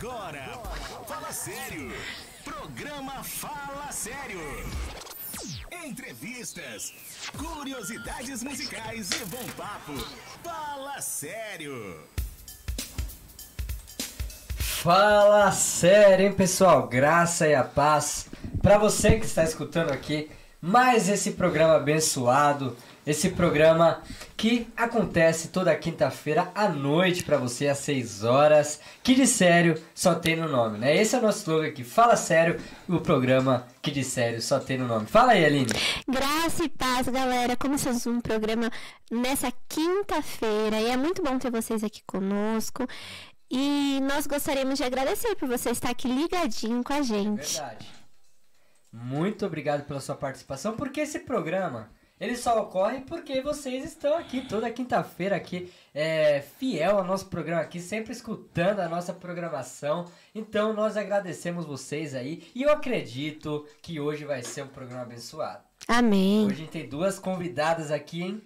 agora, Fala Sério. Programa Fala Sério. Entrevistas, curiosidades musicais e bom papo. Fala Sério. Fala sério, hein, pessoal? Graça e a paz para você que está escutando aqui mais esse programa abençoado, esse programa que acontece toda quinta-feira à noite para você às 6 horas, que de sério só tem no nome, né? Esse é o nosso slogan aqui, Fala Sério, o programa que de sério só tem no nome. Fala aí, Aline. Graça e paz, galera. Começamos um programa nessa quinta-feira e é muito bom ter vocês aqui conosco. E nós gostaríamos de agradecer por você estar aqui ligadinho com a gente. Verdade. Muito obrigado pela sua participação, porque esse programa, ele só ocorre porque vocês estão aqui toda quinta-feira aqui, fiel ao nosso programa aqui, sempre escutando a nossa programação. Então nós agradecemos vocês aí e eu acredito que hoje vai ser um programa abençoado. Amém. Hoje a gente tem duas convidadas aqui, hein?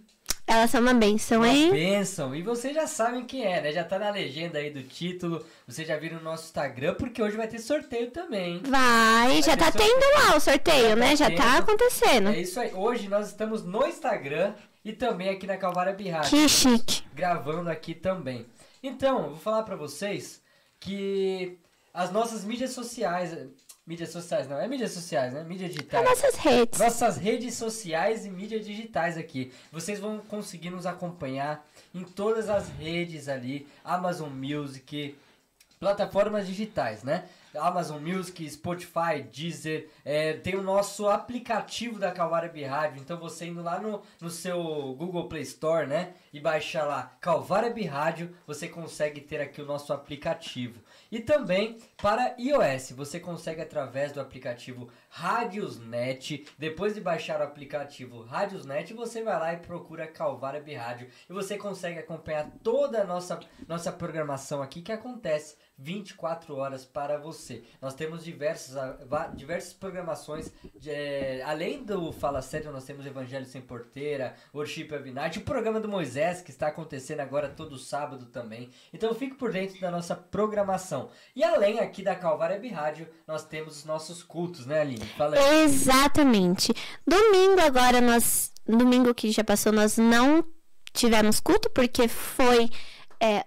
Elas são uma bênção, hein? Uma bênção. E vocês já sabem quem é, né? Já tá na legenda aí do título. Vocês já viram no nosso Instagram, porque hoje vai ter sorteio também, hein? Vai, já tá tendo lá o sorteio, né? Já tá acontecendo. É isso aí. Hoje nós estamos no Instagram e também aqui na Calvária Birrádio. Que chique. Gravando aqui também. Então, eu vou falar pra vocês que as nossas mídias sociais... Mídias sociais, não, é mídias sociais, né? Mídias digitais. As nossas redes. Nossas redes sociais e mídias digitais aqui. Vocês vão conseguir nos acompanhar em todas as redes ali. Amazon Music, plataformas digitais, né? Amazon Music, Spotify, Deezer, tem o nosso aplicativo da Calvária Birrádio. Então você indo lá no seu Google Play Store, né? E baixar lá Calvária Birrádio, você consegue ter aqui o nosso aplicativo. E também para iOS, você consegue através do aplicativo Radiosnet. Depois de baixar o aplicativo Radiosnet, você vai lá e procura Calvária Birrádio. E você consegue acompanhar toda a nossa programação aqui que acontece 24 horas para você. Nós temos diversas programações, além do Fala Sério, nós temos Evangelho Sem Porteira, Worship of Night, o programa do Moisés, que está acontecendo agora todo sábado também. Então fique por dentro da nossa programação. E além aqui da Calvária Birrádio, nós temos os nossos cultos, né, Aline? Fala aí. Exatamente. Domingo que já passou, nós não tivemos culto, porque foi...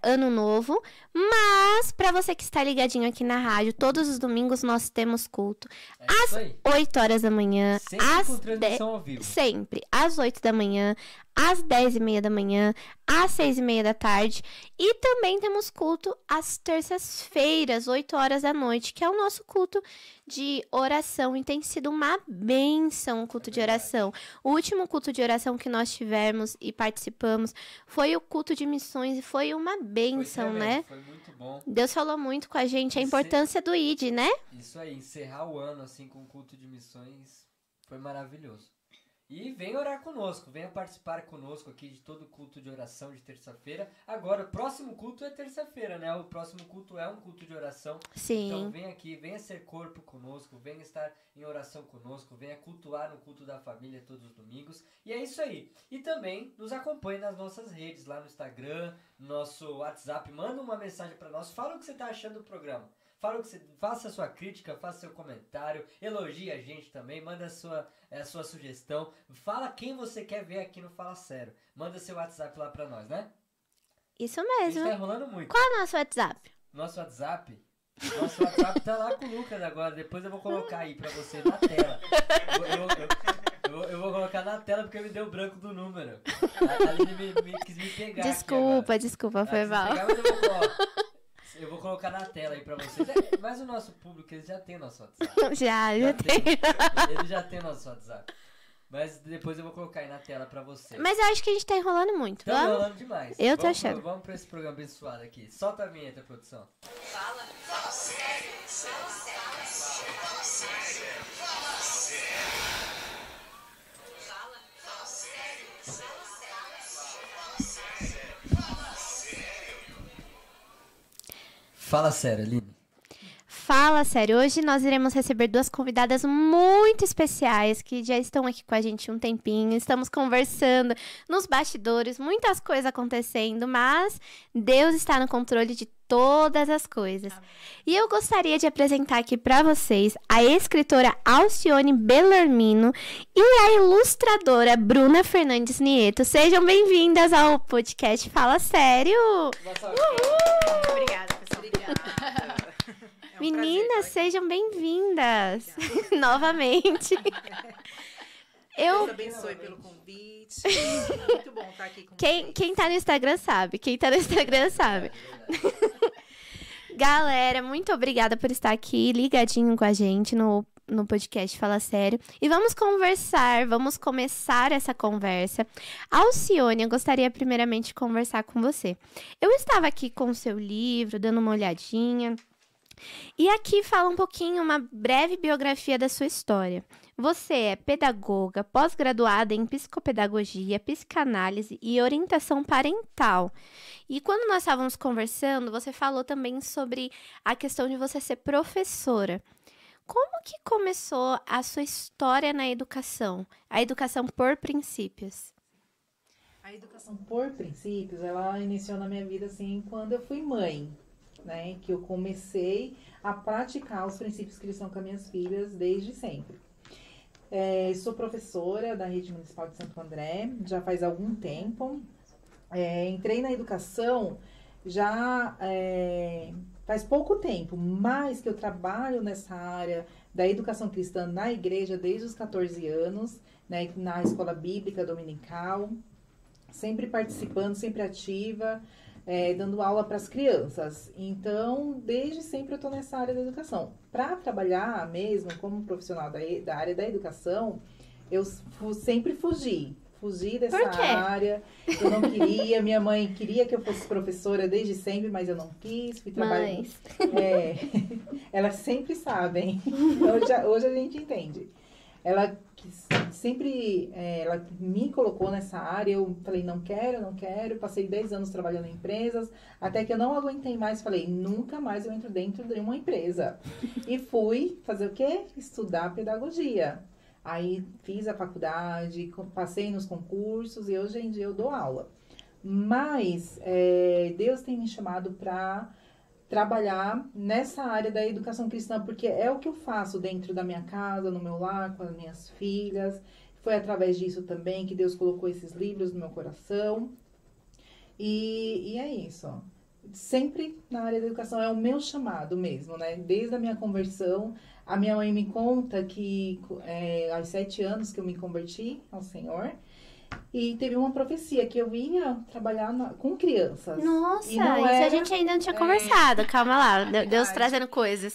ano novo, mas para você que está ligadinho aqui na rádio, todos os domingos nós temos culto às 8 horas da manhã, sempre com transmissão ao vivo. Sempre, às 8 da manhã, às 10h30 da manhã, às 6h30 da tarde, e também temos culto às terças-feiras, 8 horas da noite, que é o nosso culto de oração, e tem sido uma bênção o culto de oração. O último culto de oração que nós tivemos e participamos foi o culto de missões, e foi uma bênção, né? Foi muito bom. Deus falou muito com a gente, a importância do ID, né? Isso aí, encerrar o ano assim com o culto de missões foi maravilhoso. E venha orar conosco, venha participar conosco aqui de todo o culto de oração de terça-feira. Agora, o próximo culto é terça-feira, né? O próximo culto é um culto de oração. Sim. Então venha aqui, venha ser corpo conosco, venha estar em oração conosco, venha cultuar no culto da família todos os domingos. E é isso aí. E também nos acompanhe nas nossas redes, lá no Instagram, no nosso WhatsApp. Manda uma mensagem para nós, fala o que você está achando do programa. Faça a sua crítica, faça seu comentário, elogie a gente também, manda a sua sugestão. Fala quem você quer ver aqui no Fala Sério. Manda seu WhatsApp lá pra nós, né? Isso A mesmo. gente tá enrolando muito. Qual é o nosso WhatsApp? Nosso WhatsApp tá lá com o Lucas agora. Depois eu vou colocar aí pra você na tela. Eu vou colocar na tela porque me deu branco do número. A Aline quis me pegar. Desculpa, foi mal. Eu vou colocar na tela aí pra vocês. Mas o nosso público, eles já tem o nosso WhatsApp. Já tem. Ele já tem o nosso WhatsApp. Mas depois eu vou colocar aí na tela pra vocês. Mas eu acho que a gente tá enrolando muito. Tá enrolando demais. Eu tô achando. Vamos pra esse programa abençoado aqui. Solta a vinheta, produção. Fala sério. Fala sério. Fala sério. Fala sério. Fala sério. Fala sério, Aline. Fala Sério. Hoje nós iremos receber duas convidadas muito especiais que já estão aqui com a gente um tempinho. Estamos conversando nos bastidores, muitas coisas acontecendo, mas Deus está no controle de todas as coisas. E eu gostaria de apresentar aqui para vocês a escritora Alcione Bellarmino e a ilustradora Bruna Fernandes Nieto. Sejam bem-vindas ao podcast Fala Sério! Obrigada, pessoal. Obrigada. Meninas, sejam bem-vindas novamente. Deus abençoe pelo convite. Muito bom estar aqui com vocês. Quem tá no Instagram sabe. Galera, muito obrigada por estar aqui ligadinho com a gente no podcast Fala Sério. E vamos conversar, vamos começar essa conversa. Alcione, eu gostaria primeiramente de conversar com você. Eu estava aqui com o seu livro, dando uma olhadinha. E aqui fala um pouquinho, uma breve biografia da sua história. Você é pedagoga, pós-graduada em psicopedagogia, psicanálise e orientação parental. E quando nós estávamos conversando, você falou também sobre a questão de você ser professora. Como que começou a sua história na educação? A educação por princípios? A educação por princípios, ela iniciou na minha vida assim quando eu fui mãe, né? Que eu comecei a praticar os princípios cristãos com as minhas filhas desde sempre. Sou professora da Rede Municipal de Santo André, já faz algum tempo. Entrei na educação já faz pouco tempo, mas que eu trabalho nessa área da educação cristã na igreja desde os 14 anos, né, na escola bíblica dominical, sempre participando, sempre ativa, dando aula para as crianças. Então, desde sempre eu estou nessa área da educação. Para trabalhar mesmo como profissional da área da educação, eu sempre fugi dessa área. Eu não queria, minha mãe queria que eu fosse professora desde sempre, mas eu não quis, fui trabalhar. Elas sempre sabem. Hoje a gente entende. Ela sempre ela me colocou nessa área, eu falei, não quero, passei 10 anos trabalhando em empresas, até que eu não aguentei mais, falei, nunca mais eu entro dentro de uma empresa. E fui fazer o quê? Estudar pedagogia. Aí fiz a faculdade, passei nos concursos e hoje em dia eu dou aula. Mas Deus tem me chamado para trabalhar nessa área da educação cristã, porque é o que eu faço dentro da minha casa, no meu lar, com as minhas filhas. Foi através disso também que Deus colocou esses livros no meu coração. E é isso. Sempre na área da educação é o meu chamado mesmo, né? Desde a minha conversão, a minha mãe me conta que aos 7 anos que eu me converti ao Senhor, e teve uma profecia que eu ia trabalhar com crianças. Nossa, isso a gente ainda não tinha conversado. Calma lá, Deus trazendo coisas.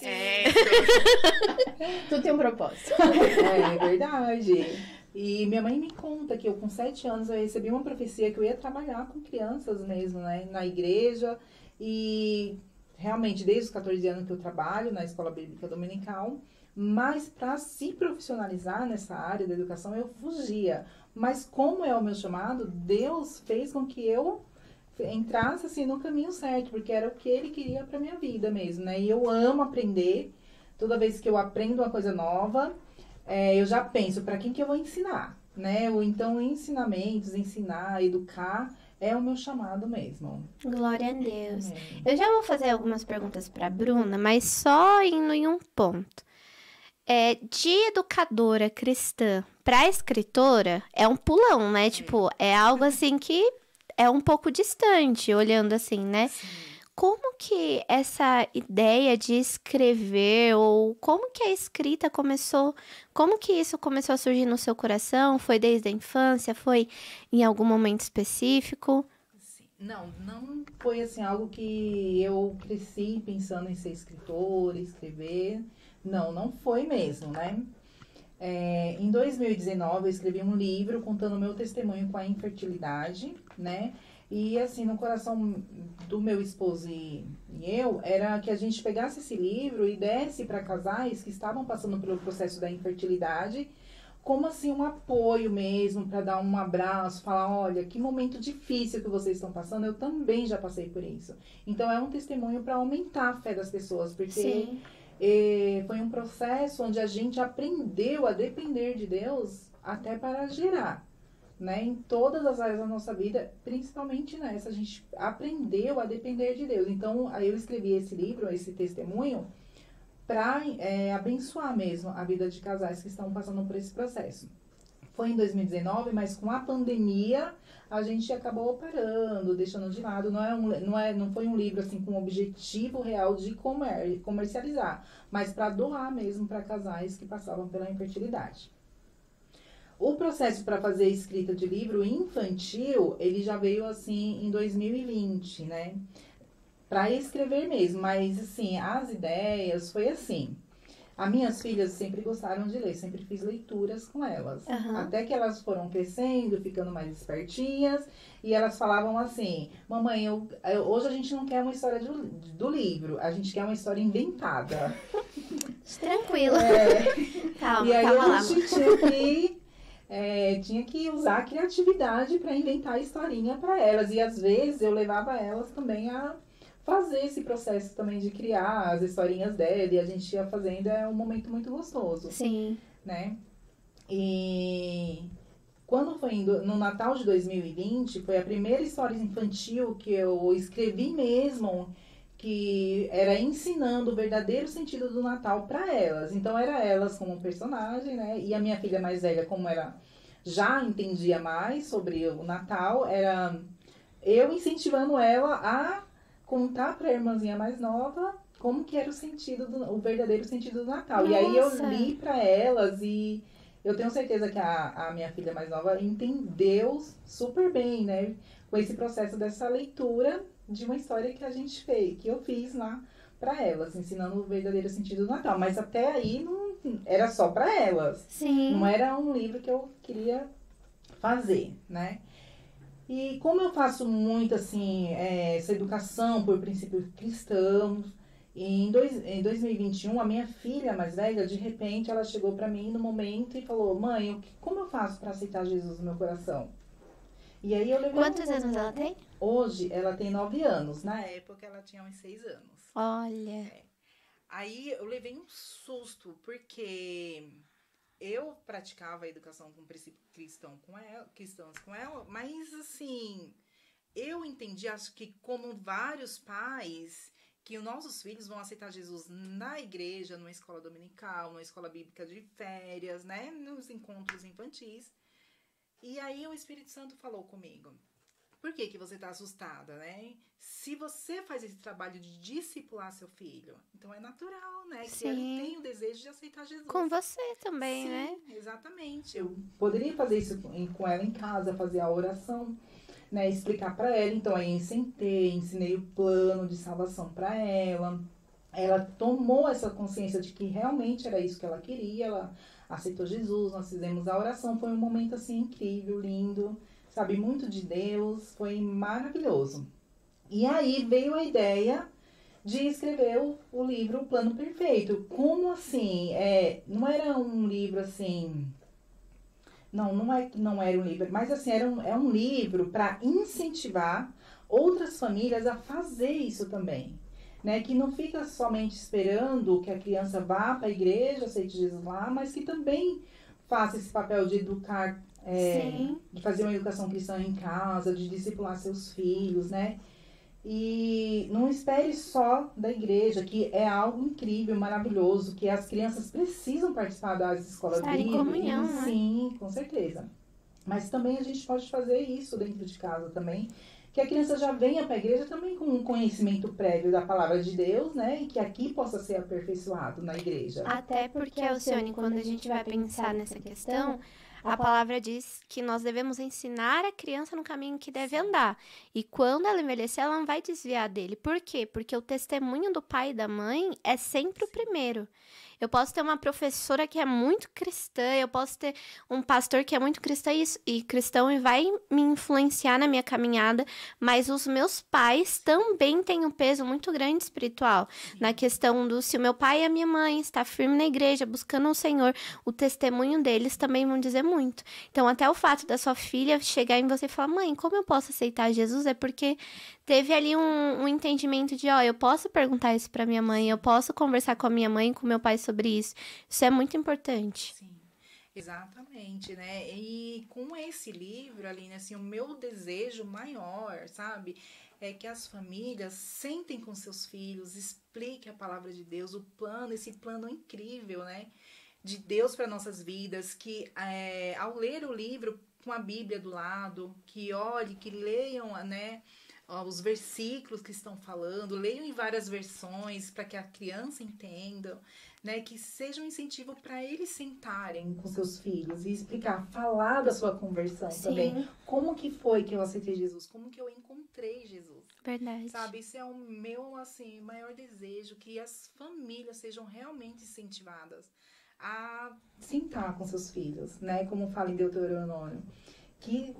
Tudo tem um propósito. É verdade. E minha mãe me conta que eu com 7 anos eu recebi uma profecia que eu ia trabalhar com crianças mesmo, né? Na igreja. E realmente desde os 14 anos que eu trabalho na escola bíblica dominical. Mas para se profissionalizar nessa área da educação eu fugia. Mas como é o meu chamado, Deus fez com que eu entrasse assim no caminho certo, porque era o que Ele queria para minha vida mesmo, né? E eu amo aprender. Toda vez que eu aprendo uma coisa nova, eu já penso para quem que eu vou ensinar, né? Ou então ensinamentos, ensinar, educar, é o meu chamado mesmo. Glória a Deus. Eu já vou fazer algumas perguntas para Bruna, mas só indo em um ponto. De educadora cristã para escritora é um pulão, né? Tipo, é algo assim que é um pouco distante, olhando assim, né? Sim. Como que essa ideia de escrever, ou como que a escrita começou, como que isso começou a surgir no seu coração? Foi desde a infância? Foi em algum momento específico? Não foi assim algo que eu cresci pensando em ser escritora, escrever. Não foi mesmo, né? Em 2019 eu escrevi um livro contando o meu testemunho com a infertilidade, né? E assim, no coração do meu esposo e eu, era que a gente pegasse esse livro e desse para casais que estavam passando pelo processo da infertilidade, como assim um apoio mesmo, para dar um abraço, falar, olha, que momento difícil que vocês estão passando, eu também já passei por isso. Então é um testemunho para aumentar a fé das pessoas, porque foi um processo onde a gente aprendeu a depender de Deus até para gerar, né? Em todas as áreas da nossa vida, principalmente nessa, a gente aprendeu a depender de Deus. Então, aí eu escrevi esse livro, esse testemunho, para abençoar mesmo a vida de casais que estão passando por esse processo. Foi em 2019, mas com a pandemia a gente acabou parando, deixando de lado. Não foi um livro assim com objetivo real de comercializar, mas para doar mesmo para casais que passavam pela infertilidade. O processo para fazer a escrita de livro infantil, ele já veio assim em 2020, né? Para escrever mesmo, mas assim, as ideias foi assim. As minhas filhas sempre gostaram de ler, sempre fiz leituras com elas. Aham. Até que elas foram crescendo, ficando mais espertinhas, e elas falavam assim: mamãe, hoje a gente não quer uma história do livro, a gente quer uma história inventada. Tranquilo. Calma, E aí calma lá. a gente tinha que usar a criatividade para inventar a historinha para elas. E às vezes eu levava elas também a fazer esse processo também de criar as historinhas dela, e a gente ia fazendo, é um momento muito gostoso, Sim. né? E quando foi no Natal de 2020, foi a primeira história infantil que eu escrevi mesmo, que era ensinando o verdadeiro sentido do Natal para elas. Então era elas como personagem, né? E a minha filha mais velha, como ela já entendia mais sobre o Natal, era eu incentivando ela a contar para a irmãzinha mais nova como que era o verdadeiro sentido do Natal. E aí eu Nossa. li para elas, e eu tenho certeza que a minha filha mais nova entendeu super bem, né? Com esse processo dessa leitura de uma história que a gente fez, que eu fiz lá para elas, ensinando o verdadeiro sentido do Natal. Mas até aí não era só para elas. Sim. Não era um livro que eu queria fazer, né? E como eu faço muito, assim, essa educação por princípios cristãos, em 2021, a minha filha mais velha, de repente, ela chegou para mim no momento e falou: mãe, como eu faço para aceitar Jesus no meu coração? E aí eu levei Quantos anos ela tem? Hoje, ela tem 9 anos. Na época, ela tinha uns 6 anos. Olha. Aí eu levei um susto, porque eu praticava a educação com princípios cristãos com ela, mas assim, eu entendi, acho que como vários pais, que os nossos filhos vão aceitar Jesus na igreja, numa escola dominical, numa escola bíblica de férias, né, nos encontros infantis. E aí o Espírito Santo falou comigo: por que você tá assustada, né? Se você faz esse trabalho de discipular seu filho, então é natural, né? Que Sim. ele tem o desejo de aceitar Jesus. Com você também, Sim, né? exatamente. Eu poderia fazer isso com ela em casa, fazer a oração, né? Explicar para ela. Então aí ensinei o plano de salvação para ela. Ela tomou essa consciência de que realmente era isso que ela queria. Ela aceitou Jesus, nós fizemos a oração. Foi um momento assim incrível, lindo. Sabe, muito de Deus, foi maravilhoso. E aí veio a ideia de escrever o livro O Plano Perfeito. Como assim? Não era um livro assim... Não era um livro, mas assim, é um livro para incentivar outras famílias a fazer isso também. Né? Que não fica somente esperando que a criança vá para a igreja, aceite Jesus lá, mas que também faça esse papel de educar, de fazer uma educação cristã em casa, de discipular seus filhos, né? E não espere só da igreja, que é algo incrível, maravilhoso, que as crianças precisam participar das escolas Estar em bíblicas. comunhão, né? Sim, com certeza. Mas também a gente pode fazer isso dentro de casa também, que a criança já venha para a igreja também com um conhecimento prévio da palavra de Deus, né? E que aqui possa ser aperfeiçoado na igreja. Até porque, Alcione, quando a gente vai pensar nessa questão, a palavra diz que nós devemos ensinar a criança no caminho que deve andar. E quando ela envelhecer, ela não vai desviar dele. Por quê? Porque o testemunho do pai e da mãe é sempre o primeiro. Eu posso ter uma professora que é muito cristã, eu posso ter um pastor que é muito cristão e vai me influenciar na minha caminhada, mas os meus pais também têm um peso muito grande espiritual. Na questão do se o meu pai e a minha mãe estão firmes na igreja, buscando o Senhor, o testemunho deles também vão dizer muito. Então, até o fato da sua filha chegar em você e falar, mãe, como eu posso aceitar Jesus? É porque teve ali um entendimento de, ó, eu posso perguntar isso pra minha mãe, eu posso conversar com a minha mãe e com meu pai sobre isso. Isso é muito importante. Sim, exatamente, né? E com esse livro, Aline, assim, o meu desejo maior, sabe, é que as famílias sentem com seus filhos, expliquem a palavra de Deus, o plano, esse plano incrível, né, de Deus para nossas vidas, que ao ler o livro com a Bíblia do lado, que olhe, que leiam, né, os versículos que estão falando, leiam em várias versões para que a criança entenda, né, que seja um incentivo para eles sentarem com seus filhos e explicar, falar da sua conversão também. Como que foi que eu aceitei Jesus? Como que eu encontrei Jesus? Verdade. Sabe, isso é o meu, assim, maior desejo, que as famílias sejam realmente incentivadas a sentar com seus filhos, né, como fala em Deuteronômio. Que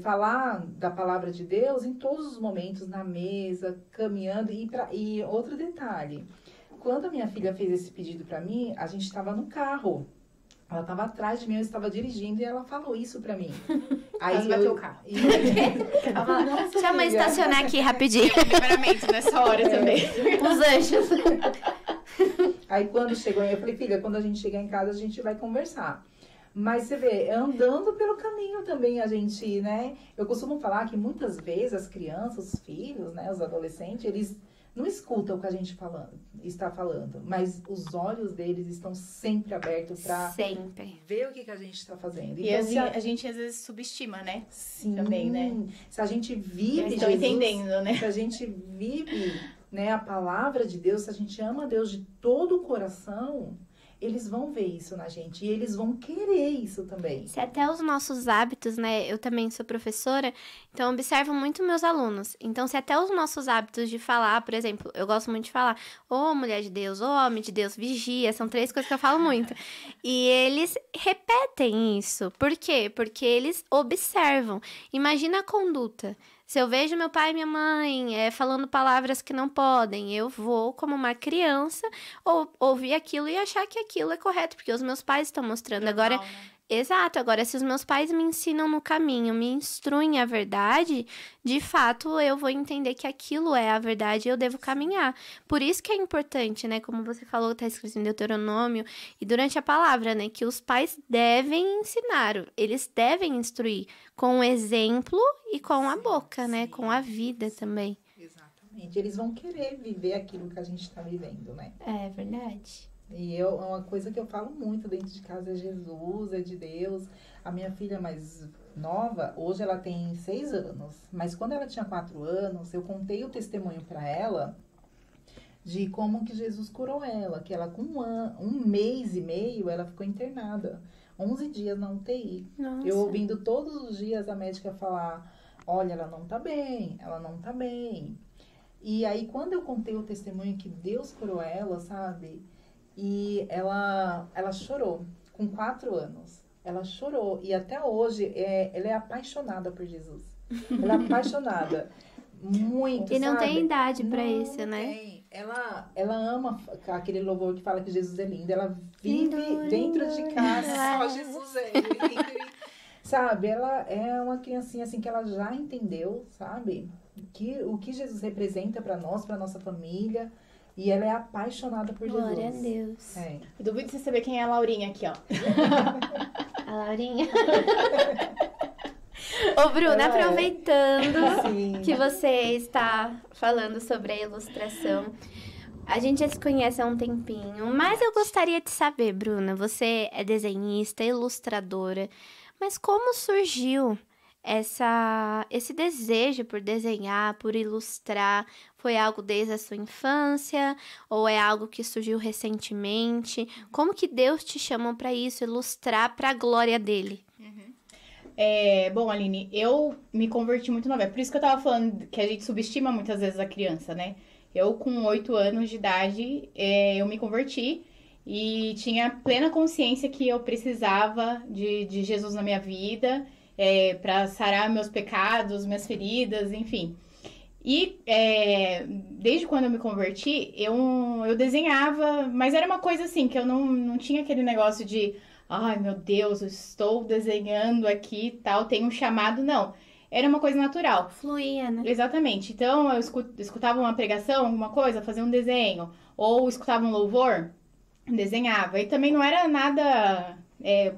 falar da palavra de Deus em todos os momentos, na mesa, caminhando. E outro detalhe, quando a minha filha fez esse pedido para mim, a gente estava no carro. Ela estava atrás de mim, eu estava dirigindo e ela falou isso para mim. Aí bateu o carro. Deixa a mãe estacionar aqui rapidinho. Primeiramente, nessa hora também. Os anjos. Aí quando chegou, eu falei, filha, quando a gente chegar em casa, a gente vai conversar. Mas você vê, andando pelo caminho também a gente, né? Eu costumo falar que muitas vezes as crianças, os filhos, né? Os adolescentes, eles não escutam o que a gente está falando. Mas os olhos deles estão sempre abertos para ver o que a gente está fazendo. E então, a gente às vezes subestima, né? Sim. Também, né? Se a gente vive estão entendendo, né? Se a gente vive, né, a palavra de Deus, se a gente ama Deus de todo o coração, eles vão ver isso na gente e eles vão querer isso também. Se até os nossos hábitos, né? Eu também sou professora, então observo muito meus alunos. Então, se até os nossos hábitos de falar, por exemplo, eu gosto muito de falar, ô mulher de Deus, ô homem de Deus, vigia, são 3 coisas que eu falo muito. E eles repetem isso. Por quê? Porque eles observam. Imagina a conduta. Se eu vejo meu pai e minha mãe falando palavras que não podem, eu vou, como uma criança, ouvir aquilo e achar que aquilo é correto, porque os meus pais estão mostrando. Normal, Agora, né? Exato. Agora, se os meus pais me ensinam no caminho, me instruem a verdade, de fato, eu vou entender que aquilo é a verdade e eu devo caminhar. Por isso que é importante, né? Como você falou, está escrito em Deuteronômio e durante a palavra, né? Que os pais devem ensinar, eles devem instruir com o exemplo e com a boca, né? Com a vida também. Exatamente. Eles vão querer viver aquilo que a gente está vivendo, né? É verdade. E uma coisa que eu falo muito dentro de casa é Jesus, é de Deus. A minha filha mais nova, hoje ela tem 6 anos. Mas quando ela tinha 4 anos, eu contei o testemunho para ela de como que Jesus curou ela. Que ela com um mês e meio, ela ficou internada. 11 dias na UTI. Nossa. Eu ouvindo todos os dias a médica falar, olha, ela não tá bem, ela não tá bem. E aí quando eu contei o testemunho que Deus curou ela, sabe? E ela chorou, com 4 anos. Ela chorou. E até hoje, ela é apaixonada por Jesus. Ela é apaixonada. Muito, E não sabe? tem idade pra Não, isso, não né? tem. Ela ama aquele louvor que fala que Jesus é lindo. Ela vive dentro de casa. Só Jesus é lindo. Sabe? Ela é uma criancinha assim que ela já entendeu, sabe? O que Jesus representa pra nós, pra nossa família. E ela é apaixonada por Jesus. Glória a Deus. É. Eu duvido você saber quem é a Laurinha aqui, ó. A Laurinha. Ô, Bruna, aproveitando Sim. que você está falando sobre a ilustração, a gente já se conhece há um tempinho, mas eu gostaria de saber, Bruna, você é desenhista, ilustradora, mas como surgiu esse desejo por desenhar, por ilustrar? Foi algo desde a sua infância ou é algo que surgiu recentemente? Como que Deus te chamou para isso, ilustrar para a glória dele? Bom, Aline, eu me converti muito nova. É por isso que eu tava falando que a gente subestima muitas vezes a criança, né? Eu, com 8 anos de idade, eu me converti e tinha plena consciência que eu precisava de Jesus na minha vida, para sarar meus pecados, minhas feridas, enfim. E desde quando eu me converti, eu desenhava, mas era uma coisa assim, que eu não tinha aquele negócio de ai meu Deus, eu estou desenhando aqui e tal, tenho um chamado, não. Era uma coisa natural. Fluía, né? Exatamente. Então, eu escutava uma pregação, alguma coisa, fazia um desenho. Ou escutava um louvor, desenhava. E também não era nada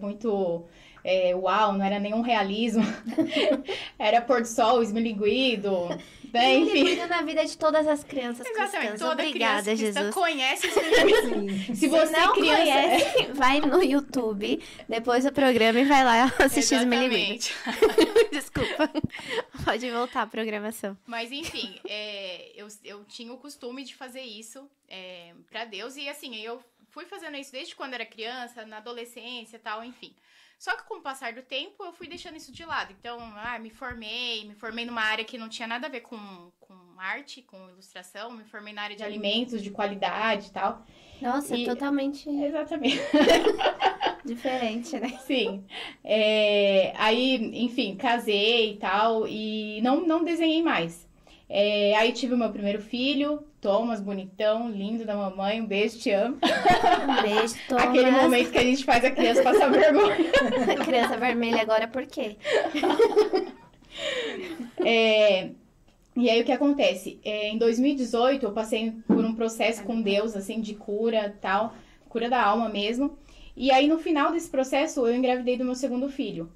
muito uau, não era nenhum realismo. Era pôr do sol, esmilinguido, né? Enfim. Ele na vida de todas as crianças Exatamente. cristãs. Toda Obrigada, criança cristã Jesus. conhece esmilinguido. Se você não criança... conhece, vai no YouTube, depois do programa e vai lá assistir Esmilinguido. Exatamente. Desculpa. Pode voltar à programação. Mas enfim, eu tinha o costume de fazer isso pra Deus. E assim, eu fui fazendo isso desde quando era criança, na adolescência e tal, enfim. Só que com o passar do tempo, eu fui deixando isso de lado. Então, me formei numa área que não tinha nada a ver com arte, com ilustração. Me formei na área de alimentos, de qualidade e tal. Nossa, totalmente Exatamente. diferente, né? Sim. Aí, enfim, casei e tal, e não desenhei mais. Aí tive o meu primeiro filho, Thomas, bonitão, lindo da mamãe, um beijo, te amo. Um beijo, Thomas. Aquele momento que a gente faz a criança passar vergonha. A criança vermelha agora por quê? E aí o que acontece? Em 2018 eu passei por um processo com Deus, assim, de cura tal, cura da alma mesmo. E aí no final desse processo eu engravidei do meu segundo filho.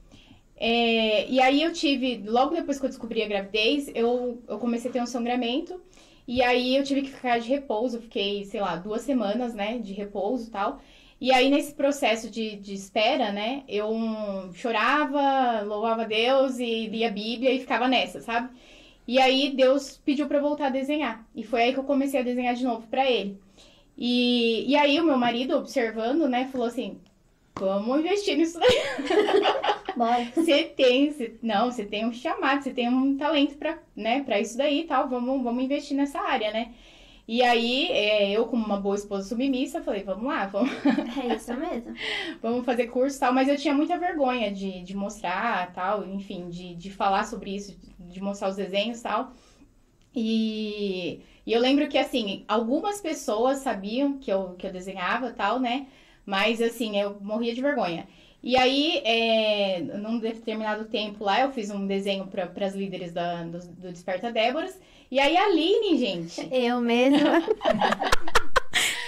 E aí eu tive, logo depois que eu descobri a gravidez, eu comecei a ter um sangramento. E aí eu tive que ficar de repouso, fiquei, sei lá, 2 semanas, né, de repouso e tal. E aí nesse processo de espera, né, eu chorava, louvava Deus e lia a Bíblia e ficava nessa, sabe? E aí Deus pediu pra eu voltar a desenhar. E foi aí que eu comecei a desenhar de novo pra ele. E aí o meu marido, observando, né, falou assim, vamos investir nisso daí. Você tem um chamado, você tem um talento pra isso daí e tal, vamos investir nessa área, né? E aí, eu como uma boa esposa submissa, falei, vamos lá, vamos... É isso mesmo. Vamos fazer curso e tal, mas eu tinha muita vergonha de mostrar tal, enfim, de falar sobre isso, de mostrar os desenhos e tal. E eu lembro que, assim, algumas pessoas sabiam que eu desenhava tal, né? Mas, assim, eu morria de vergonha. E aí, num determinado tempo lá, eu fiz um desenho para as líderes do Desperta Déboras. E aí, a Aline, gente... Eu mesma.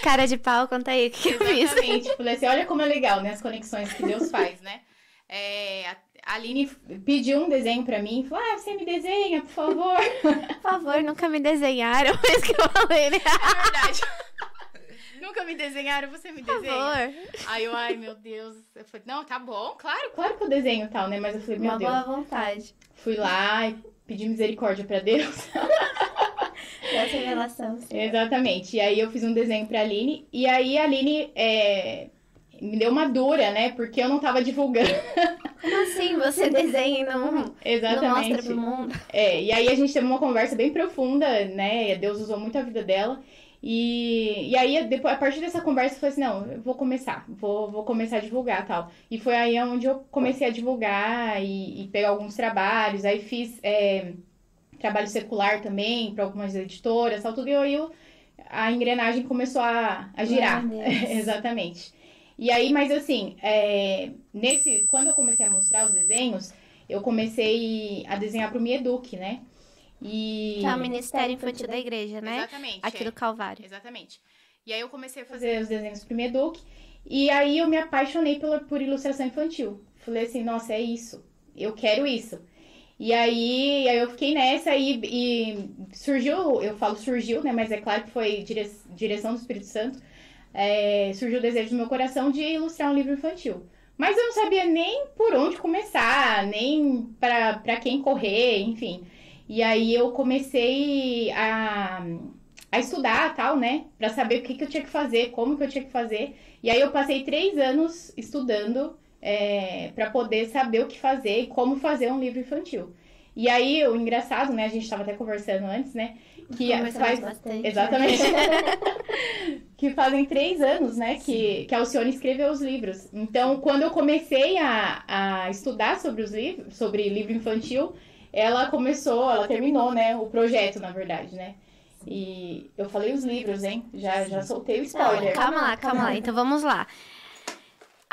Cara de pau, conta aí o que eu fiz. Exatamente. Falei assim, olha como é legal, né? As conexões que Deus faz, né? A Aline pediu um desenho pra mim. Falou, você me desenha, por favor. Por favor, nunca me desenharam. É isso que eu falei, né? É verdade. Nunca me desenharam, você me Por desenha? favor. Aí eu, ai meu Deus. Eu falei, não, tá bom, claro que eu desenho e tal, né? Mas eu falei, meu Uma Deus. boa vontade. Fui lá e pedi misericórdia pra Deus. Essa revelação. Exatamente. E aí eu fiz um desenho pra Aline. E aí a Aline me deu uma dura, né? Porque eu não tava divulgando. Como assim você desenha e não Exatamente. mostra pro mundo? E aí a gente teve uma conversa bem profunda, né? Deus usou muito a vida dela. E aí, depois, a partir dessa conversa, eu falei assim, não, eu vou começar a divulgar e tal. E foi aí onde eu comecei a divulgar e pegar alguns trabalhos. Aí fiz trabalho secular também para algumas editoras, tal, tudo. E aí a engrenagem começou a girar. Exatamente. E aí, mas assim, quando eu comecei a mostrar os desenhos, eu comecei a desenhar pro Me Eduque, né? Que é o Ministério Infantil da Igreja, né? Exatamente. Aqui do Calvário. Exatamente. E aí eu comecei a fazer os desenhos pro Me Eduque. E aí eu me apaixonei por ilustração infantil. Falei assim, nossa, é isso. Eu quero isso. E aí eu fiquei nessa e surgiu, eu falo surgiu, né? Mas é claro que foi direção do Espírito Santo. Surgiu o desejo do meu coração de ilustrar um livro infantil. Mas eu não sabia nem por onde começar, nem pra quem correr, enfim. E aí eu comecei a estudar, tal, né? Pra saber o que eu tinha que fazer, como que eu tinha que fazer. E aí eu passei 3 anos estudando pra poder saber o que fazer e como fazer um livro infantil. E aí, o engraçado, né? A gente tava até conversando antes, né? Que faz bastante. Exatamente. Que fazem 3 anos, né? Que a Alcione escreveu os livros. Então, quando eu comecei a estudar sobre livro infantil, ela terminou, né, o projeto, na verdade, né? E eu falei os livros, hein? Já soltei o spoiler. Calma lá. Então vamos lá.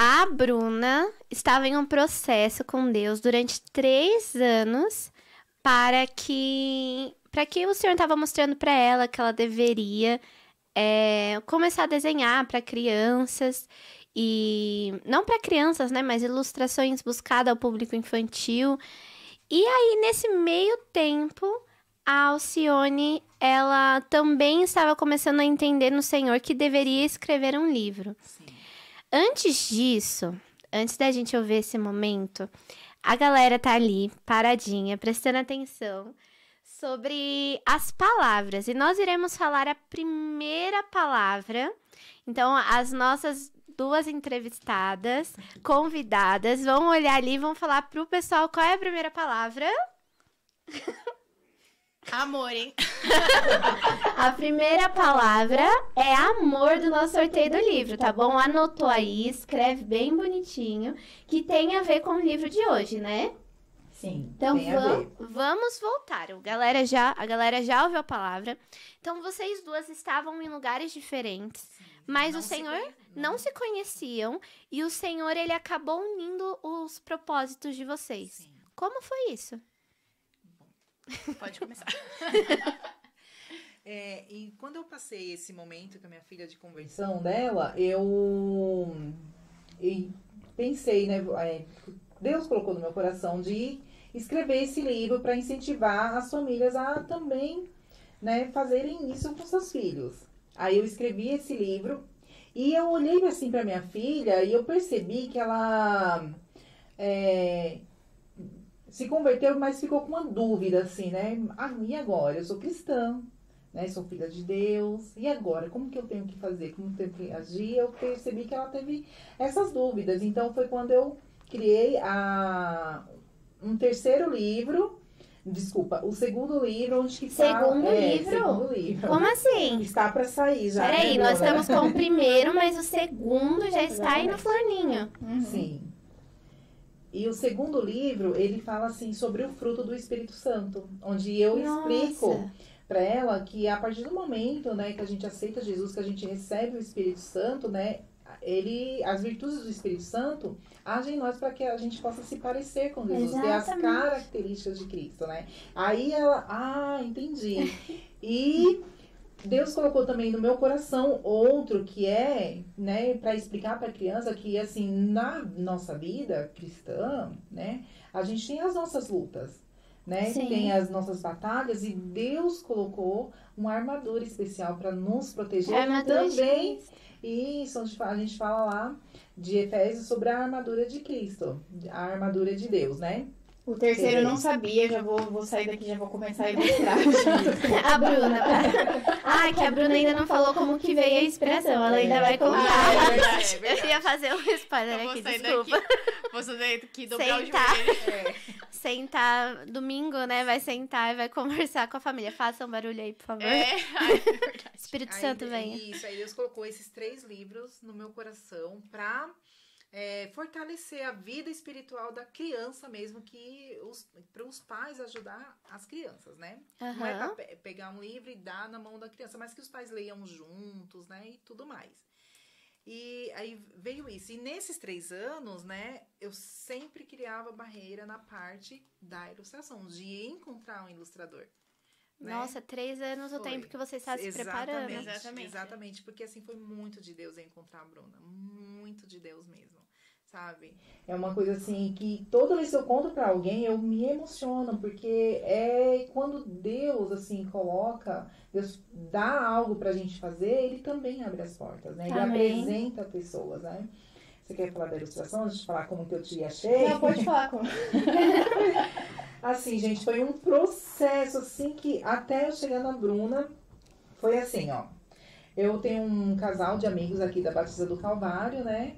A Bruna estava em um processo com Deus durante 3 anos para que o Senhor estava mostrando para ela que ela deveria começar a desenhar para crianças. E não para crianças, né? Mas ilustrações buscadas ao público infantil. E aí, nesse meio tempo, a Alcione, ela também estava começando a entender no Senhor que deveria escrever um livro. Sim. Antes disso, antes da gente ouvir esse momento, a galera tá ali, paradinha, prestando atenção sobre as palavras. E nós iremos falar a primeira palavra. Então, as nossas 2 entrevistadas, convidadas, vão olhar ali e vão falar pro pessoal qual é a primeira palavra. Amor, hein? A primeira palavra é amor do nosso sorteio do livro, tá bom? Anotou aí, escreve bem bonitinho, que tem a ver com o livro de hoje, né? Sim, Então tem a ver. vamos voltar. A galera já ouviu a palavra. Então vocês 2 estavam em lugares diferentes, mas Não o se Senhor conhe- não se conheciam e o Senhor ele acabou unindo os propósitos de vocês. Sim. Como foi isso? Pode começar. E quando eu passei esse momento com a minha filha de conversão dela, eu pensei, né? Deus colocou no meu coração de escrever esse livro para incentivar as famílias a também, né, fazerem isso com seus filhos. Aí eu escrevi esse livro e eu olhei assim para minha filha e eu percebi que ela se converteu, mas ficou com uma dúvida assim, né? E agora? Eu sou cristã, né? Sou filha de Deus. E agora? Como que eu tenho que fazer? Como eu tenho que agir? Eu percebi que ela teve essas dúvidas. Então foi quando eu criei um terceiro livro. Desculpa, o segundo livro, onde que Segundo livro? Segundo livro. Como assim? Está para sair já. Peraí, né, nós Bruna? estamos com o primeiro, mas o segundo já está aí no forninho. Sim. E o segundo livro, ele fala assim sobre o fruto do Espírito Santo, onde eu explico para ela que a partir do momento, né, que a gente aceita Jesus, que a gente recebe o Espírito Santo, né, as virtudes do Espírito Santo agem em nós para que a gente possa se parecer com Jesus, ter as Exatamente. características de Cristo, né? Aí ela, entendi. E Deus colocou também no meu coração outro que né, para explicar para a criança que, assim, na nossa vida cristã, né, a gente tem as nossas lutas, né, Sim. tem as nossas batalhas e Deus colocou uma armadura especial para nos proteger Armadura de também. Cristo. Isso, onde a gente fala lá de Efésios sobre a armadura de Cristo, a armadura de Deus, né? O terceiro eu não sabia, já vou sair daqui, já vou começar a ilustrar. A Bruna. Que a Bruna ainda não falou como que veio a inspiração. Ela ainda vai contar. é verdade. Eu ia fazer um spoiler Eu vou aqui, sair desculpa. daqui, vou sair daqui, dobrar o Sentar. joelho. Sentar domingo, né? Vai sentar e vai conversar com a família. Faça um barulho aí, por favor. É verdade. Espírito Aí, Santo venha. Isso, aí Deus colocou esses 3 livros no meu coração para fortalecer a vida espiritual da criança mesmo, para os pais ajudar as crianças, né? Não é Aham. para pegar um livro e dar na mão da criança, mas que os pais leiam juntos, né? E tudo mais. E aí veio isso. E nesses 3 anos, né, eu sempre criava barreira na parte da ilustração, de encontrar um ilustrador. Né? Nossa, 3 anos o Foi. tempo que você está se preparando. Exatamente. Exatamente, porque assim foi muito de Deus encontrar a Bruna, muito de Deus mesmo, sabe? É uma coisa assim que toda vez que eu conto pra alguém eu me emociono, porque é quando Deus assim coloca, Deus dá algo pra gente fazer, Ele também abre as portas, né? Ele Amém. apresenta pessoas, né? Você quer falar da ilustração? Deixa eu falar como que eu te achei. Não, pode falar com. Assim, gente, foi um processo, assim, que até eu chegar na Bruna, foi assim, ó. Eu tenho um casal de amigos aqui da Batista do Calvário, né?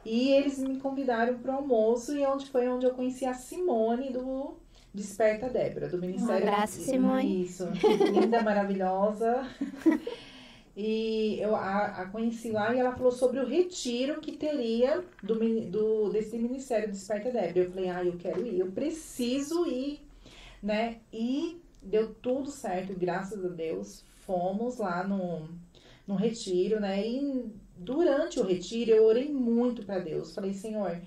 E eles me convidaram para o almoço, e foi onde eu conheci a Simone do Desperta Débora, do Ministério. abraço, Simone. Isso, linda, maravilhosa. E eu a conheci lá e ela falou sobre o retiro que teria desse Ministério Desperta Débora. Eu falei, eu quero ir, eu preciso ir, né? E deu tudo certo, graças a Deus. Fomos lá no retiro, né? E durante o retiro, eu orei muito para Deus. Falei, Senhor,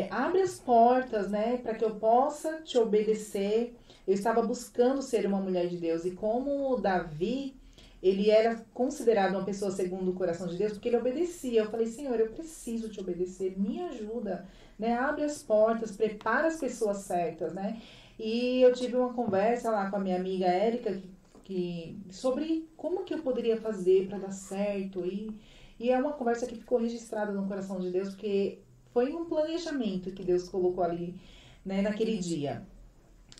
abre as portas, né, para que eu possa te obedecer. Eu estava buscando ser uma mulher de Deus. E como Davi, ele era considerado uma pessoa segundo o coração de Deus, porque ele obedecia. Eu falei, Senhor, eu preciso te obedecer, me ajuda, né? Abre as portas, prepara as pessoas certas, né? E eu tive uma conversa lá com a minha amiga Érica, sobre como que eu poderia fazer para dar certo. E é uma conversa que ficou registrada no coração de Deus, porque foi um planejamento que Deus colocou ali, né, naquele dia.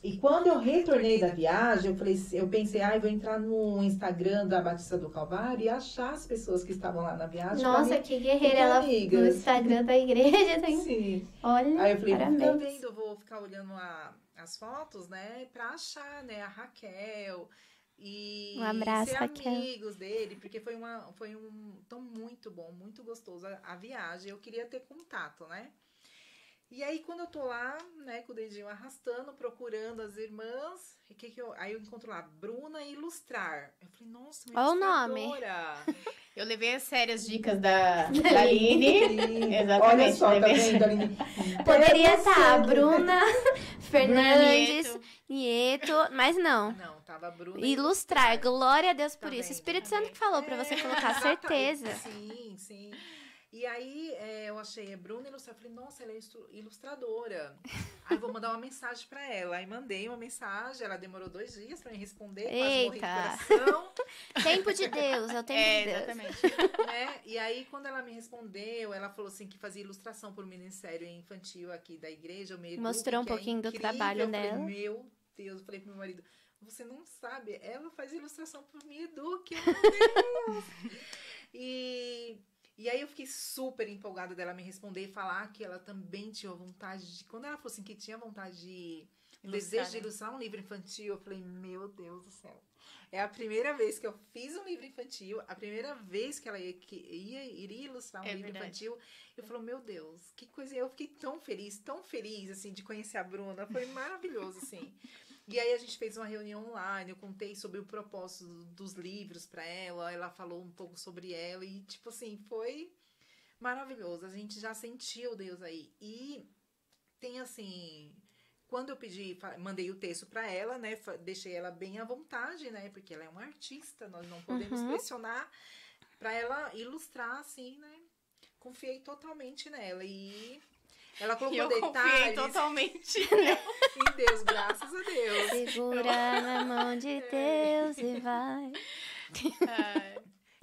E quando eu retornei da viagem, eu pensei, vou entrar no Instagram da Batista do Calvário e achar as pessoas que estavam lá na viagem. Nossa, que guerreira, ela no Instagram da igreja. Tem... Sim. Olha, aí eu falei, parabéns. eu vou ficar olhando as fotos, né, pra achar, né, a Raquel e um abraço, ser Raquel. amigos dele, porque foi tão muito bom, muito gostoso a viagem. Eu queria ter contato, né? E aí, quando eu tô lá, né, com o dedinho arrastando, procurando as irmãs, aí eu encontro lá, Bruna Ilustrar. Eu falei, nossa, uma Olha o nome. ilustradora. Eu levei a sério as dicas da Aline. Exatamente. Olha só, tá vendo, Aline? Poderia estar Bruna Fernandes, Nieto, mas não. Não, tava Bruna Ilustrar, glória a Deus por Tá isso. vendo? Espírito Santo que falou pra você colocar, certeza. Sim, sim. E aí, eu achei a Bruna Ilustrar. Falei, nossa, ela é ilustradora. Aí eu vou mandar uma mensagem pra ela. Aí mandei uma mensagem, ela demorou 2 dias pra me responder. Quase morri de coração. Tempo de Deus, é o tempo de Deus. Exatamente. E aí, quando ela me respondeu, ela falou assim que fazia ilustração pro Ministério Infantil aqui da igreja. Mostrou um pouquinho do trabalho dela. Falei, meu Deus, eu falei pro meu marido, você não sabe, ela faz ilustração pro Me Eduque, meu Deus. E aí eu fiquei super empolgada dela me responder e falar que ela também tinha vontade de... Quando ela falou assim que tinha vontade de... desejo de ilustrar um livro infantil, eu falei, meu Deus do céu. É a primeira vez que eu fiz um livro infantil, a primeira vez que ela iria ilustrar um livro infantil. Eu falei, meu Deus, que coisa... Eu fiquei tão feliz, assim, de conhecer a Bruna. Foi maravilhoso, assim. E aí a gente fez uma reunião online, eu contei sobre o propósito dos livros pra ela, ela falou um pouco sobre ela e, tipo assim, foi maravilhoso. A gente já sentiu Deus aí. E tem, assim, quando eu mandei o texto pra ela, né, deixei ela bem à vontade, né, porque ela é uma artista, nós não podemos pressionar pra ela ilustrar, assim, né. Confiei totalmente nela e... Ela colocou detalhes. Confiei totalmente em Deus, graças a Deus. Segura na mão de Deus e vai.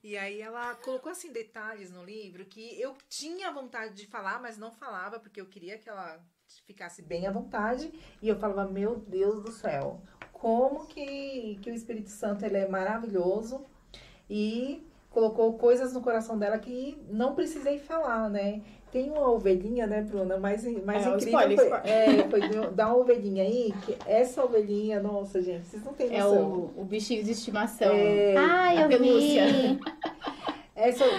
E aí ela colocou assim detalhes no livro que eu tinha vontade de falar, mas não falava, porque eu queria que ela ficasse bem à vontade. E eu falava, meu Deus do céu, como que o Espírito Santo ele é maravilhoso e colocou coisas no coração dela que não precisei falar, né? Tem uma ovelhinha, né, Bruna? Mais incrível foi dar uma ovelhinha aí, que essa ovelhinha, nossa, gente, vocês não têm noção. É o bichinho de estimação. Ai, eu vi.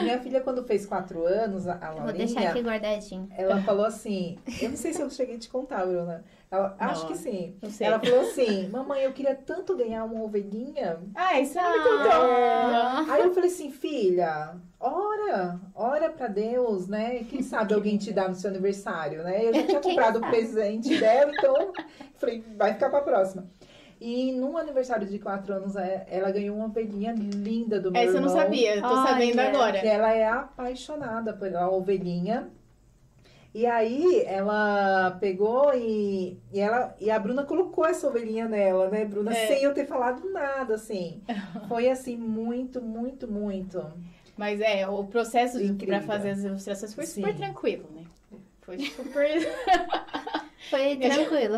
Minha filha, quando fez 4 anos, a Laurinha... Vou deixar aqui guardadinho. Ela falou assim, eu não sei se eu cheguei a te contar, Bruna. Acho que sim. Não sei. Ela falou assim, mamãe, eu queria tanto ganhar uma ovelhinha. Isso ela me contou. Aí eu falei assim, filha, ora pra Deus, né? Quem sabe alguém te dá no seu aniversário, né? Eu já tinha comprado o presente dela, então falei, vai ficar pra próxima. E no aniversário de 4 anos, ela ganhou uma ovelhinha linda do meu irmão. Essa eu não sabia, tô sabendo agora. Que ela é apaixonada pela ovelhinha. E aí, ela pegou e a Bruna colocou essa ovelhinha nela, né, Bruna? Sem eu ter falado nada, assim. Foi, assim, muito, muito, muito. Mas o processo pra fazer as ilustrações foi super tranquilo, né? Foi super... Foi tranquilo.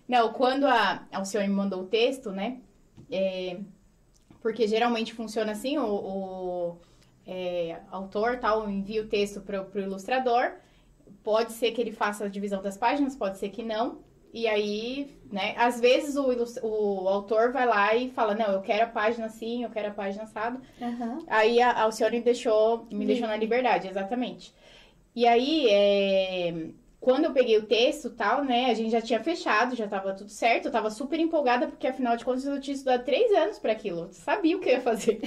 Não, quando a Alcione me mandou o texto, né? Porque geralmente funciona assim, o autor tal envia o texto pro ilustrador. Pode ser que ele faça a divisão das páginas, pode ser que não. E aí, né? Às vezes o autor vai lá e fala, não, eu quero a página assim, eu quero a página assado. Aí a Alcione me deixou na liberdade, exatamente. E aí, quando eu peguei o texto e tal, né, a gente já tinha fechado, já tava tudo certo, eu tava super empolgada, porque afinal de contas eu tinha estudado 3 anos pra aquilo, eu sabia o que eu ia fazer.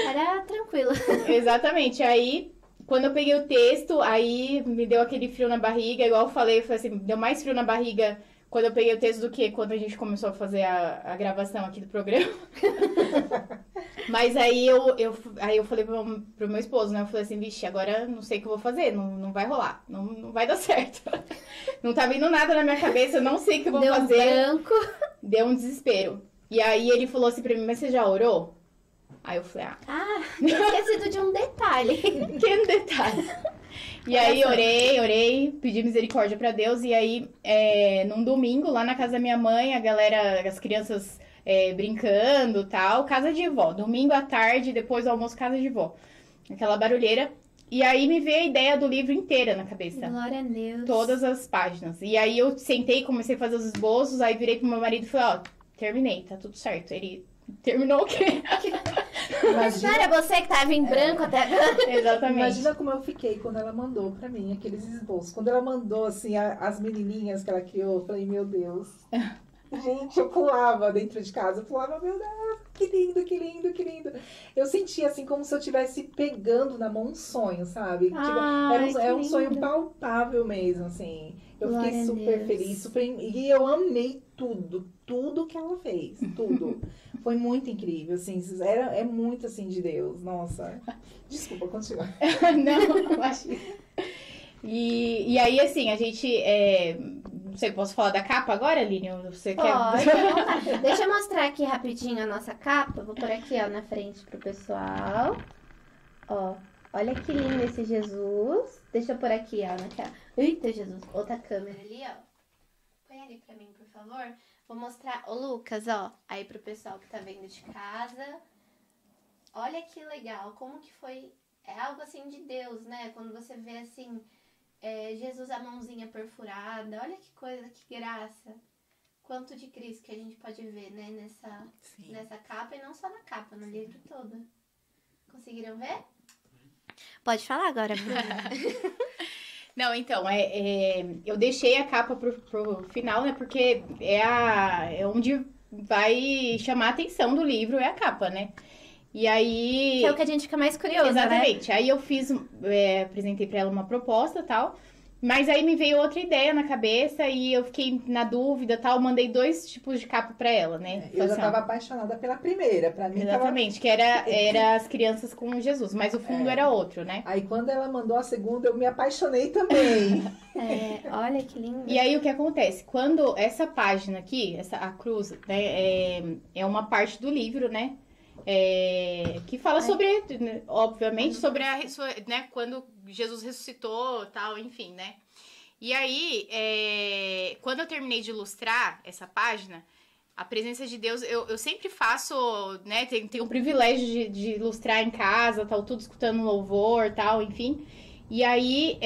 Era tranquilo. tranquilo. Exatamente. Aí, quando eu peguei o texto, aí me deu aquele frio na barriga, igual eu falei assim, deu mais frio na barriga quando eu peguei o texto do que quando a gente começou a fazer a gravação aqui do programa. Mas aí eu falei pro meu esposo, né? Eu falei assim, vixe, agora não sei o que eu vou fazer, não vai rolar, não vai dar certo. Não tá vindo nada na minha cabeça, eu não sei o que eu vou Deu fazer. branco. Deu um desespero. E aí ele falou assim pra mim, mas você já orou? Aí eu falei, Esquecido de um detalhe. pequeno detalhe. E aí orei, pedi misericórdia pra Deus. E aí, num domingo, lá na casa da minha mãe, a galera, as crianças brincando e tal, casa de vó. Domingo à tarde, depois do almoço, casa de vó. Aquela barulheira. E aí me veio a ideia do livro inteira na cabeça. Glória a Deus. Todas as páginas. E aí eu sentei, comecei a fazer os esboços, aí virei pro meu marido e falei, terminei, tá tudo certo. Ele terminou o quê? Não era você que tava em branco até agora? Exatamente. Imagina como eu fiquei quando ela mandou pra mim aqueles esboços. Quando ela mandou, assim, as menininhas que ela criou, eu falei, meu Deus. Gente, eu pulava dentro de casa. Eu pulava, meu Deus, que lindo, que lindo, que lindo. Eu sentia, assim, como se eu estivesse pegando na mão um sonho, sabe? Ai, É um que sonho lindo. palpável mesmo, assim. Eu Glória fiquei a super Deus. feliz. E eu amei tudo que ela fez. Tudo. Foi muito incrível, assim. É muito, assim, de Deus. Nossa. Desculpa, continua. Não, acho que... E aí, assim, a gente... Não sei, posso falar da capa agora, Aline? Você Pode, quer... à vontade. Deixa eu mostrar aqui rapidinho a nossa capa. Vou por aqui, ó, na frente pro pessoal. Ó, olha que lindo esse Jesus. Deixa eu por aqui, ó, naquela... Eita, Jesus. Outra câmera ali, ó. Põe ali pra mim, por favor. Vou mostrar... Ô, Lucas, ó. Aí pro pessoal que tá vendo de casa. Olha que legal. Como que foi... É algo assim de Deus, né? Quando você vê assim... Jesus, a mãozinha perfurada. Olha que coisa, que graça. Quanto de Cristo que a gente pode ver, né? Nessa capa. E não só na capa, no livro todo. Conseguiram ver? Pode falar agora, Bruna. Não, então, eu deixei a capa pro final, né? Porque é onde vai chamar a atenção do livro, é a capa, né? E aí... Que é o que a gente fica mais curioso, Exatamente. Aí eu apresentei pra ela uma proposta e tal. Mas aí me veio outra ideia na cabeça e eu fiquei na dúvida e tal. Mandei 2 tipos de capa pra ela, né? Eu já tava apaixonada pela primeira. Pra mim, Exatamente, que era as crianças com Jesus. Mas o fundo era outro, né? Aí quando ela mandou a segunda, eu me apaixonei também. Olha que lindo. E aí o que acontece? Quando essa página aqui, a cruz, né? É uma parte do livro, né? Que fala sobre, obviamente, sobre né, quando Jesus ressuscitou tal, enfim, né? E aí, quando eu terminei de ilustrar essa página, a presença de Deus, eu sempre faço, né? Tenho o privilégio de ilustrar em casa, tal, tudo escutando louvor, tal, enfim. E aí,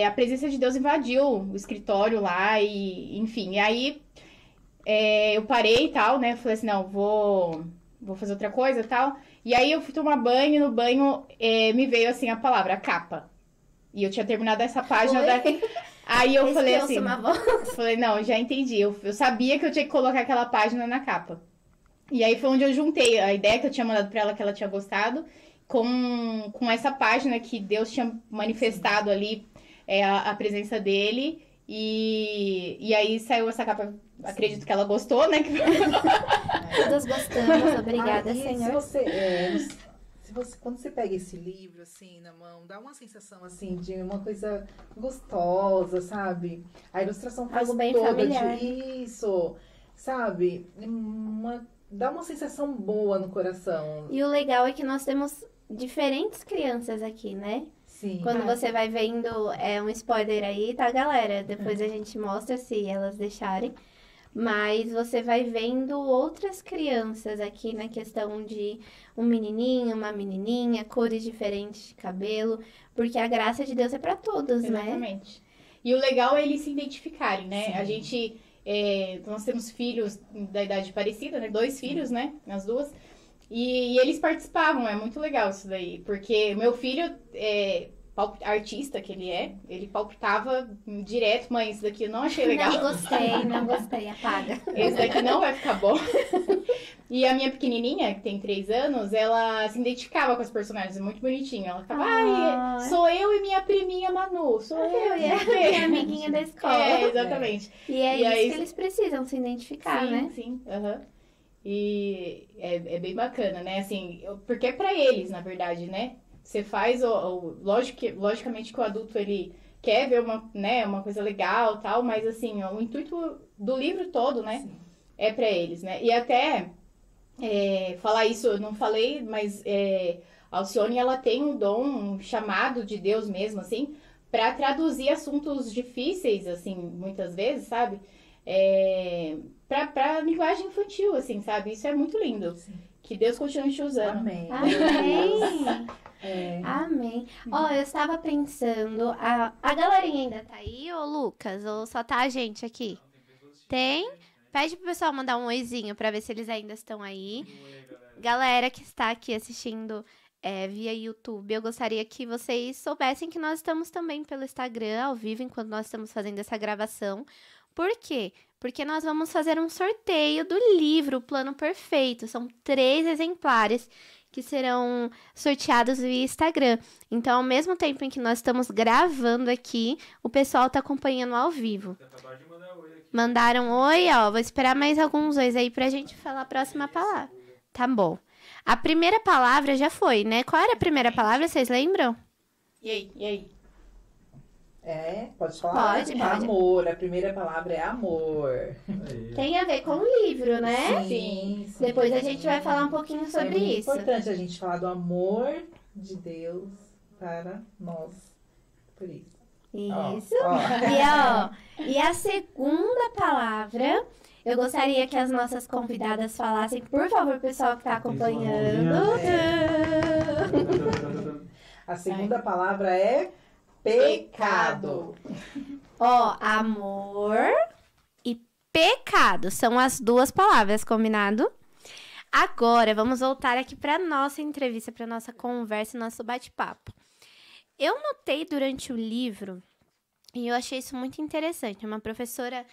a presença de Deus invadiu o escritório lá, e enfim. E aí, eu parei e tal, né? Falei assim, não, vou fazer outra coisa e tal. E aí eu fui tomar banho, no banho me veio assim a palavra, capa. E eu tinha terminado essa página Aí eu falei assim, falei, não, já entendi. Eu sabia que eu tinha que colocar aquela página na capa. E aí foi onde eu juntei a ideia que eu tinha mandado pra ela, que ela tinha gostado, com essa página que Deus tinha manifestado ali a presença dele. E aí saiu essa capa. Acredito que ela gostou, né? Todas gostamos, obrigada, Senhor. Quando você pega esse livro, assim, na mão, dá uma sensação, assim, de uma coisa gostosa, sabe? A ilustração faz algo bem toda familiar. Isso, sabe? Dá uma sensação boa no coração. E o legal é que nós temos diferentes crianças aqui, né? Sim. Quando você vai vendo, um spoiler aí, tá, galera? Depois a gente mostra se elas deixarem. Mas você vai vendo outras crianças aqui na questão de um menininho, uma menininha, cores diferentes de cabelo, porque a graça de Deus é pra todos, né? Exatamente. E o legal é eles se identificarem, né? Sim. A gente, nós temos filhos da idade parecida, né? 2 filhos, né? As duas. E eles participavam, é muito legal isso daí. Porque meu filho, artista que ele palpitava direto, mãe, isso daqui eu não achei legal. Não gostei, apaga. Esse daqui não vai ficar bom. E a minha pequenininha, que tem 3 anos, ela se identificava com os personagens, é muito bonitinha. Ela ficava, ai, sou eu e minha priminha Manu, sou eu e minha amiguinha da escola. É, exatamente. E é E isso aí- que eles precisam se identificar, Sim, né? sim, aham. E é bem bacana, né? Assim, porque é pra eles, na verdade, né? Você faz logicamente que o adulto ele quer ver uma coisa legal, tal, mas assim, o intuito do livro todo, né, é pra eles, né? E até falar isso, eu não falei, mas a Alcione, ela tem um dom, um chamado de Deus mesmo, assim, pra traduzir assuntos difíceis, assim, muitas vezes, sabe? Pra linguagem infantil, assim, sabe? Isso é muito lindo. Sim. Que Deus continue te usando. Amém. Amém. É. Amém. Ó, eu estava pensando, a galerinha ainda tá aí, ô Lucas? Ou só tá a gente aqui? Tem? Pede pro pessoal mandar um oizinho pra ver se eles ainda estão aí. Galera que está aqui assistindo via YouTube, eu gostaria que vocês soubessem que nós estamos também pelo Instagram, ao vivo, enquanto nós estamos fazendo essa gravação. Por quê? Porque nós vamos fazer um sorteio do livro O Plano Perfeito. São 3 exemplares que serão sorteados via Instagram. Então, ao mesmo tempo em que nós estamos gravando aqui, o pessoal está acompanhando ao vivo. Acabaram de mandar oi aqui. Mandaram oi, ó. Vou esperar mais alguns ois aí pra gente falar a próxima palavra. Tá bom. A primeira palavra já foi, né? Qual era a primeira palavra, vocês lembram? E aí? Pode falar? Pode. Amor. A primeira palavra é amor. Aí. Tem a ver com o livro, né? Sim. Depois a gente vai falar um pouquinho sobre é muito isso. importante a gente falar do amor de Deus para nós. Por isso. Isso. Ó. E a segunda palavra, eu gostaria que as nossas convidadas falassem, por favor, pessoal que está acompanhando. A segunda palavra é pecado. Ó, amor e pecado são as 2 palavras, combinado? Agora, vamos voltar aqui para nossa entrevista, para nossa conversa, nosso bate-papo. Eu notei durante o livro, e eu achei isso muito interessante, uma professora...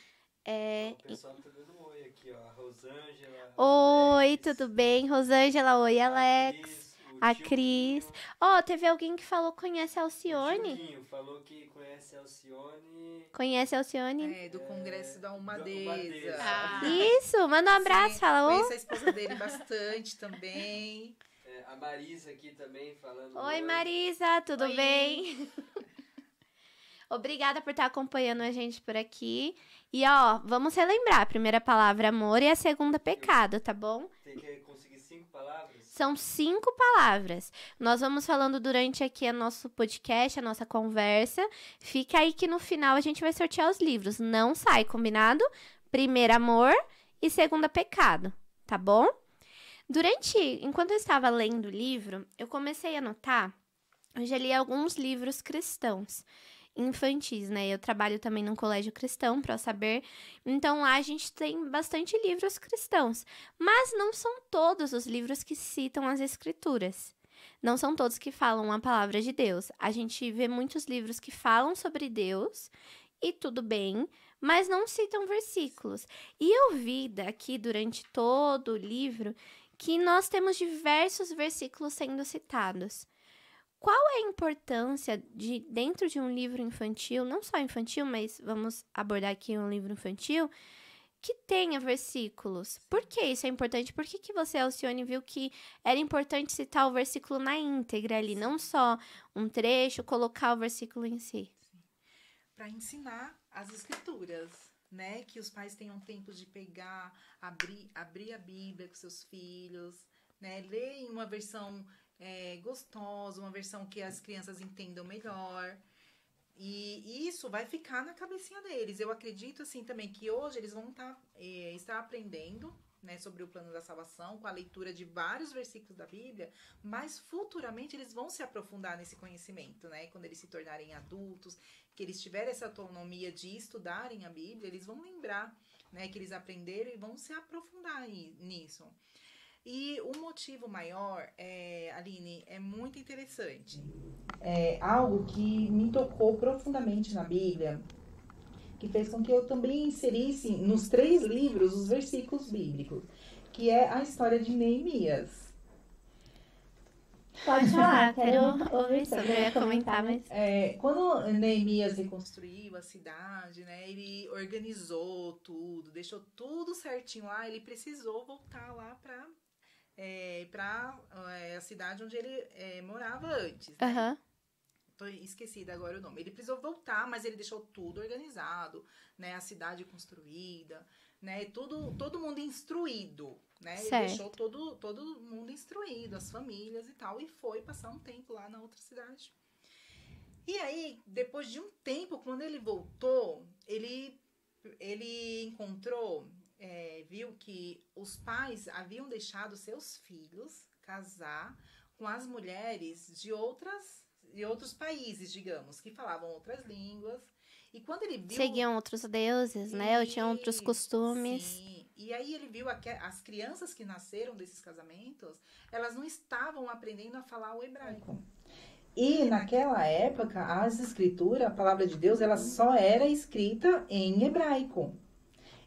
O pessoal tá dando um oi aqui, ó. A Rosângela. Oi, tudo bem? Rosângela, oi, Alex, a tio Cris. Pinho, Ó, teve alguém que falou que conhece a o Alcione? tio Pinho falou que conhece a Alcione. Conhece a Alcione? Do Congresso da Umadeza. Umadeza. Isso, manda um abraço, Sim, fala oi. Conheço a esposa dele bastante também. A Marisa aqui também falando. Oi, Marisa, tudo Oi. bem? Obrigada por estar acompanhando a gente por aqui. E, ó, vamos relembrar. A primeira palavra, amor, e a segunda, pecado, tá bom? Tem que conseguir 5 palavras? São 5 palavras. Nós vamos falando durante aqui o nosso podcast, a nossa conversa. Fica aí que no final a gente vai sortear os livros. Não sai, combinado? Primeira, amor, e segunda, pecado, tá bom? Enquanto eu estava lendo o livro, eu comecei a notar, eu já li alguns livros cristãos, infantis, né? Eu trabalho também num colégio cristão, para saber. Então, lá a gente tem bastante livros cristãos. Mas não são todos os livros que citam as escrituras. Não são todos que falam a palavra de Deus. A gente vê muitos livros que falam sobre Deus, e tudo bem, mas não citam versículos. E eu vi daqui, durante todo o livro, que nós temos diversos versículos sendo citados. Qual é a importância de, dentro de um livro infantil, não só infantil, mas vamos abordar aqui um livro infantil, que tenha versículos? Por que isso é importante? Por que você, Alcione, viu que era importante citar o versículo na íntegra ali, não só um trecho, colocar o versículo em si? Para ensinar as escrituras, né? Que os pais tenham tempo de pegar, abrir a Bíblia com seus filhos, né? Ler em uma versão gostosa, uma versão que as crianças entendam melhor. E isso vai ficar na cabecinha deles. Eu acredito, assim, também que hoje eles vão estar aprendendo, né, sobre o plano da salvação, com a leitura de vários versículos da Bíblia, mas futuramente eles vão se aprofundar nesse conhecimento, né? Quando eles se tornarem adultos, que eles tiverem essa autonomia de estudarem a Bíblia, eles vão lembrar, né, que eles aprenderam e vão se aprofundar nisso. E o motivo maior, Aline, é muito interessante. É algo que me tocou profundamente na Bíblia, que fez com que eu também inserisse nos 3 livros os versículos bíblicos, que é a história de Neemias. Pode falar, quero ouvir sobre, eu ia comentar, mas... Quando Neemias reconstruiu a cidade, né, ele organizou tudo, deixou tudo certinho lá, ele precisou voltar lá para a cidade onde ele morava antes, né? Aham. Tô esquecida agora o nome. Ele precisou voltar, mas ele deixou tudo organizado, né? A cidade construída, né? Todo mundo instruído, né? Ele Certo. deixou todo mundo instruído, as famílias e tal, e foi passar um tempo lá na outra cidade. E aí, depois de um tempo, quando ele voltou, ele encontrou, viu que os pais haviam deixado seus filhos casar com as mulheres de outros países, digamos, que falavam outras línguas. E quando ele viu... Seguiam outros deuses, né? Ou tinham outros costumes. Sim. E aí ele viu as crianças que nasceram desses casamentos, elas não estavam aprendendo a falar o hebraico. E naquela época, as escrituras, a palavra de Deus, ela só era escrita em hebraico.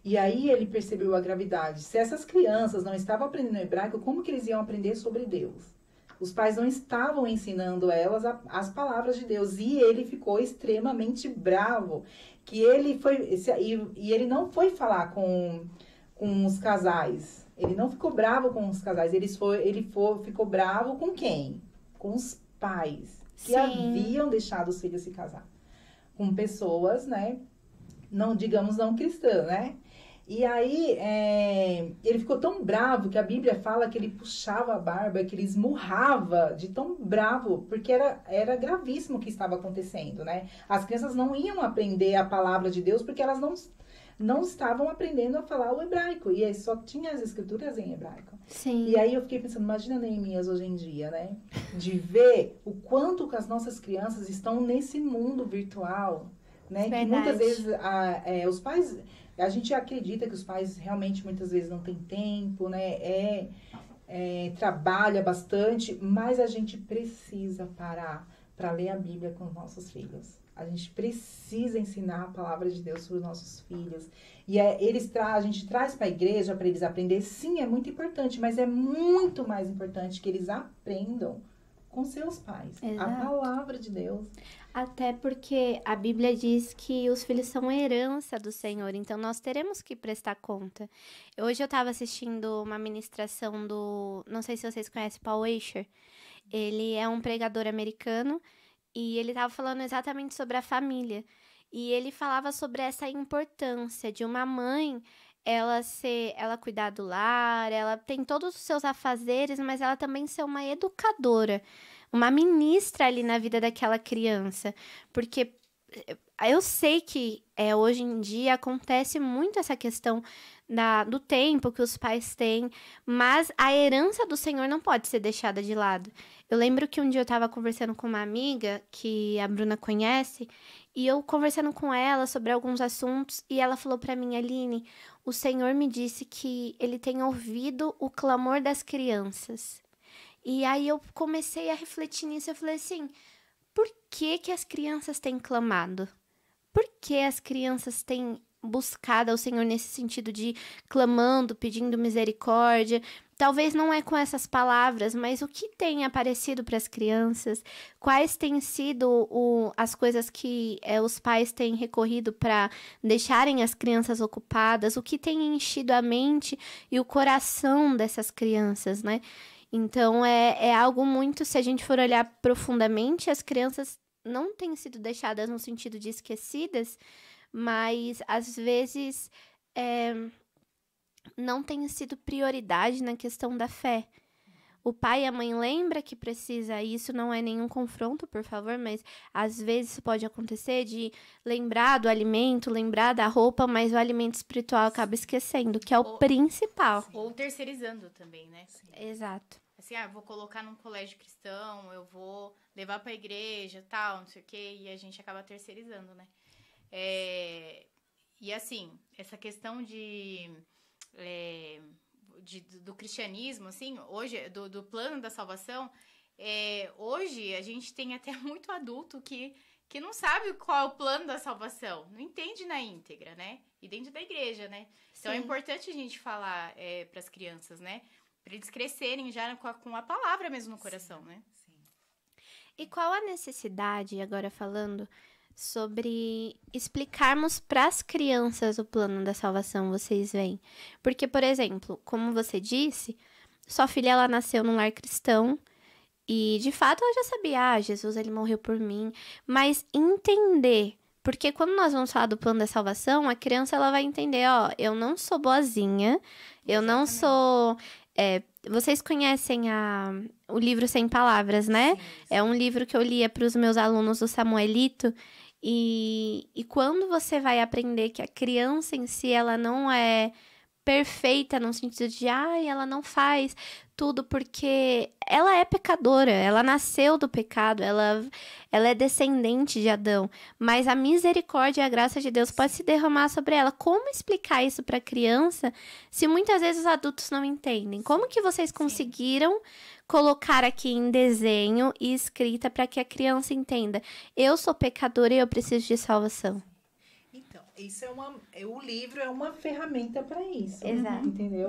E aí ele percebeu a gravidade. Se essas crianças não estavam aprendendo hebraico, como que eles iam aprender sobre Deus? Os pais não estavam ensinando elas as palavras de Deus. E ele ficou extremamente bravo. Que ele foi... E ele não foi falar com os casais. Ele não ficou bravo com os casais. Ele ficou bravo com quem? Com os pais. Que Sim. haviam deixado os filhos se casar. Com pessoas, né? Não, digamos, não cristãs, né? E aí, ele ficou tão bravo que a Bíblia fala que ele puxava a barba, que ele esmurrava de tão bravo, porque era gravíssimo o que estava acontecendo, né? As crianças não iam aprender a palavra de Deus porque elas não estavam aprendendo a falar o hebraico. E aí só tinha as escrituras em hebraico. Sim. E aí eu fiquei pensando, imagina Neemias hoje em dia, né? De ver o quanto que as nossas crianças estão nesse mundo virtual, né? Que muitas vezes os pais... A gente acredita que os pais realmente muitas vezes não têm tempo, né? Trabalha bastante, mas a gente precisa parar para ler a Bíblia com os nossos filhos. A gente precisa ensinar a palavra de Deus para os nossos filhos. E a gente traz para a igreja para eles aprenderem. Sim, é muito importante, mas é muito mais importante que eles aprendam com seus pais. Exato. A palavra de Deus. Até porque a Bíblia diz que os filhos são herança do Senhor, então nós teremos que prestar conta. Hoje eu estava assistindo uma ministração não sei se vocês conhecem, Paul Washer. Ele é um pregador americano e ele estava falando exatamente sobre a família. E ele falava sobre essa importância de uma mãe, ela cuidar do lar, ela tem todos os seus afazeres, mas ela também ser uma educadora, uma ministra ali na vida daquela criança. Porque eu sei que hoje em dia acontece muito essa questão do tempo que os pais têm, mas a herança do Senhor não pode ser deixada de lado. Eu lembro que um dia eu estava conversando com uma amiga, que a Bruna conhece, e eu conversando com ela sobre alguns assuntos, e ela falou para mim, Aline, o Senhor me disse que Ele tem ouvido o clamor das crianças. E aí eu comecei a refletir nisso, eu falei assim, por que as crianças têm clamado? Por que as crianças têm buscado ao Senhor nesse sentido de clamando, pedindo misericórdia? Talvez não é com essas palavras, mas o que tem aparecido para as crianças? Quais têm sido as coisas que os pais têm recorrido para deixarem as crianças ocupadas? O que tem enchido a mente e o coração dessas crianças, né? Então, é algo muito, se a gente for olhar profundamente, as crianças não têm sido deixadas no sentido de esquecidas, mas, às vezes, não tem sido prioridade na questão da fé. O pai e a mãe lembram que precisa, e isso não é nenhum confronto, por favor, mas às vezes pode acontecer de lembrar do alimento, lembrar da roupa, mas o alimento espiritual acaba esquecendo, que é o principal. Ou terceirizando também, né? Exato. Assim, vou colocar num colégio cristão, eu vou levar pra igreja, tal, não sei o quê, e a gente acaba terceirizando, né? E assim, essa questão do cristianismo, assim, hoje, do plano da salvação, hoje a gente tem até muito adulto que não sabe qual é o plano da salvação, não entende na íntegra, né? e dentro da igreja, né? Então é Sim. importante a gente falar para as crianças, né? Para eles crescerem já com a palavra mesmo no coração, né? Sim. E qual a necessidade, agora falando, sobre explicarmos para as crianças o plano da salvação, vocês veem? Porque, por exemplo, como você disse, sua filha ela nasceu num lar cristão e, de fato, ela já sabia, Jesus, ele morreu por mim, mas entender, porque quando nós vamos falar do plano da salvação, a criança ela vai entender, ó, eu não sou boazinha, eu não sou... vocês conhecem o livro Sem Palavras, né? Sim, É um livro que eu lia para os meus alunos do Samuelito. E quando você vai aprender que a criança em si, ela não é perfeita no sentido de, ela não faz tudo porque ela é pecadora, ela nasceu do pecado, ela é descendente de Adão, mas a misericórdia e a graça de Deus pode se derramar sobre ela. Como explicar isso para a criança se muitas vezes os adultos não entendem? Como que vocês conseguiram colocar aqui em desenho e escrita para que a criança entenda? Eu sou pecadora e eu preciso de salvação. Então, isso o livro é uma ferramenta para isso. Exato. Entendeu?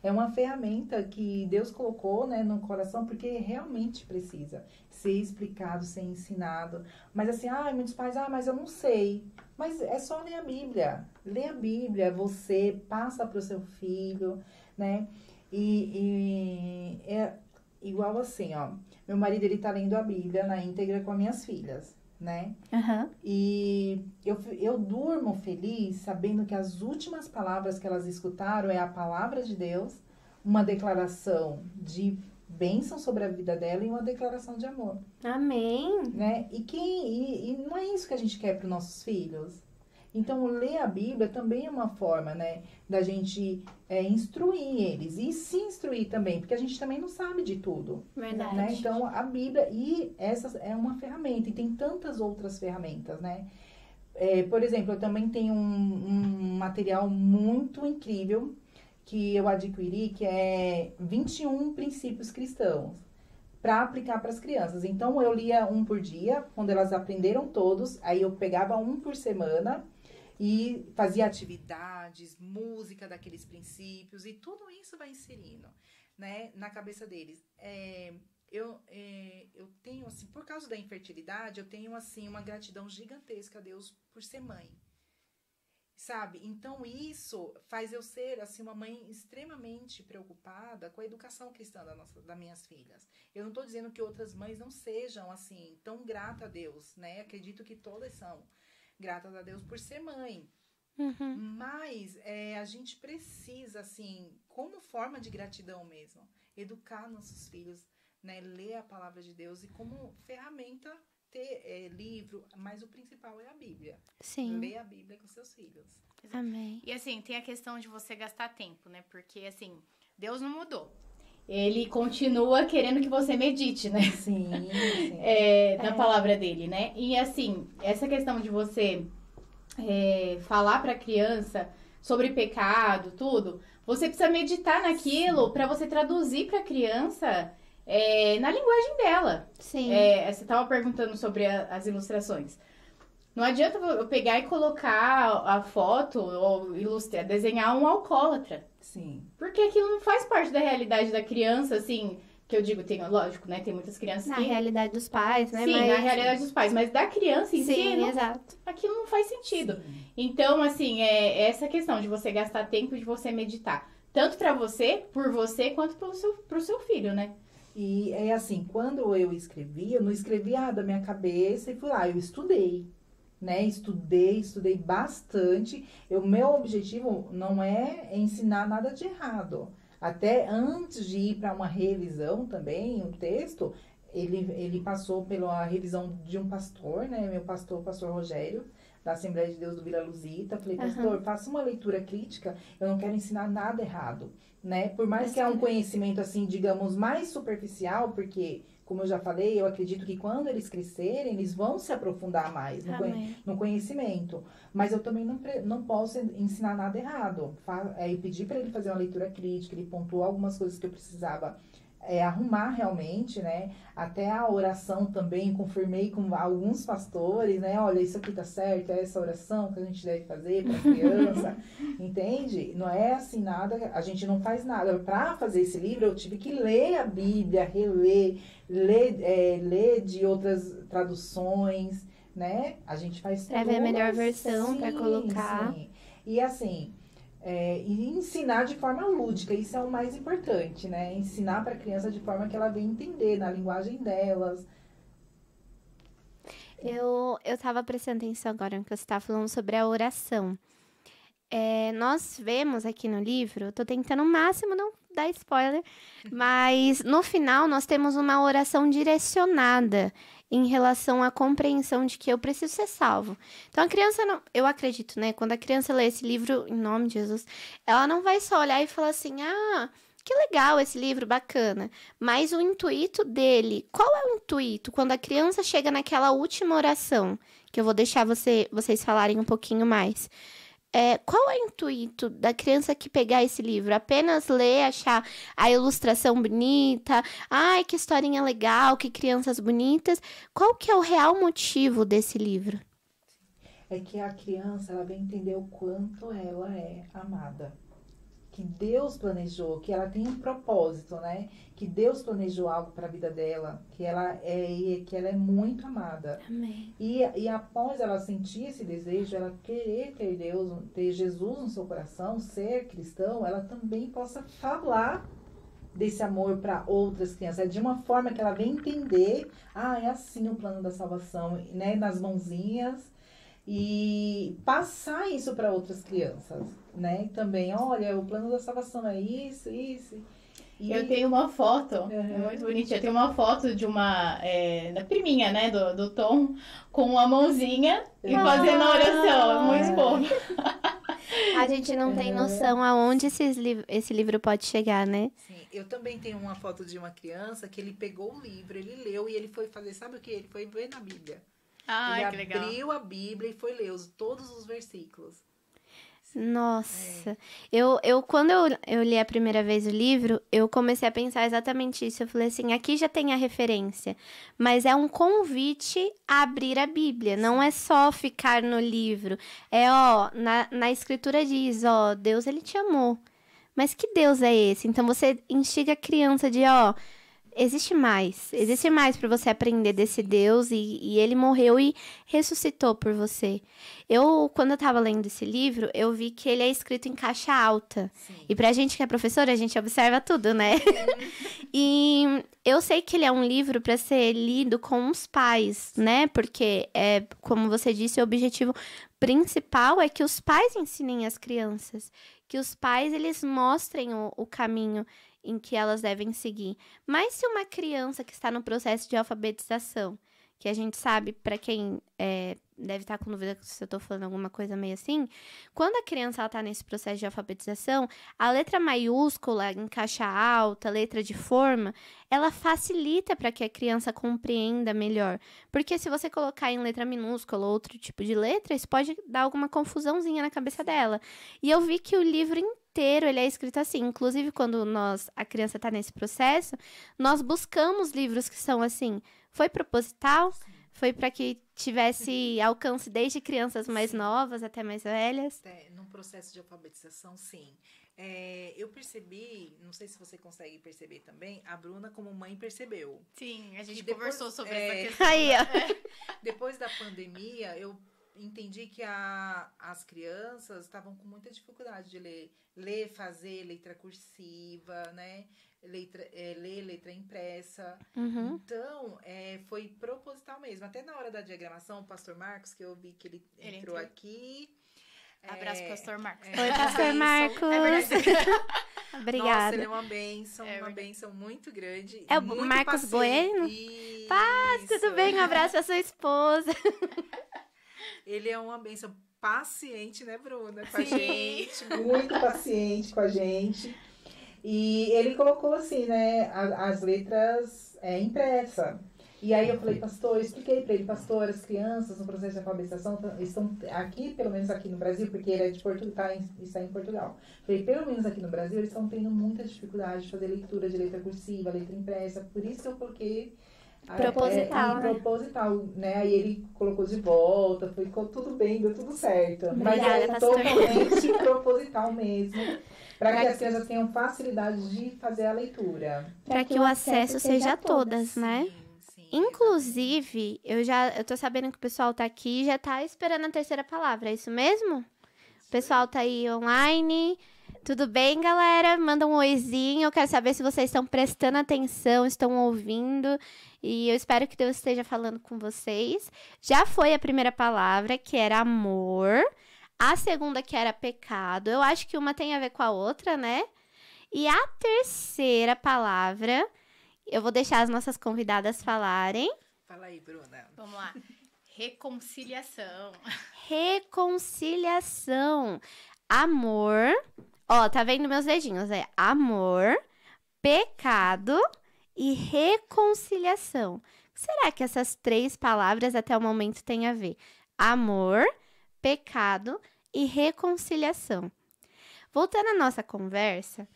É uma ferramenta que Deus colocou, né, no coração, porque realmente precisa ser explicado, ser ensinado. Mas assim, muitos pais, mas eu não sei. Mas é só ler a Bíblia. Lê a Bíblia, você passa para o seu filho, né? E é igual assim, ó. Meu marido, ele tá lendo a Bíblia na íntegra com as minhas filhas, né? Uhum. E eu durmo feliz sabendo que as últimas palavras que elas escutaram é a palavra de Deus, uma declaração de bênção sobre a vida dela e uma declaração de amor, Amém. né? E não é isso que a gente quer para os nossos filhos. Então, ler a Bíblia também é uma forma, né, da gente instruir eles. E se instruir também, porque a gente também não sabe de tudo. Verdade. Né? Então, a Bíblia, e essa é uma ferramenta, e tem tantas outras ferramentas, né? Por exemplo, eu também tenho um material muito incrível que eu adquiri, que é 21 princípios cristãos, para aplicar para as crianças. Então, eu lia um por dia, quando elas aprenderam todos, aí eu pegava um por semana, e fazia atividades, música daqueles princípios, e tudo isso vai inserindo, né, na cabeça deles. Eu tenho, assim, por causa da infertilidade, eu tenho, assim, uma gratidão gigantesca a Deus por ser mãe, sabe? Então, isso faz eu ser, assim, uma mãe extremamente preocupada com a educação cristã das minhas filhas. Eu não estou dizendo que outras mães não sejam, assim, tão gratas a Deus, né? Acredito que todas são gratas a Deus por ser mãe. Uhum. Mas a gente precisa, assim, como forma de gratidão mesmo, educar nossos filhos, né? Ler a palavra de Deus e como ferramenta ter livro, mas o principal é a Bíblia. Sim. Ler a Bíblia com seus filhos. Amém. E assim, tem a questão de você gastar tempo, né? Porque assim, Deus não mudou. Ele continua querendo que você medite, né? Sim, sim. Na palavra dele, né? E assim, essa questão de você falar pra criança sobre pecado, tudo, você precisa meditar naquilo pra você traduzir pra criança na linguagem dela. Sim. Você tava perguntando sobre as ilustrações. Não adianta eu pegar e colocar a foto ou ilustrar, desenhar um alcoólatra. Sim. Porque aquilo não faz parte da realidade da criança, assim, que eu digo, lógico, né? Tem muitas crianças Na que... realidade dos pais, né? Sim, Mas... na realidade dos pais, mas da criança em si, Sim, exato. aquilo não faz sentido. Sim. Então, assim, essa questão de você gastar tempo, de você meditar. Tanto pra você, por você, quanto pro seu filho, né? E é assim, quando eu não escrevia da minha cabeça e fui lá, eu estudei, né? Estudei bastante. Meu objetivo não é ensinar nada de errado. Até antes de ir para uma revisão também, o texto, ele passou pela revisão de um pastor, né? Meu pastor, o pastor Rogério, da Assembleia de Deus do Vila Luzita. Falei, pastor, faça uma leitura crítica, eu não quero ensinar nada errado, né? Por mais que é um conhecimento, assim, digamos, mais superficial, porque, como eu já falei, eu acredito que quando eles crescerem, eles vão se aprofundar mais no conhecimento. Mas eu também não posso ensinar nada errado. Eu pedi para ele fazer uma leitura crítica, ele pontuou algumas coisas que eu precisava arrumar realmente, né? Até a oração também, confirmei com alguns pastores, né? Olha, isso aqui tá certo, é essa oração que a gente deve fazer para criança, entende? Não é assim nada, a gente não faz nada. Para fazer esse livro, eu tive que ler a Bíblia, reler, ler de outras traduções, né? A gente faz Pra ver a melhor todas- versão, pra colocar. Sim. E assim, e ensinar de forma lúdica, isso é o mais importante, né? Ensinar para a criança de forma que ela venha entender, na linguagem delas. Eu tava prestando atenção agora no que você tá falando sobre a oração. Nós vemos aqui no livro, eu tô tentando o máximo não dar spoiler, mas no final nós temos uma oração direcionada em relação à compreensão de que eu preciso ser salvo. Então a criança não, eu acredito, né? Quando a criança lê esse livro, em nome de Jesus, ela não vai só olhar e falar assim, que legal esse livro, bacana. Mas o intuito dele, qual é o intuito? Quando a criança chega naquela última oração, que eu vou deixar vocês falarem um pouquinho mais. Qual é o intuito da criança que pegar esse livro? Apenas ler, achar a ilustração bonita? Ai, que historinha legal, que crianças bonitas. Qual que é o real motivo desse livro? É que a criança, ela vem entender o quanto ela é amada. Que Deus planejou, que ela tem um propósito, né? Que Deus planejou algo para a vida dela, que ela é muito amada. Amém. E após ela sentir esse desejo, ela querer ter Deus, ter Jesus no seu coração, ser cristão, ela também possa falar desse amor para outras crianças. É de uma forma que ela vem entender, é assim o plano da salvação, né? Nas mãozinhas. E passar isso para outras crianças, né? Também, olha, o plano da salvação é isso. E eu tenho uma foto, muito bonitinha. Eu tenho uma foto de uma, da priminha, né, do Tom, com uma mãozinha e fazendo a oração. É muito bom. A gente não tem noção aonde esse livro pode chegar, né? Sim, eu também tenho uma foto de uma criança que ele pegou o livro, ele leu e ele foi fazer, sabe o que? Ele foi ver na Bíblia. Ai, que Ele legal. abriu a Bíblia e foi ler todos os versículos. Nossa, quando eu li a primeira vez o livro, eu comecei a pensar exatamente isso. Eu falei assim, aqui já tem a referência, mas é um convite a abrir a Bíblia, não é só ficar no livro. Na escritura diz, Deus, ele te amou. Mas que Deus é esse? Então você instiga a criança de, existe mais para você aprender desse Deus e ele morreu e ressuscitou por você. Quando eu tava lendo esse livro, eu vi que ele é escrito em caixa alta. Sim. E pra gente que é professora, a gente observa tudo, né? E eu sei que ele é um livro para ser lido com os pais, né? Porque, como você disse, o objetivo principal é que os pais ensinem as crianças. Que os pais, eles mostrem o caminho em que elas devem seguir. Mas se uma criança que está no processo de alfabetização, que a gente sabe, para quem deve estar com dúvida se eu estou falando alguma coisa meio assim, quando a criança está nesse processo de alfabetização, a letra maiúscula em caixa alta, letra de forma, ela facilita para que a criança compreenda melhor. Porque se você colocar em letra minúscula ou outro tipo de letra, isso pode dar alguma confusãozinha na cabeça dela. E eu vi que o livro inteiro ele é escrito assim. Inclusive, quando a criança está nesse processo, nós buscamos livros que são assim. Foi proposital? Foi para que tivesse alcance desde crianças mais novas até mais velhas? Num processo de alfabetização, sim. Eu percebi, não sei se você consegue perceber também, a Bruna como mãe percebeu. Sim, a gente E depois, conversou sobre essa questão. Aí, ó. Depois da pandemia, eu entendi que as crianças estavam com muita dificuldade de ler, fazer letra cursiva, né? Ler letra impressa. Uhum. Então, foi proposital mesmo. Até na hora da diagramação, o pastor Marcos, que eu vi que ele entrou aqui. Abraço, pastor Marcos. Oi, pastor Marcos. É verdade. Obrigada. Nossa, ele é uma bênção, uma bênção muito grande. É o muito Marcos paciente. Bueno? Isso. Paz, tudo bem? Um abraço pra sua esposa. Ele é uma bênção paciente, né, Bruna? Com a Sim. gente. Muito paciente com a gente. E ele colocou assim, né, as letras impressa. E aí eu falei, pastor, eu expliquei para ele, pastor, as crianças no processo de alfabetização estão aqui, pelo menos aqui no Brasil, porque ele é de Portugal, está em Portugal. Falei, pelo menos aqui no Brasil, eles estão tendo muita dificuldade de fazer leitura de letra cursiva, letra impressa, por isso que eu coloquei Proposital, né? Proposital, né? Aí ele colocou de volta, ficou tudo bem, deu tudo certo. Obrigada, mas é pastor. totalmente proposital mesmo, para que as crianças tenham facilidade de fazer a leitura. Para que o acesso seja a todas, né? Sim, Inclusive, eu tô sabendo que o pessoal tá aqui e já tá esperando a terceira palavra, é isso mesmo? O pessoal tá aí online. Tudo bem, galera? Manda um oizinho. Eu quero saber se vocês estão prestando atenção, estão ouvindo. E eu espero que Deus esteja falando com vocês. Já foi a primeira palavra, que era amor. A segunda, que era pecado. Eu acho que uma tem a ver com a outra, né? E a terceira palavra, eu vou deixar as nossas convidadas falarem. Fala aí, Bruna. Vamos lá. Reconciliação. Reconciliação. Amor. Ó, tá vendo meus dedinhos? É amor, pecado e reconciliação. O que será que essas três palavras até o momento têm a ver? Amor, pecado e reconciliação. Voltando à nossa conversa,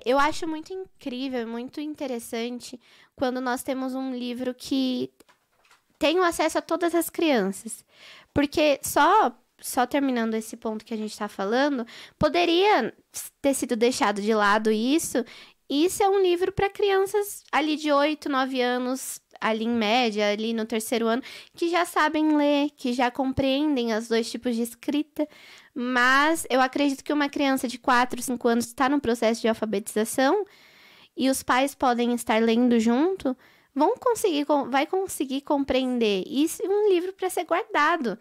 eu acho muito incrível, muito interessante quando nós temos um livro que tem o acesso a todas as crianças. Porque só terminando esse ponto que a gente está falando, poderia ter sido deixado de lado isso. Isso é um livro para crianças ali de 8, 9 anos, ali em média, ali no terceiro ano, que já sabem ler, que já compreendem os dois tipos de escrita. Mas eu acredito que uma criança de 4, 5 anos está no processo de alfabetização e os pais podem estar lendo junto, vai conseguir compreender. Isso é um livro para ser guardado.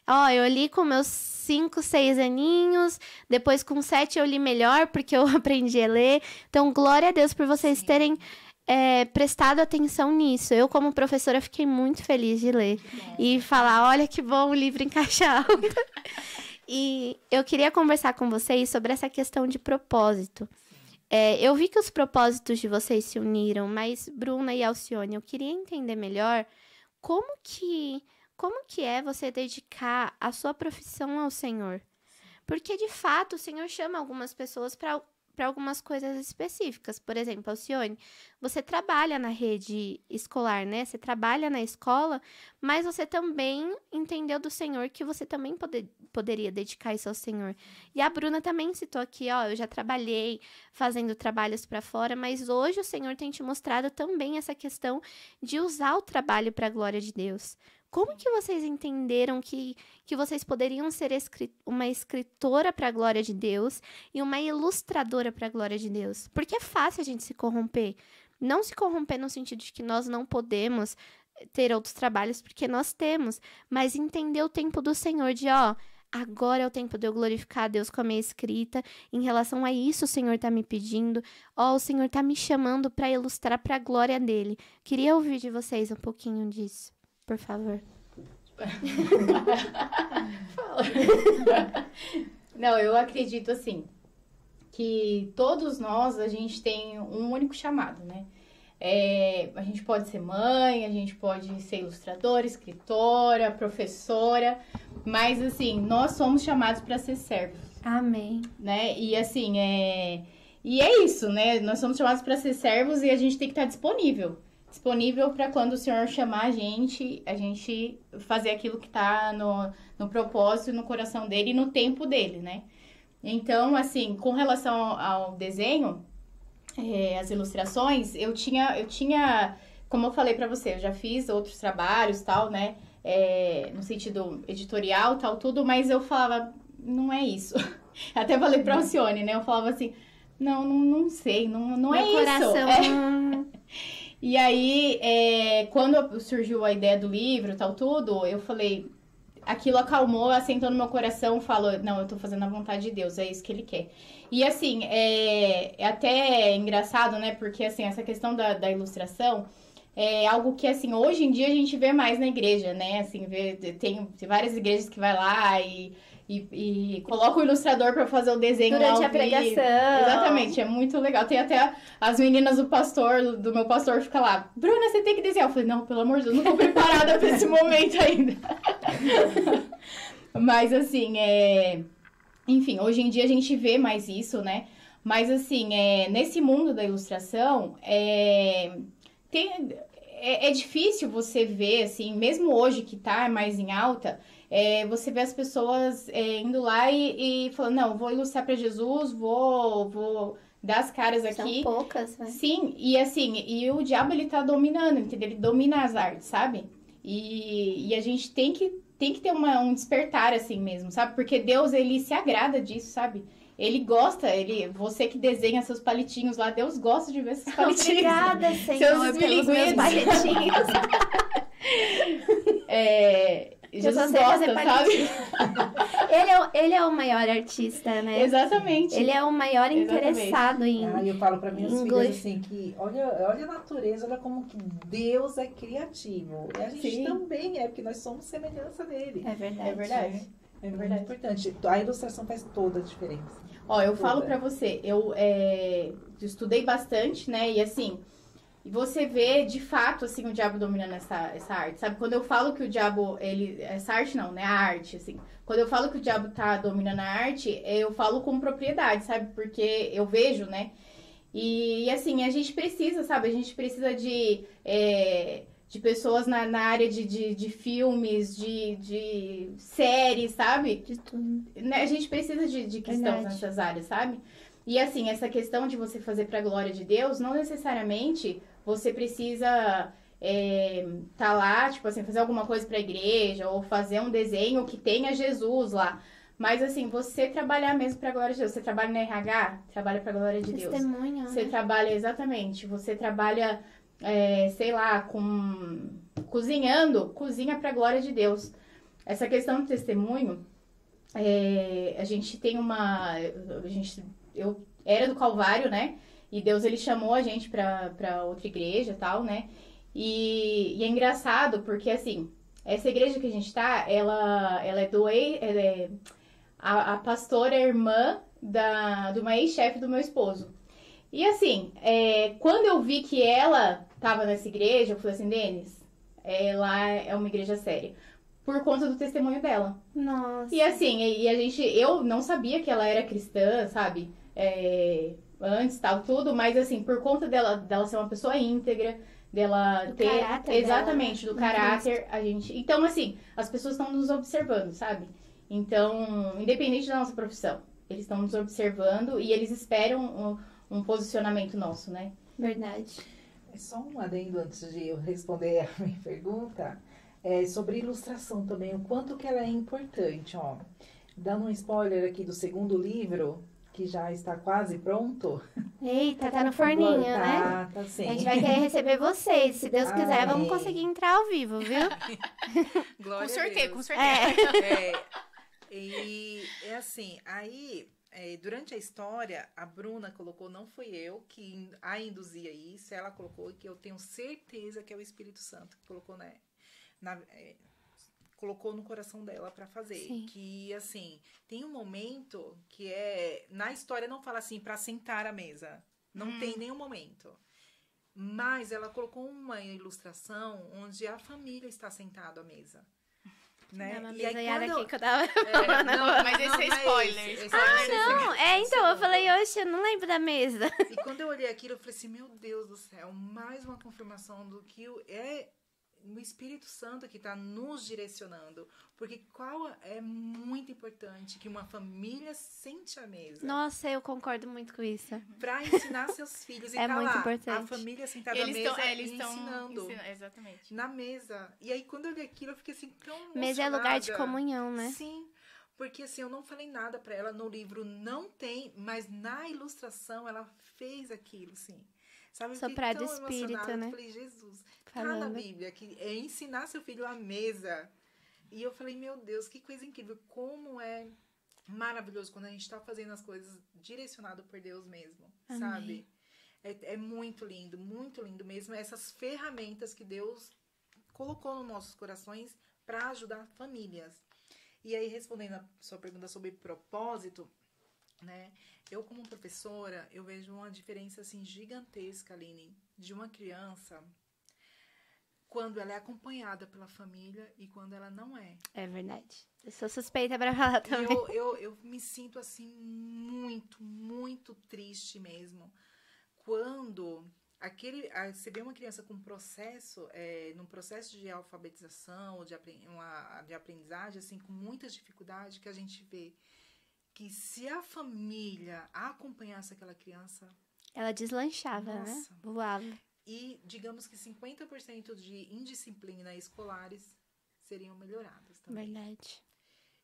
Ó, eu li com meus 5, 6 aninhos, depois com 7 eu li melhor, porque eu aprendi a ler. Então, glória a Deus por vocês terem prestado atenção nisso. Eu, como professora, fiquei muito feliz de ler. E falar, olha que bom o livro em caixa alta. E eu queria conversar com vocês sobre essa questão de propósito. Eu vi que os propósitos de vocês se uniram, mas, Bruna e Alcione, eu queria entender melhor como que é você dedicar a sua profissão ao Senhor? Porque, de fato, o Senhor chama algumas pessoas para algumas coisas específicas. Por exemplo, Alcione, você trabalha na rede escolar, né? Você trabalha na escola, mas você também entendeu do Senhor que você também poderia dedicar isso ao Senhor. E a Bruna também citou aqui, ó, eu já trabalhei fazendo trabalhos para fora, mas hoje o Senhor tem te mostrado também essa questão de usar o trabalho para a glória de Deus. Como que vocês entenderam que vocês poderiam ser uma escritora para a glória de Deus e uma ilustradora para a glória de Deus? Porque é fácil a gente se corromper. Não se corromper no sentido de que nós não podemos ter outros trabalhos, porque nós temos. Mas entender o tempo do Senhor de, ó, agora é o tempo de eu glorificar a Deus com a minha escrita. Em relação a isso, o Senhor está me pedindo. Ó, o Senhor está me chamando para ilustrar para a glória dele. Queria ouvir de vocês um pouquinho disso. Por favor. Não, eu acredito assim, que todos nós, a gente tem um único chamado, né? A gente pode ser mãe, a gente pode ser ilustradora, escritora, professora, mas assim, nós somos chamados para ser servos. Amém. Né? E assim, e é isso, né? Nós somos chamados para ser servos e a gente tem que estar disponível para quando o Senhor chamar a gente fazer aquilo que está no propósito, no coração dele e no tempo dele, né? Então, assim, com relação ao desenho, as ilustrações, eu tinha, como eu falei para você, eu já fiz outros trabalhos, tal, né? No sentido editorial, tal, tudo, mas eu falava, não é isso. Até falei pra Alcione, né? Eu falava assim, não sei, não é isso. E aí, quando surgiu a ideia do livro, tal, tudo, eu falei, aquilo acalmou, assentou no meu coração, falou, não, eu tô fazendo a vontade de Deus, é isso que ele quer. E assim, é até engraçado, né, porque assim, essa questão da ilustração, é algo que, assim, hoje em dia a gente vê mais na igreja, né? Assim, tem várias igrejas que vai lá e coloca o ilustrador para fazer o desenho Durante lá a pregação. Exatamente, é muito legal. Tem até as meninas do meu pastor, fica lá, Bruna, você tem que desenhar. Eu falei, não, pelo amor de Deus, não tô preparada para esse momento ainda. Mas, assim, enfim, hoje em dia a gente vê mais isso, né? Mas, assim, nesse mundo da ilustração, é difícil você ver, assim, mesmo hoje que tá mais em alta, você vê as pessoas indo lá e falando, não, vou ilustrar para Jesus, vou dar as caras aqui. São poucas, né? Sim, e assim, e o diabo ele tá dominando, entendeu? Ele domina as artes, sabe? E a gente tem que ter um despertar assim mesmo, sabe? Porque Deus, ele se agrada disso, sabe? Ele gosta, você que desenha seus palitinhos lá, Deus gosta de ver esses palitinhos. Obrigada, Seus Senhor, pelos meus esmilinguidos. palitinhos. Jesus sei gosta, fazer sabe? Ele é o maior artista, né? Exatamente. Ele é o maior Exatamente. interessado em... Eu falo para minhas Inglês. filhas assim que olha a natureza, olha como que Deus é criativo. E a gente Sim. também porque nós somos semelhança dele. É verdade. É verdade. É muito verdade. importante. A ilustração faz toda a diferença. Ó, eu falo Toda. pra você, eu estudei bastante, né? E assim, você vê de fato assim o diabo dominando essa arte, sabe? Quando eu falo que o diabo, essa arte não, né? A arte, assim. Quando eu falo que o diabo tá dominando a arte, eu falo com propriedade, sabe? Porque eu vejo, né? E assim, a gente precisa, sabe? A gente precisa de pessoas na área de filmes, de séries, sabe? De tudo. Né, a gente precisa de cristãos Verdade. nessas áreas, sabe? E assim, essa questão de você fazer pra glória de Deus, não necessariamente você precisa tá lá, tipo assim, fazer alguma coisa pra igreja ou fazer um desenho que tenha Jesus lá. Mas assim, você trabalhar mesmo pra glória de Deus. Você trabalha na RH, trabalha pra glória de Deus. Testemunha, Você né? trabalha, exatamente, você trabalha, sei lá, cozinhando, cozinha pra glória de Deus. Essa questão do testemunho, a gente tem eu era do Calvário, né? E Deus, ele chamou a gente pra outra igreja e tal, né? E é engraçado porque, assim, essa igreja que a gente tá, ela é a pastora é irmã de uma ex-chefe do meu esposo. E assim, quando eu vi que ela tava nessa igreja, eu falei assim, Denis, ela é uma igreja séria. Por conta do testemunho dela. Nossa. E assim, eu não sabia que ela era cristã, sabe? Antes, tal, tudo, mas assim, por conta dela ser uma pessoa íntegra, dela Do ter... caráter Exatamente, dela, do né? caráter, a gente... Então, assim, as pessoas estão nos observando, sabe? Então, independente da nossa profissão, eles estão nos observando e eles esperam um posicionamento nosso, né? Verdade. Só um adendo antes de eu responder a minha pergunta. Sobre ilustração também, o quanto que ela é importante, ó. Dando um spoiler aqui do segundo livro, que já está quase pronto. Eita, tá no forninho, né? Tá sim. A gente vai querer receber vocês. Se Deus quiser, vamos Amém. conseguir entrar ao vivo, viu? Glória Com a sorteio, Deus. com sorteio. E é assim, aí, durante a história, a Bruna colocou, não fui eu que a induzia isso, ela colocou, e que eu tenho certeza que é o Espírito Santo que colocou, né? Colocou no coração dela pra fazer. Sim. Que, assim, tem um momento que na história não fala assim, pra sentar à mesa. Não tem nenhum momento. Mas ela colocou uma ilustração onde a família está sentada à mesa. Né? Dá uma E aí, bisoiada quando aqui que eu tava... mas esse é spoiler. esse Não, então, eu não. falei, oxe, eu não lembro da mesa. E quando eu olhei aquilo, eu falei assim, meu Deus do céu, mais uma confirmação do que o Espírito Santo que está nos direcionando. Porque é muito importante que uma família sente a mesa. Nossa, eu concordo muito com isso. Para ensinar seus filhos. E É tá muito lá, importante. a família sentada à mesa ensinando. Exatamente. Na mesa. E aí, quando eu olhei aquilo, eu fiquei assim, tão emocionada. Mesa é lugar de comunhão, né? Sim. Porque assim, eu não falei nada pra ela no livro, não tem, mas na ilustração ela fez aquilo, sim. Sabe, eu fiquei Soprar do tão espírito, emocionada, né? Eu falei, Jesus, tá na Falando. Bíblia, que é ensinar seu filho à mesa. E eu falei, meu Deus, que coisa incrível, como é maravilhoso quando a gente tá fazendo as coisas direcionado por Deus mesmo, Amém. sabe? É muito lindo mesmo. Essas ferramentas que Deus colocou nos nossos corações para ajudar famílias. E aí, respondendo a sua pergunta sobre propósito, né? Eu, como professora, eu vejo uma diferença, assim, gigantesca, Aline, de uma criança quando ela é acompanhada pela família e quando ela não é. É verdade. Eu sou suspeita pra falar E também. eu me sinto, assim, muito triste mesmo. Quando você vê uma criança com processo, num processo de alfabetização, de aprendizagem, assim, com muitas dificuldades, que a gente vê que se a família acompanhasse aquela criança, Ela deslanchava, né? Nossa. Voava. e digamos que 50% de indisciplina escolares seriam melhoradas também. Verdade.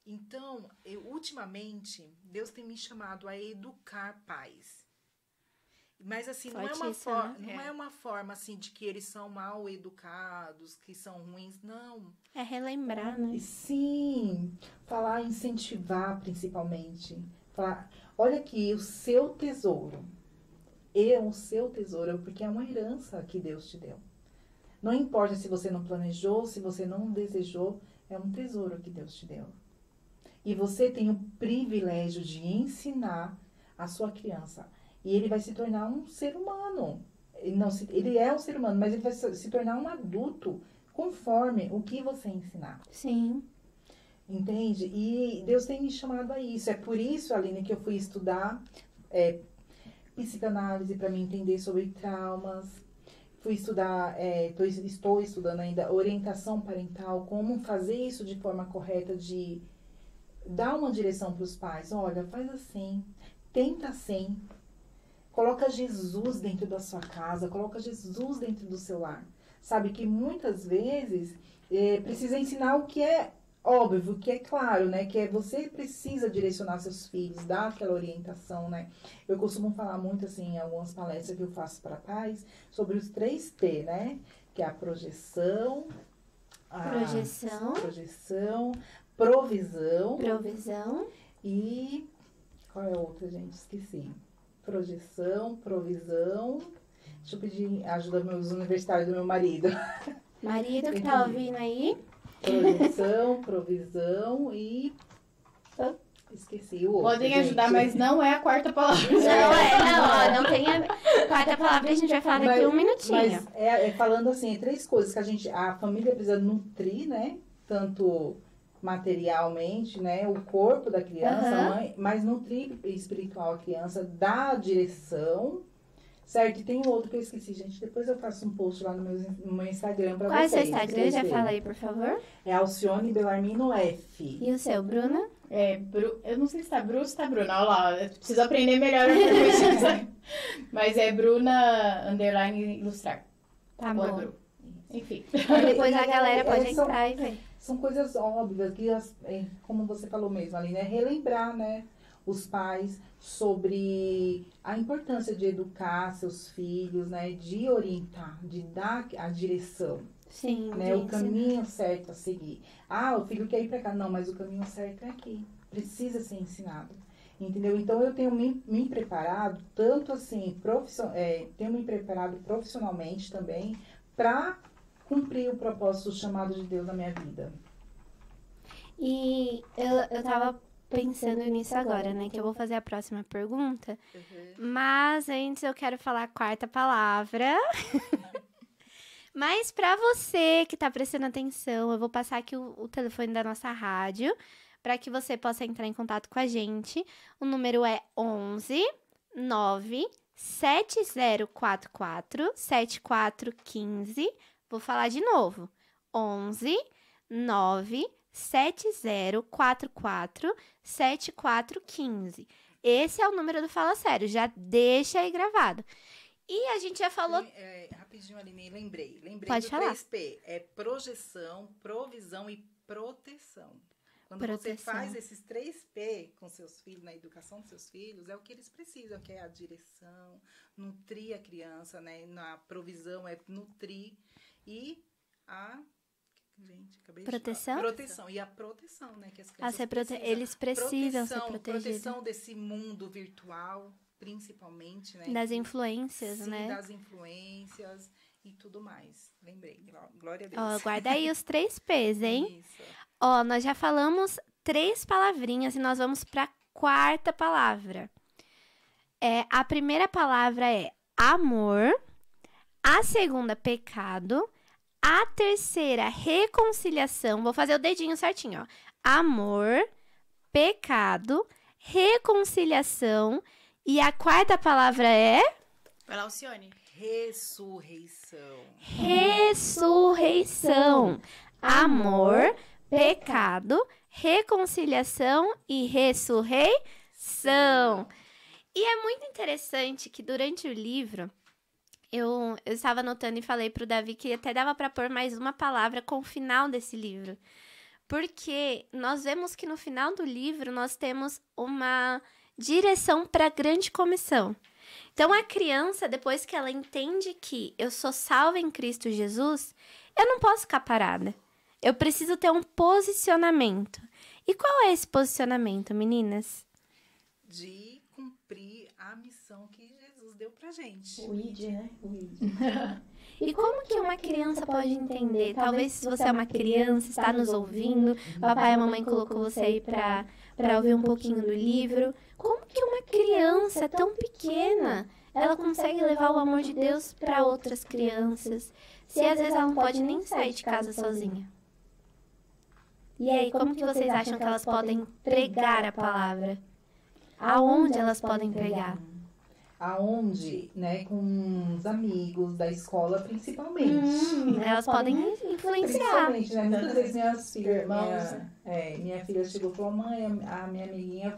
Então, ultimamente, Deus tem me chamado a educar pais. Mas assim, Fortíssimo, não é uma forma assim de que eles são mal educados, que são ruins, não. É relembrar, né? Sim, falar, incentivar principalmente. Falar, olha aqui, o seu tesouro. O seu tesouro, porque é uma herança que Deus te deu. Não importa se você não planejou, se você não desejou, é um tesouro que Deus te deu. E você tem o privilégio de ensinar a sua criança. E ele vai se tornar um ser humano. Ele é um ser humano, mas ele vai se tornar um adulto conforme o que você ensinar. Sim. Entende? E Deus tem me chamado a isso. É por isso, Aline, que eu fui estudar psicanálise para me entender sobre traumas. Fui estudar, estou estudando ainda orientação parental, como fazer isso de forma correta, de dar uma direção para os pais. Olha, faz assim, tenta assim. Coloca Jesus dentro da sua casa, coloca Jesus dentro do seu lar. Sabe que muitas vezes precisa ensinar o que é óbvio, o que é claro, né? Que você precisa direcionar seus filhos, dar aquela orientação, né? Eu costumo falar muito, assim, em algumas palestras que eu faço para pais, sobre os 3P, né? Que é a projeção, provisão e... Qual é a outra, gente? Esqueci. Projeção, provisão. Deixa eu pedir ajuda aos meus universitários do meu marido. Marido que tá ouvindo aí. Provisão e... Esqueci o outro. Podem ajudar, mas não é a quarta palavra. Não tem a quarta palavra, a gente vai falar daqui um minutinho. Mas falando assim, 3 coisas que a família precisa nutrir, né? Tanto materialmente, né? O corpo da criança, a mãe, mas nutrir espiritual a criança, dar direção, certo? E tem outro que eu esqueci, gente. Depois eu faço um post lá no meu Instagram pra Qual vocês. é o seu Instagram? Já fala aí, por favor. É Alcione Belarmino F. E o seu, Bruna? Eu não sei se tá Bru ou se tá Bruna. Olha lá, eu preciso aprender melhor a coisa. Mas é Bruna _ ilustrar. Tá Ou é bom. Bru? Enfim. Depois a galera pode entrar e ver. São coisas óbvias que, como você falou mesmo ali, né? Relembrar, né? Os pais sobre a importância de educar seus filhos, né? De orientar, de dar a direção. Sim, Né? O caminho certo a seguir. O filho quer ir para cá. Não, mas o caminho certo é aqui. Precisa ser ensinado. Entendeu? Então, eu tenho me preparado, tanto assim, tenho me preparado profissionalmente também, para cumprir o propósito chamado de Deus na minha vida. E eu tava pensando nisso agora, né? Que eu vou fazer a próxima pergunta. Mas antes eu quero falar a quarta palavra. Mas pra você que tá prestando atenção, eu vou passar aqui o telefone da nossa rádio para que você possa entrar em contato com a gente. O número é 11 9 7044 7415. Vou falar de novo. 11 9 7044 7415. Esse é o número do Fala Sério. Já deixa aí gravado. E a gente já falou... Rapidinho, Aline, lembrei Pode do falar. 3P. É projeção, provisão e proteção. Quando você faz esses 3P com seus filhos, na educação dos seus filhos, é o que eles precisam, que é a direção, nutrir a criança, né? Na provisão é nutrir e a... Gente, acabei Proteção? de falar. Proteção. E a proteção, né? Que as crianças Eles precisam ser protegidos. Proteção desse mundo virtual, principalmente, né? Das influências, Sim, né? das influências e tudo mais. Lembrei, glória a Deus. Ó, guarda aí os 3 P's, hein? Isso. Ó, nós já falamos 3 palavrinhas e nós vamos para a 4ª palavra. A primeira palavra é amor, a segunda, pecado, a terceira, reconciliação. Vou fazer o dedinho certinho, ó. Amor, pecado, reconciliação. E a 4ª palavra é Vai lá, Alcione. Ressurreição. ressurreição. Amor, pecado, reconciliação e ressurreição. E é muito interessante que durante o livro, eu estava anotando e falei pro Davi que até dava para pôr mais uma palavra com o final desse livro. Porque nós vemos que no final do livro nós temos uma direção para a grande comissão. Então, a criança, depois que ela entende que eu sou salva em Cristo Jesus, eu não posso ficar parada. Eu preciso ter um posicionamento. E qual é esse posicionamento, meninas? De cumprir a missão que Jesus deu pra gente. O ID, né? E como que uma criança pode entender? Talvez se você é uma criança, está nos ouvindo, papai e mamãe colocou você aí para ouvir um pouquinho do livro. Como que uma criança tão pequena, ela consegue levar o amor de Deus para outras crianças? Se às vezes ela não pode nem sair de casa sozinha. E aí, como que vocês acham que elas podem pregar a palavra? Aonde elas podem pregar? Aonde, né, com os amigos da escola, principalmente. Elas podem influenciar. Principalmente, né? Muitas vezes minhas filhas, Irmãos. minha filha chegou e falou, mãe, a minha amiguinha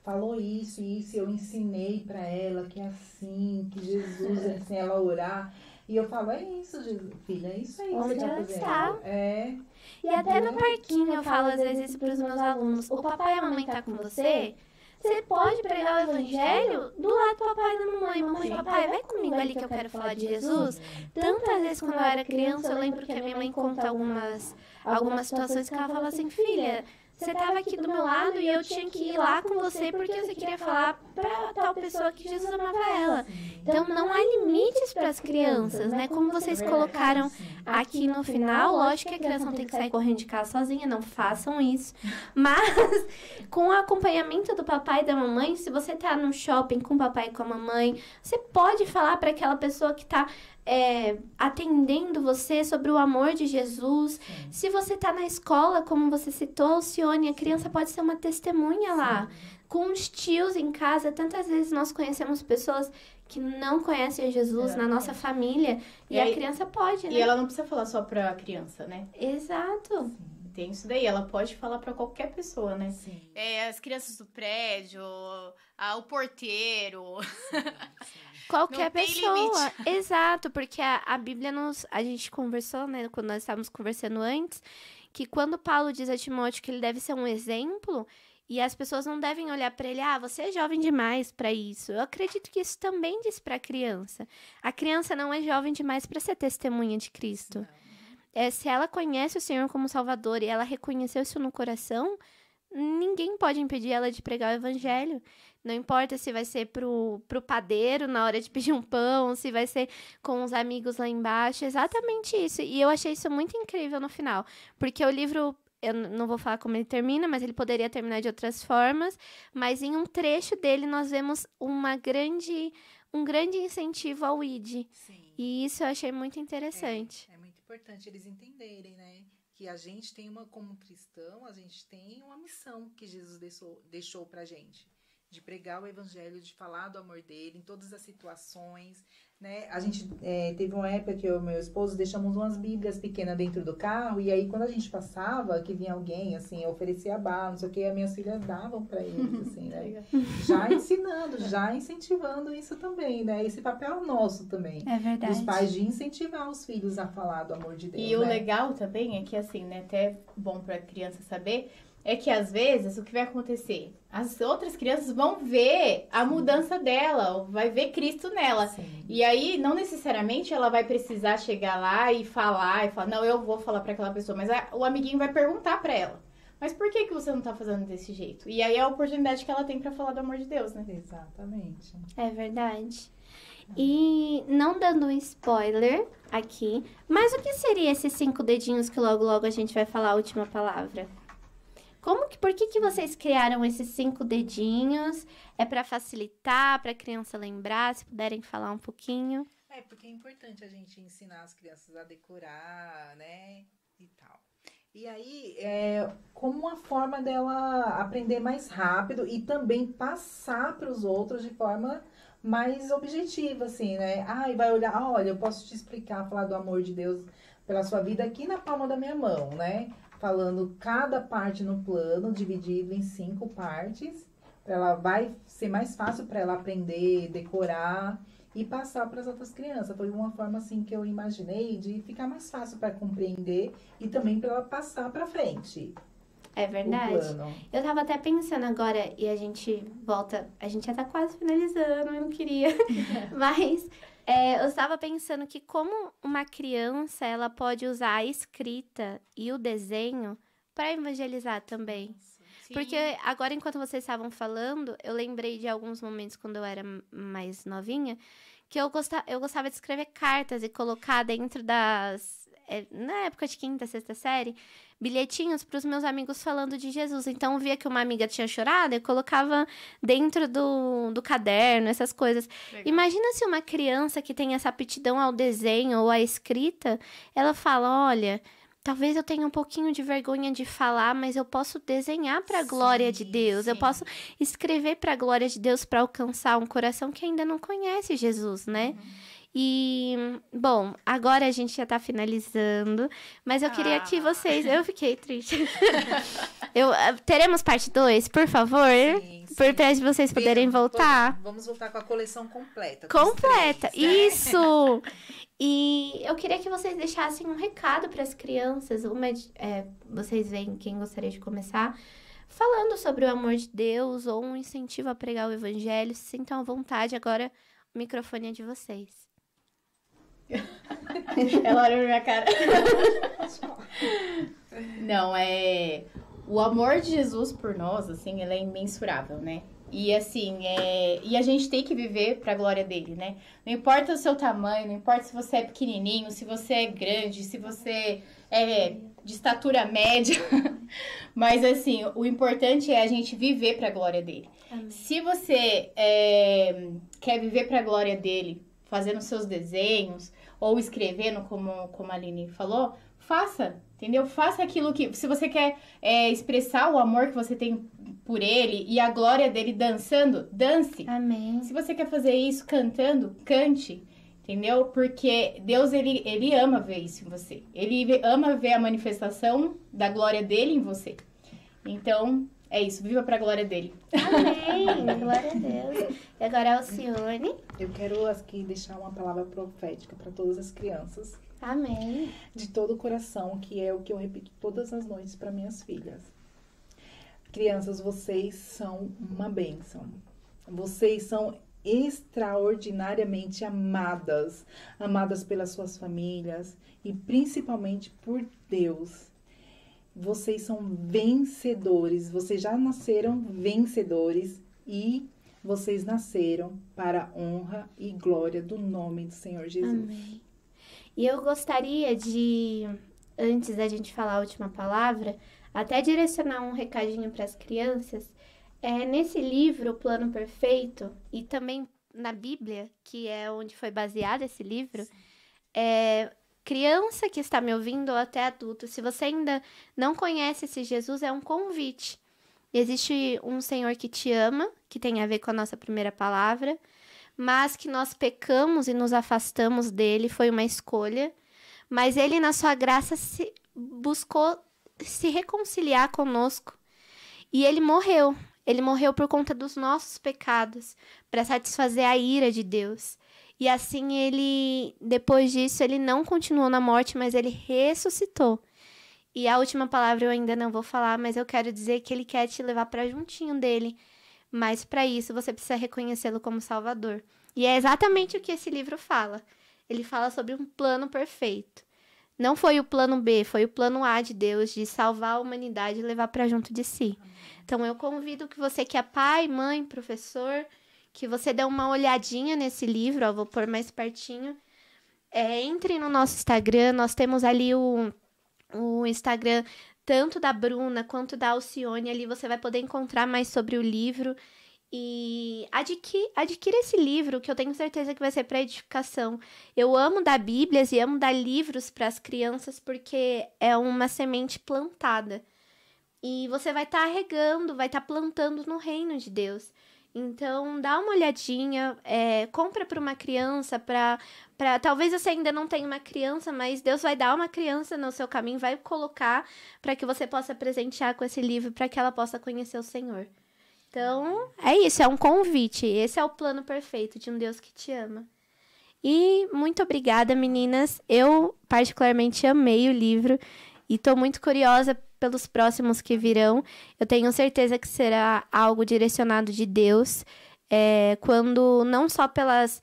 falou isso e isso, e eu ensinei pra ela que é assim, que Jesus ensina ela a orar. E eu falo, é isso, Jesus, filha, é isso aí que Onde você tá ela fazendo. está. É. E até no parquinho eu falo às vezes isso pros meus alunos. O papai e a mamãe tá com você? Você pode pregar o evangelho do lado do papai e da mamãe. Mamãe, papai, vai comigo ali que eu quero falar de Jesus. Tantas vezes quando eu era criança, eu lembro que a minha mãe conta algumas situações que ela fala assim, filha, você estava aqui do meu lado e eu tinha que ir lá com você porque você queria falar para tal pessoa que Jesus amava ela. Então, não há limites para as crianças, né? Como vocês colocaram aqui no final, lógico que a criança não tem que sair correndo de casa sozinha, não façam isso. Mas, com o acompanhamento do papai e da mamãe, se você tá no shopping com o papai e com a mamãe, você pode falar para aquela pessoa que tá atendendo você sobre o amor de Jesus. Sim. Se você está na escola, como você citou, Alcione, a criança pode ser uma testemunha lá. Com os tios em casa, tantas vezes nós conhecemos pessoas que não conhecem Jesus na nossa família. E a criança pode, né? E ela não precisa falar só pra criança, né? Exato. Tem isso daí, ela pode falar pra qualquer pessoa, né? Sim. As crianças do prédio, o porteiro. Qualquer pessoa. Exato, porque a Bíblia a gente conversou, né, quando nós estávamos conversando antes, que quando Paulo diz a Timóteo que ele deve ser um exemplo, e as pessoas não devem olhar para ele, você é jovem demais para isso. Eu acredito que isso também diz para a criança. A criança não é jovem demais para ser testemunha de Cristo. Se ela conhece o Senhor como Salvador e ela reconheceu isso no coração, ninguém pode impedir ela de pregar o evangelho. Não importa se vai ser pro padeiro na hora de pedir um pão, se vai ser com os amigos lá embaixo. Exatamente isso. E eu achei isso muito incrível no final. Porque o livro, eu não vou falar como ele termina, mas ele poderia terminar de outras formas. Mas em um trecho dele nós vemos um grande incentivo ao ID. Sim. E isso eu achei muito interessante. É muito importante eles entenderem, né? Que a gente tem como cristão, a gente tem uma missão que Jesus deixou pra gente. De pregar o evangelho, de falar do amor dele em todas as situações, né? A gente teve uma época que eu e meu esposo deixamos umas bíblias pequenas dentro do carro, e aí quando a gente passava, que vinha alguém, assim, oferecia bala, não sei o que, as minhas filhas davam pra eles, assim, né? Já ensinando, já incentivando isso também, né? Esse papel nosso também. É verdade. Dos pais de incentivar os filhos a falar do amor de Deus, E o legal também é que, assim, né, até bom pra criança saber, é que às vezes o que vai acontecer? As outras crianças vão ver a mudança dela, vai ver Cristo nela. Sim. E aí, não necessariamente ela vai precisar chegar lá e falar, não, eu vou falar pra aquela pessoa, mas o amiguinho vai perguntar pra ela. Mas por que você não tá fazendo desse jeito? E aí é a oportunidade que ela tem pra falar do amor de Deus, né? Exatamente. É verdade. E não dando um spoiler aqui, mas o que seria esses 5 dedinhos que logo logo a gente vai falar a última palavra? Por que vocês criaram esses 5 dedinhos? É pra facilitar, pra criança lembrar, se puderem falar um pouquinho. Porque é importante a gente ensinar as crianças a decorar, né? E tal. E aí, Como uma forma dela aprender mais rápido e também passar para os outros de forma mais objetiva, assim, né? E vai olhar, olha, eu posso te explicar, falar do amor de Deus pela sua vida aqui na palma da minha mão, né? Falando cada parte no plano, dividido em 5 partes. Ela vai ser mais fácil para ela aprender, decorar e passar para as outras crianças. Foi uma forma assim que eu imaginei de ficar mais fácil para compreender e também para ela passar para frente. É verdade. O plano. Eu tava até pensando agora, e a gente já tá quase finalizando, eu não queria. Mas eu estava pensando que como uma criança, ela pode usar a escrita e o desenho para evangelizar também. Sim. Porque agora, enquanto vocês estavam falando, eu lembrei de alguns momentos quando eu era mais novinha, que eu gostava de escrever cartas e colocar dentro na época de 5ª, 6ª série, bilhetinhos para os meus amigos falando de Jesus. Então, eu via que uma amiga tinha chorado, eu colocava dentro do caderno, essas coisas. Legal. Imagina se uma criança que tem essa aptidão ao desenho ou à escrita, ela fala, olha, talvez eu tenha um pouquinho de vergonha de falar, mas eu posso desenhar para a glória de Deus. Eu posso escrever para a glória de Deus para alcançar um coração que ainda não conhece Jesus, né? E, bom, agora a gente já tá finalizando, mas eu queria que vocês... Eu fiquei triste. Teremos parte 2, por favor? Sim. Pra vocês poderem voltar. Vamos voltar com a coleção completa. Completa, com os 3, né? isso! E eu queria que vocês deixassem um recado para as crianças. Vocês veem quem gostaria de começar falando sobre o amor de Deus ou um incentivo a pregar o evangelho. Se sintam à vontade, agora o microfone é de vocês. Ela olha pra minha cara. Não, o amor de Jesus por nós, assim, ele é imensurável, né? E assim, e a gente tem que viver pra glória dele, né? Não importa o seu tamanho, não importa se você é pequenininho, se você é grande, se você é de estatura média. Mas assim, o importante é a gente viver pra glória dele. Amém. Se você quer viver pra glória dele, fazendo seus desenhos ou escrevendo, como a Aline falou, faça, entendeu? Faça aquilo que... Se você quer expressar o amor que você tem por ele e a glória dele dançando, dance. Amém. Se você quer fazer isso cantando, cante, entendeu? Porque Deus, ele ama ver isso em você. Ele ama ver a manifestação da glória dele em você. Então, é isso. Viva pra glória dele. Amém. Glória a Deus. E agora, Alcione. Eu quero aqui deixar uma palavra profética para todas as crianças, Amém. de todo o coração, que é o que eu repito todas as noites para minhas filhas. Crianças, vocês são uma bênção. Vocês são extraordinariamente amadas. Amadas pelas suas famílias e principalmente por Deus. Vocês são vencedores. Vocês já nasceram vencedores e vocês nasceram para a honra e glória do nome do Senhor Jesus. Amém. E eu gostaria de, antes da gente falar a última palavra, até direcionar um recadinho para as crianças. Nesse livro, O Plano Perfeito, e também na Bíblia, que é onde foi baseado esse livro, criança que está me ouvindo ou até adulto, se você ainda não conhece esse Jesus, é um convite. Existe um Senhor que te ama, que tem a ver com a nossa primeira palavra, mas que nós pecamos e nos afastamos dele, foi uma escolha. Mas ele, na sua graça, buscou se reconciliar conosco. E ele morreu. Ele morreu por conta dos nossos pecados, para satisfazer a ira de Deus. E assim, depois disso, ele não continuou na morte, mas ele ressuscitou. E a última palavra eu ainda não vou falar, mas eu quero dizer que ele quer te levar para juntinho dele. Mas para isso, você precisa reconhecê-lo como Salvador. E é exatamente o que esse livro fala. Ele fala sobre um plano perfeito. Não foi o plano B, foi o plano A de Deus de salvar a humanidade e levar para junto de si. Então eu convido que você que é pai, mãe, professor, que você dê uma olhadinha nesse livro, ó, vou pôr mais pertinho. Entre no nosso Instagram, nós temos ali o Instagram tanto da Bruna quanto da Alcione, ali você vai poder encontrar mais sobre o livro. E adquira esse livro, que eu tenho certeza que vai ser para edificação. Eu amo dar bíblias e amo dar livros para as crianças, porque é uma semente plantada. E você vai estar regando, vai estar plantando no reino de Deus. Então, dá uma olhadinha, compra para uma criança, talvez você ainda não tenha uma criança, mas Deus vai dar uma criança no seu caminho, vai colocar para que você possa presentear com esse livro, para que ela possa conhecer o Senhor. Então, é isso, é um convite. Esse é o plano perfeito de um Deus que te ama. E muito obrigada, meninas. Eu particularmente amei o livro e estou muito curiosa pelos próximos que virão. Eu tenho certeza que será algo direcionado de Deus, quando não só pelas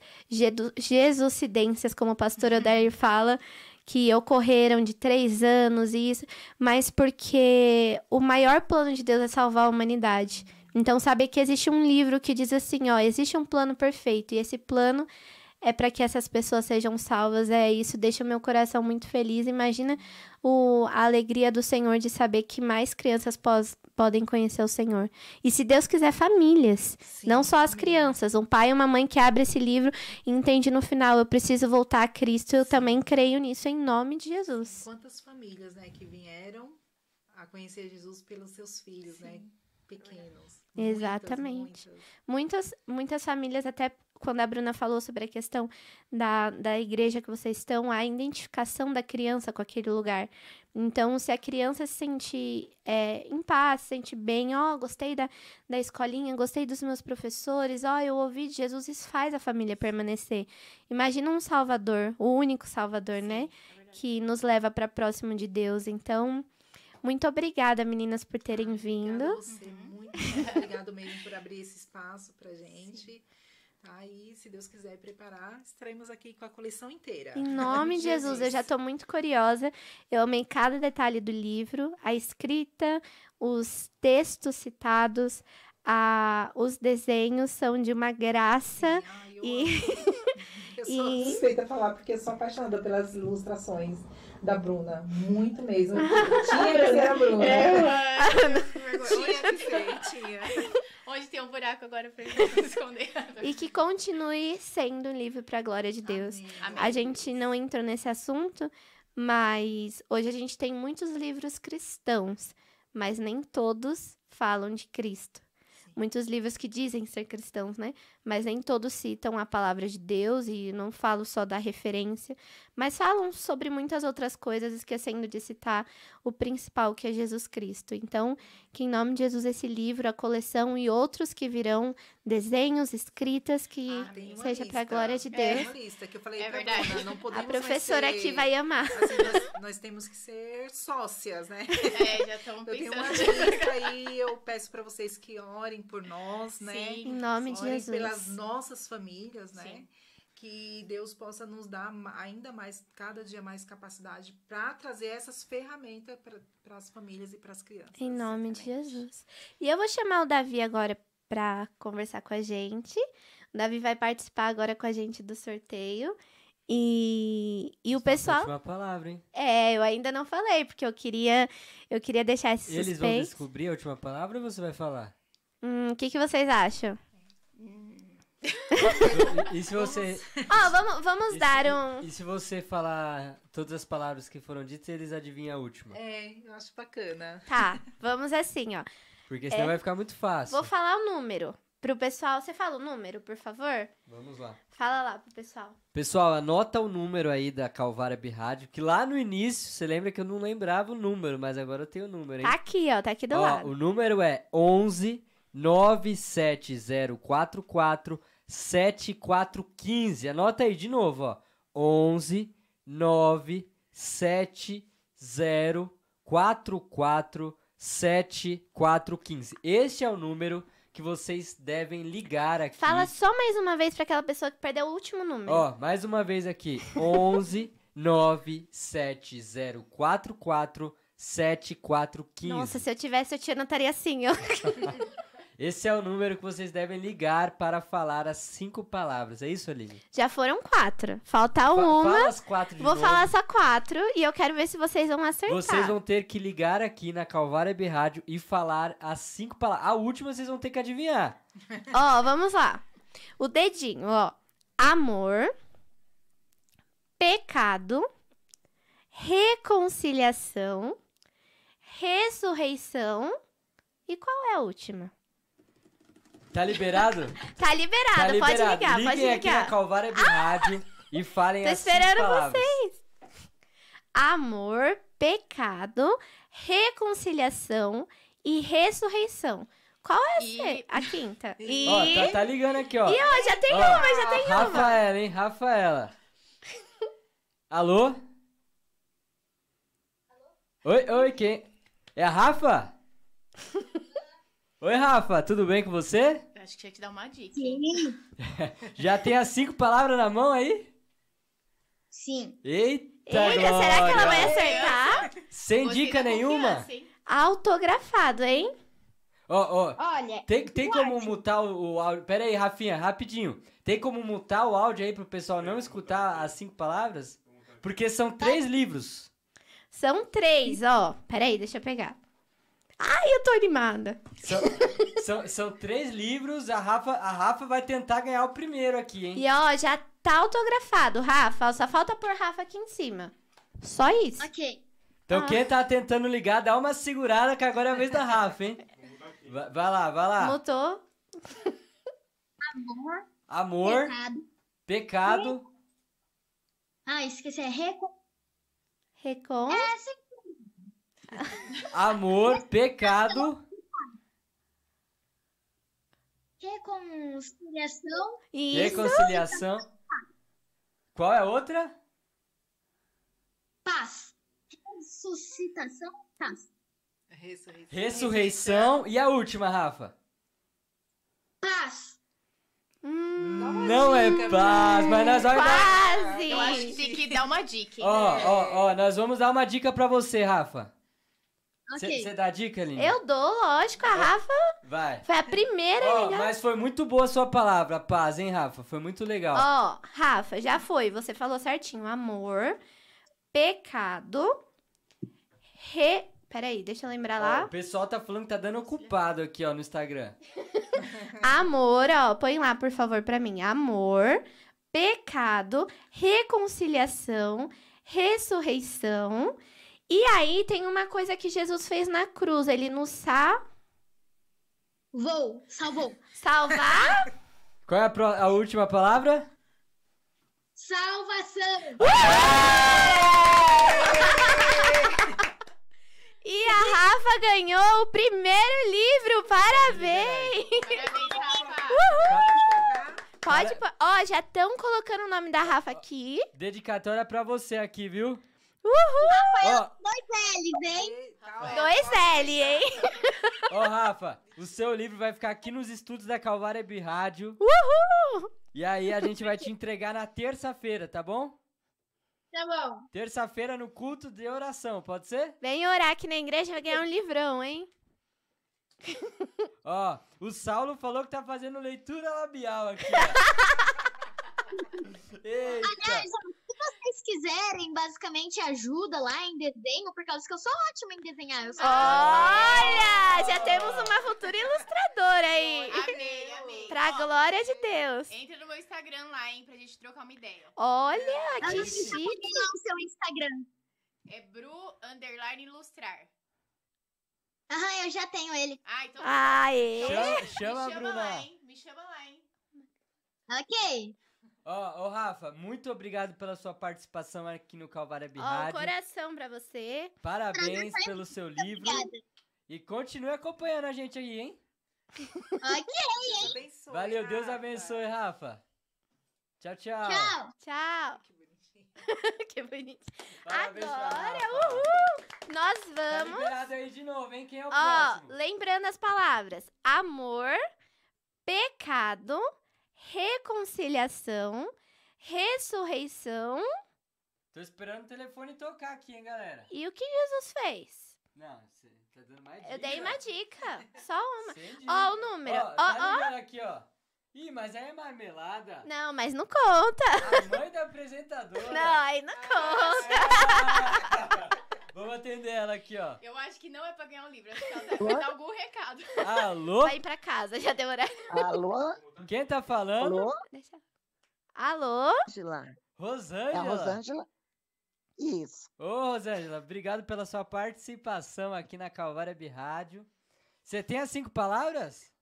jesucidências, como o pastor Odair fala, que ocorreram de 3 anos e isso, mas porque o maior plano de Deus é salvar a humanidade. Então, saber que existe um livro que diz assim, ó, existe um plano perfeito, e esse plano é para que essas pessoas sejam salvas. Isso deixa o meu coração muito feliz. Imagina a alegria do Senhor de saber que mais crianças podem conhecer o Senhor. E se Deus quiser, famílias, Sim, não só as crianças. Um pai e uma mãe que abre esse livro e entende no final, eu preciso voltar a Cristo. Eu também creio nisso em nome de Jesus. Quantas famílias, né, que vieram a conhecer Jesus pelos seus filhos, né, pequenos. Exatamente. Muitas. Muitas famílias, até quando a Bruna falou sobre a questão da igreja que vocês estão, a identificação da criança com aquele lugar. Então, se a criança se sente em paz, se sente bem, gostei da escolinha, gostei dos meus professores, eu ouvi de Jesus, isso faz a família permanecer. Imagina um Salvador, o único Salvador, né? Que nos leva para próximo de Deus. Então, muito obrigada, meninas, por terem vindo. Obrigada a você, muito obrigado mesmo por abrir esse espaço pra gente. Tá? E, se Deus quiser preparar, estaremos aqui com a coleção inteira. Em nome de Jesus, eu já estou muito curiosa. Eu amei cada detalhe do livro, a escrita, os textos citados, os desenhos são de uma graça. Ai, e eu sou suspeita a falar, porque eu sou apaixonada pelas ilustrações da Bruna. Muito mesmo. Tinha que ser a Bruna. tinha que ser, tinha. Onde tem um buraco agora pra ele esconder. E que continue sendo um livro para a glória de Deus. Amém. A gente não entrou nesse assunto, mas hoje a gente tem muitos livros cristãos, mas nem todos falam de Cristo. Muitos livros que dizem ser cristãos, né? Mas nem todos citam a palavra de Deus, e não falo só da referência, mas falam sobre muitas outras coisas, esquecendo de citar o principal, que é Jesus Cristo. Então, que em nome de Jesus esse livro, a coleção e outros que virão, desenhos, escritas, que Tem uma seja para a lista. glória de Tem Deus. uma lista que eu falei É pra verdade. Bruna, não podemos A professora mais ser, aqui vai amar. assim, nós temos que ser sócias, né? Já estamos Eu tenho pensando. uma lista aí, eu peço pra vocês que orem por nós, né? Sim. Em nome de Orem Jesus. pelas nossas famílias, né? Sim. Que Deus possa nos dar ainda mais, cada dia mais capacidade para trazer essas ferramentas para as famílias e para as crianças. Em nome de Jesus. E eu vou chamar o Davi agora para conversar com a gente. O Davi vai participar agora com a gente do sorteio. E o pessoal... Última palavra, hein? eu ainda não falei, porque eu queria deixar esse suspense. Eles vão descobrir a última palavra ou você vai falar? O que vocês acham? E se você... Vamos dar um... E se você falar todas as palavras que foram ditas, eles adivinham a última? Eu acho bacana. Tá, vamos assim, ó. Porque senão vai ficar muito fácil. Vou falar o número pro pessoal. Você fala o número, por favor? Vamos lá. Fala lá pro pessoal. Pessoal, anota o número aí da Calvária Rádio, que lá no início, você lembra que eu não lembrava o número, mas agora eu tenho o número, hein? Tá aqui, ó, tá aqui do lado. O número é 11 97044 7415. Anota aí de novo, ó. 11 97044 7415. Este é o número que vocês devem ligar aqui. Fala só mais uma vez pra aquela pessoa que perdeu o último número. Ó, mais uma vez aqui. 11 970447415. Nossa, se eu tivesse, eu te anotaria assim, ó. Esse é o número que vocês devem ligar para falar as 5 palavras. É isso, Aline? Já foram 4. Falta uma. Fala as 4 de Vou novo. falar só 4 e eu quero ver se vocês vão acertar. Vocês vão ter que ligar aqui na Calvário Web Rádio e falar as 5 palavras. A última vocês vão ter que adivinhar. Ó, vamos lá. O dedinho, ó. Amor, pecado, reconciliação, ressurreição. E qual é a última? Tá liberado? Tá liberado, Tá pode liberado. ligar, Liguem pode aqui na ligar. Calvário Web Rádio e falem Tô as 5 esperando palavras. Amor, pecado, reconciliação e ressurreição. Qual é a quinta? E... Ó, tá ligando aqui, ó. E ó, já tem uma, já tem uma. Rafaela, hein? Rafaela. Alô? Oi, quem? É a Rafa? Oi, Rafa, tudo bem com você? Eu acho que tinha que dar uma dica. Hein? Já tem as 5 palavras na mão aí? Sim. Eita, Eita, Glória. será que ela vai acertar? Sem Gostei dica da nenhuma? confiança, hein? Autografado, hein? Ó, Olha, tem como mutar o áudio? Pera aí, Rafinha, rapidinho. Tem como mutar o áudio aí pro pessoal não escutar as 5 palavras? Porque são 3 livros. São 3, ó. Peraí, deixa eu pegar. Ai, eu tô animada. São 3 livros, a Rafa vai tentar ganhar o primeiro aqui, hein? E ó, já tá autografado, Rafa. Só falta pôr Rafa aqui em cima. Só isso. ok. Então quem tá tentando ligar, dá uma segurada que agora é a vez da Rafa, hein? Vai lá. Mutou? Amor, Amor, pecado, esqueci, é Recon. amor, pecado, reconciliação, Isso. reconciliação. Qual é a outra? paz. Ressuscitação, paz. Ressurreição. E a última, Rafa? Paz. Não é paz, mas nós vamos dar... Quase. Eu acho que tem que dar uma dica, hein? Ó, nós vamos dar uma dica pra você, Rafa. Ok. Você dá a dica, Aline? Eu dou, lógico. A Rafa Vai. foi a primeira a Ó, ligar. mas foi muito boa a sua palavra, paz, hein, Rafa? Foi muito legal. Ó, Rafa, já foi. Você falou certinho. Amor, pecado, Peraí, deixa eu lembrar Ó, lá. o pessoal tá falando que tá dando ocupado aqui, ó, no Instagram. Amor, ó, põe lá, por favor, pra mim. Amor, pecado, reconciliação, ressurreição. E aí tem uma coisa que Jesus fez na cruz. Ele nos Salvou. salvar. Qual é a última palavra? Salvação. E a Rafa ganhou o primeiro livro. Parabéns! Parabéns, Rafa. Pode, ó, já estão colocando o nome da Rafa aqui. Dedicatória pra você aqui, viu? Uhul! Ó, 2 L's, hein? 2L, hein? ó, Rafa, o seu livro vai ficar aqui nos estúdios da Calvário Web Rádio. Uhul! E aí a gente vai te entregar na terça-feira, tá bom? Tá bom. Terça-feira no culto de oração, pode ser? Vem orar aqui na igreja, vai ganhar um livrão, hein? Ó, o Saulo falou que tá fazendo leitura labial aqui, ó. Eita. Aliás, se vocês quiserem, basicamente, ajuda lá em desenho, por causa que eu sou ótima em desenhar. Eu sou Olha, já temos uma futura ilustradora aí. Amei. Pra Ó, glória de Deus. entra no meu Instagram lá, hein, pra gente trocar uma ideia. Olha, que Não chique. lá o seu Instagram. É Bru_ilustrar. Aham, eu já tenho ele. Ah, então Aê. Chama a me chama Bruna. lá, hein? Me chama lá, hein? Ok. Ó, Rafa, muito obrigado pela sua participação aqui no Calvário Web Ó, um Rádio. coração pra você. Parabéns pelo seu livro. Obrigada. E continue acompanhando a gente aí, hein? Ok. Deus abençoe, Valeu, Deus Rafa. abençoe, Rafa. Tchau, tchau. Tchau. Tchau. Que bonitinho. Que bonito. Parabéns pra Agora, Rafa. uhul. Nós Tá vamos... liberado aí de novo, hein? Quem é o Ó, próximo? lembrando as palavras. Amor, pecado, reconciliação, ressurreição. Tô esperando o telefone tocar aqui, hein, galera. E o que Jesus fez? Não, você tá dando mais dica. Eu dei uma dica. Só uma. Sem dica. Ó, o número. Ó, tá ligando aqui, ó. Ih, mas aí é marmelada. Não, mas não conta. A mãe da apresentadora. Não, aí não conta. Vamos atender ela aqui, ó. Eu acho que não é pra ganhar um livro, acho que ela deve dar algum recado. Alô? Vai ir pra casa, já deu horário. Alô? Quem tá falando? Alô? Deixa. Alô? Angela. É Rosângela. a Rosângela? Isso. Ô, Rosângela, obrigado pela sua participação aqui na Calvária Rádio. Você tem as 5 palavras?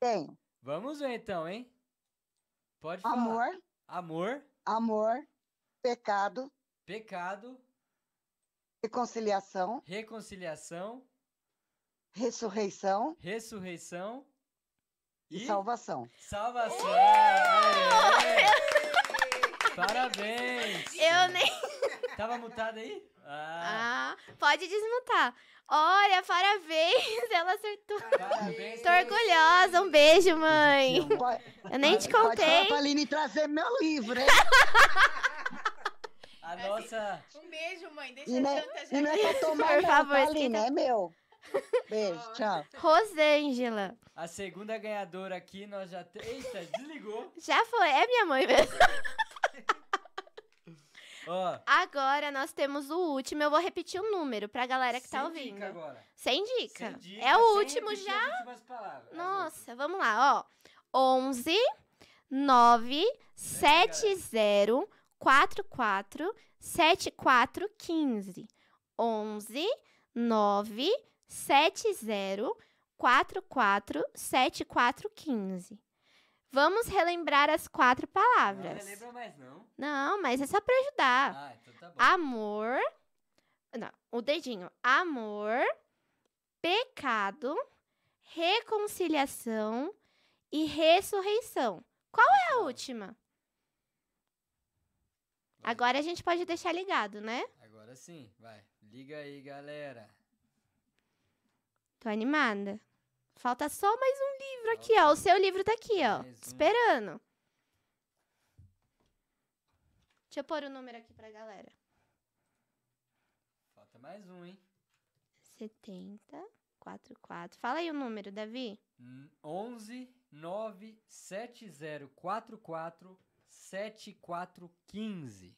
Tenho. Vamos ver então, hein? Pode falar. Amor, Amor, amor, pecado, pecado, reconciliação, reconciliação, ressurreição ressurreição e salvação. salvação. Aê! Parabéns. Eu nem. Tava mutado aí? Ah, pode desmutar. Olha, parabéns, ela acertou. Parabéns. Tô orgulhosa, um beijo, mãe. Eu nem te Pode falar contei. pra Aline trazer meu livro, hein? A nossa... Um beijo, mãe. Deixa E a não janta é, já. e não é pra tomar Por não, favor, tá, esquenta. Aline? É meu. Beijo, tchau. Rosângela. A segunda ganhadora aqui, nós já... Eita, desligou. Já foi, é minha mãe mesmo. Ó, Agora nós temos o último. Eu vou repetir o número pra galera que tá sem ouvindo. dica agora. Sem dica. Sem dica, É o sem último repetir já. as últimas palavras. Nossa, vamos lá, ó. 11 9 70 44 74 15. 11 9 70 44 74 15. Vamos relembrar as 4 Não palavras. lembra mais, não. Não, mas é só pra ajudar. Ah, então tá bom. Amor. Não, o dedinho. Amor, pecado, reconciliação e ressurreição. Qual é a última? Agora a gente pode deixar ligado, né? Agora sim, vai. Liga aí, galera. Tô animada. Falta só mais um livro aqui, ó. O seu livro tá aqui, ó. Mais um. Esperando. Deixa eu pôr o número aqui pra galera. Falta mais um, hein? 70 44. Fala aí o número, Davi. 11 9 7044 7415.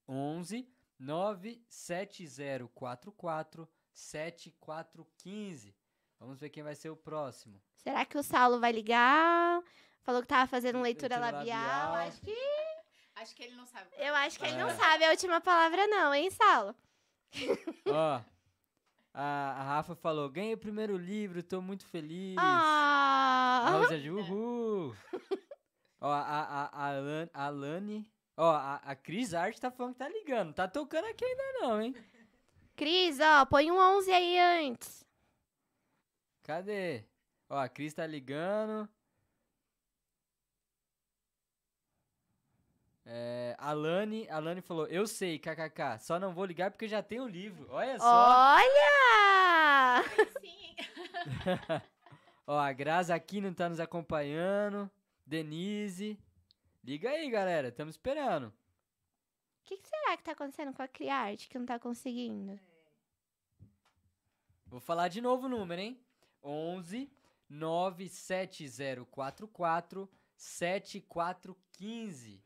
11 9 7044 7415. Vamos ver quem vai ser o próximo. Será que o Saulo vai ligar? Falou que tava fazendo leitura Leitura labial. labial. Acho que ele não sabe. Eu acho que ele não É. sabe a última palavra, não, hein, Saulo? Ó, a Rafa falou: ganhei o primeiro livro, tô muito feliz. Ah! A Rosa de uhul. Ó, a Alane. Ó, a Cris Arte tá falando que tá ligando. Tá tocando aqui ainda não, hein? Cris, ó, põe um 11 aí antes. Cadê? Ó, a Cris tá ligando. Alane falou: eu sei, kkk. Só não vou ligar porque já tem o livro. Olha só. Olha! Sim. Ó, a Graza aqui não tá nos acompanhando. Denise. Liga aí, galera. Estamos esperando. O que será que tá acontecendo com a Criarte que não tá conseguindo? Vou falar de novo o número, hein? 11 97044 7415.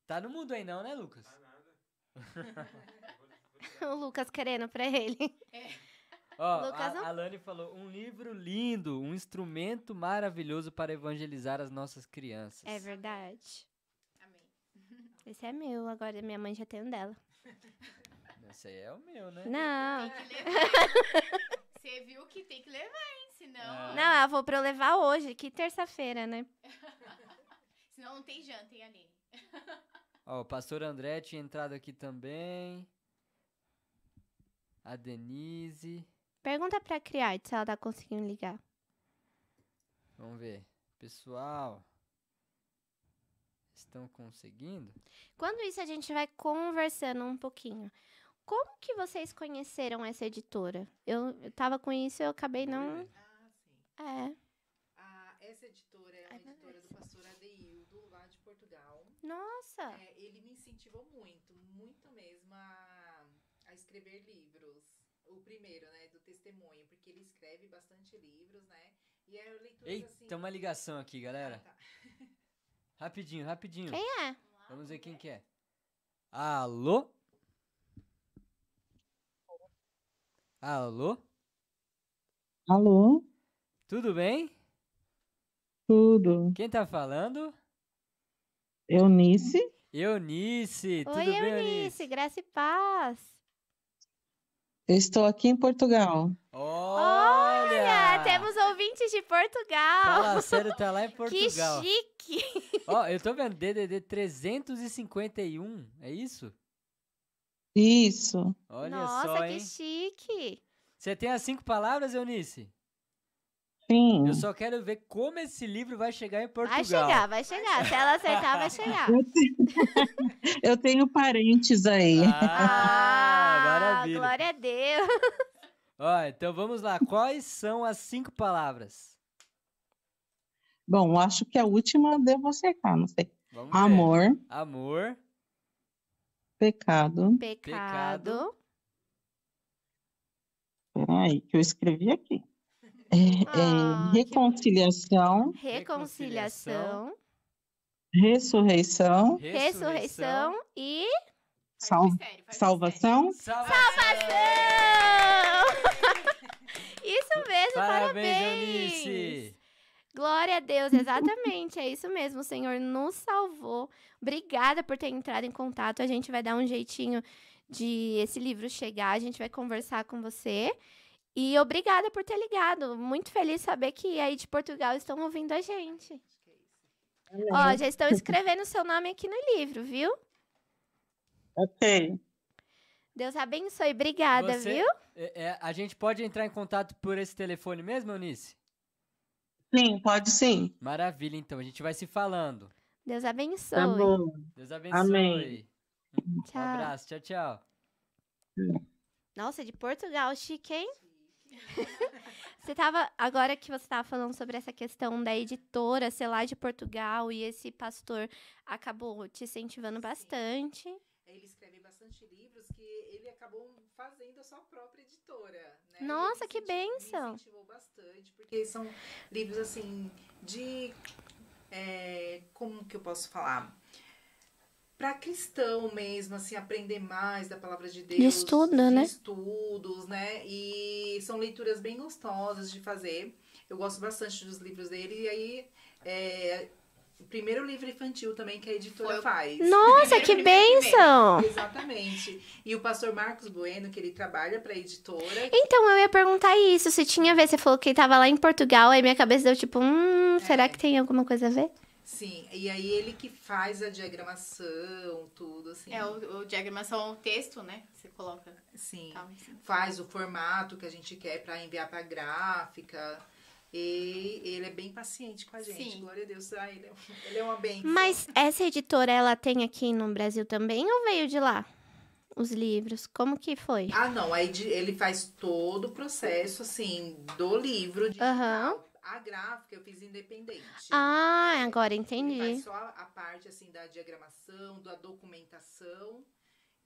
Tá no mudo aí não, né, Lucas? O Lucas querendo pra ele. Ó, Lucas não- a Alane falou: um livro lindo, um instrumento maravilhoso para evangelizar as nossas crianças. É verdade. Amém. Esse é meu, agora minha mãe já tem um dela. Esse aí é o meu, né? Não. Tem que levar. Você viu que tem que levar, hein? Senão, Não, eu vou pra eu levar hoje, que terça-feira, né? senão não tem janta, hein, Aline? Ó, o pastor André tinha entrado aqui também. A Denise. Pergunta pra Criarte se ela tá conseguindo ligar. Vamos ver. Pessoal. Estão conseguindo? Quando isso, a gente vai conversando um pouquinho. Como que vocês conheceram essa editora? Eu tava com isso e eu acabei não... Ah, sim. É. Essa editora é uma editora do pastor Adeildo, lá de Portugal. Nossa! Ele me incentivou muito, muito mesmo a escrever livros. O primeiro, né, do testemunho, porque ele escreve bastante livros, né? E é leituras Eita, assim. tem uma ligação aqui, galera. Tá. Rapidinho, rapidinho. Quem é? Vamos ver quem que é. Alô? Alô? Alô? Tudo bem? Tudo. Quem tá falando? Eunice? Eunice. Tudo Oi, bem, Eunice, graça e paz. Eu estou aqui em Portugal. Olha, temos ouvintes de Portugal. Fala sério, tá lá em Que Portugal. chique. Ó, eu tô vendo DDD 351, é isso? Isso. Olha Nossa, só, que hein? chique. Você tem as 5 palavras, Eunice? Sim. Eu só quero ver como esse livro vai chegar em Portugal. Vai chegar, vai chegar. Se ela acertar, vai chegar. Eu tenho parentes aí. Maravilha. Glória a Deus. Ó, então vamos lá. Quais são as 5 palavras? Bom, acho que a última eu devo acertar, não sei. Vamos ver. Amor, Amor, pecado. Pecado. Peraí, que eu escrevi aqui. Que Reconciliação, Reconciliação. ressurreição, Ressurreição e salvação. salvação. Isso mesmo, Parabéns, parabéns. Eunice. Glória a Deus, exatamente, é isso mesmo. O Senhor nos salvou. Obrigada por ter entrado em contato. A gente vai dar um jeitinho de esse livro chegar. A gente vai conversar com você. E obrigada por ter ligado. Muito feliz saber que aí de Portugal estão ouvindo a gente. Ó, já estão escrevendo seu nome aqui no livro, viu? Ok. Deus abençoe. Obrigada, Você- viu? A gente pode entrar em contato por esse telefone mesmo, Eunice? Sim, pode sim. Maravilha, então. A gente vai se falando. Deus abençoe. Tá bom. Deus abençoe. Amém. Um Tchau. abraço. Tchau, tchau. Nossa, de Portugal, chique, hein? Agora que você tava falando sobre essa questão da editora ser lá de Portugal e esse pastor acabou te incentivando bastante. Ele escreve bastante livros que ele acabou fazendo a sua própria editora, né? Nossa, Ele que bênção. Me incentivou bastante, porque são livros, assim, como que eu posso falar? Para cristão mesmo, assim, aprender mais da palavra de Deus. De estudo, né? Estudos, né? E são leituras bem gostosas de fazer. Eu gosto bastante dos livros dele. E aí, o primeiro livro infantil também que a editora faz. Nossa, que bênção! Exatamente. E o pastor Marcos Bueno, que ele trabalha para a editora. Então, eu ia perguntar isso, se tinha a ver, você falou que tava lá em Portugal, aí minha cabeça deu tipo, será que tem alguma coisa a ver? Sim, e aí ele que faz a diagramação, tudo, assim. O diagramação é o texto, né? Você coloca. Sim, Tal, assim. faz o formato que a gente quer para enviar para gráfica. E ele é bem paciente com a gente. Sim. Glória a Deus. Ele é uma bênção. Mas essa editora, ela tem aqui no Brasil também ou veio de lá? Os livros, como que foi? Ah, não. Aí ele faz todo o processo, assim, do livro digital. Aham. A gráfica eu fiz independente. Ah, agora Ele entendi. faz só a parte, assim, da diagramação, da documentação.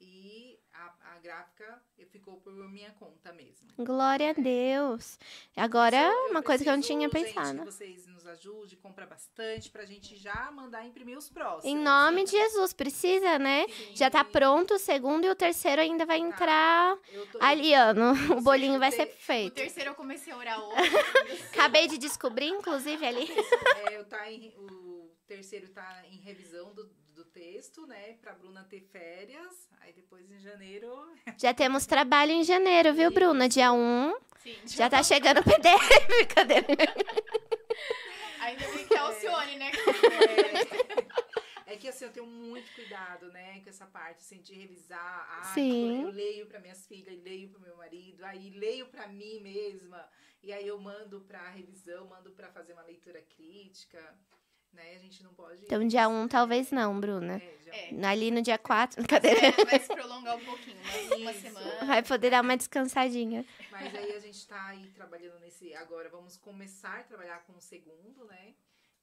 E a gráfica ficou por minha conta mesmo. Glória a Deus. Agora, Eu uma coisa que eu não tinha preciso, pensado. Gente, que vocês nos ajudem, compra bastante pra gente já mandar imprimir os próximos. Em nome de Jesus, precisa, né? Já tá pronto o segundo e o terceiro ainda vai entrar ali, ó. O bolinho vai ser O feito. terceiro eu comecei a orar hoje. Acabei de descobrir, inclusive, ali. O terceiro tá em revisão do texto, né? Pra Bruna ter férias. Aí depois em janeiro. Já temos trabalho em janeiro, viu, Bruna? Dia 1. Sim, Já tá chegando o PDF. Cadê? Ainda bem que é Alcione, né? É que assim, eu tenho muito cuidado, né, com essa parte, assim, de revisar. Sim. Eu leio para minhas filhas, leio para meu marido, aí leio para mim mesma, e aí eu mando para revisão, mando para fazer uma leitura crítica, né, a gente não pode... Então, dia 1 talvez não, Bruna. É. Ali no dia 4, cadê? Vai se prolongar um pouquinho, uma semana. Vai poder dar uma descansadinha. Mas aí a gente tá aí trabalhando nesse... Agora vamos começar a trabalhar com o segundo, né?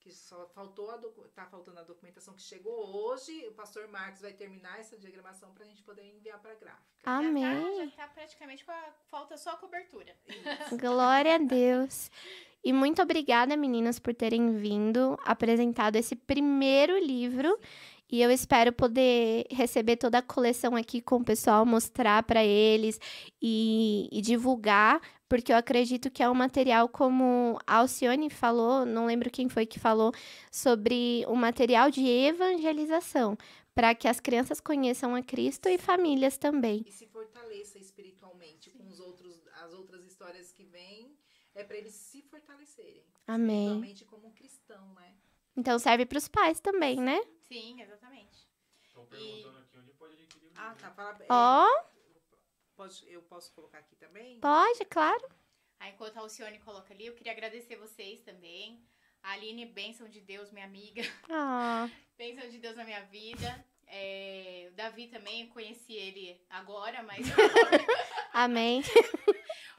que só faltou tá faltando a documentação que chegou hoje. O pastor Marcos vai terminar essa diagramação para a gente poder enviar para a gráfica. Amém. Já tá praticamente falta só a cobertura. Glória a Deus. E muito obrigada, meninas, por terem vindo, apresentado esse primeiro livro. E eu espero poder receber toda a coleção aqui com o pessoal, mostrar para eles e divulgar, porque eu acredito que é um material, como a Alcione falou, não lembro quem foi que falou, sobre um material de evangelização, para que as crianças conheçam a Cristo e famílias também. E se fortaleça espiritualmente com as outras histórias que vêm, para eles se fortalecerem. Amém. Espiritualmente como cristão, né? Então serve para os pais também, né? Sim, exatamente. Estão perguntando aqui onde pode adquirir o livro. Ah, tá. Fala, eu posso colocar aqui também? Pode, claro. Aí, enquanto a Alcione coloca ali, eu queria agradecer vocês também. A Aline, bênção de Deus, minha amiga. Bênção de Deus na minha vida. O Davi também, eu conheci ele agora, mas... Amém.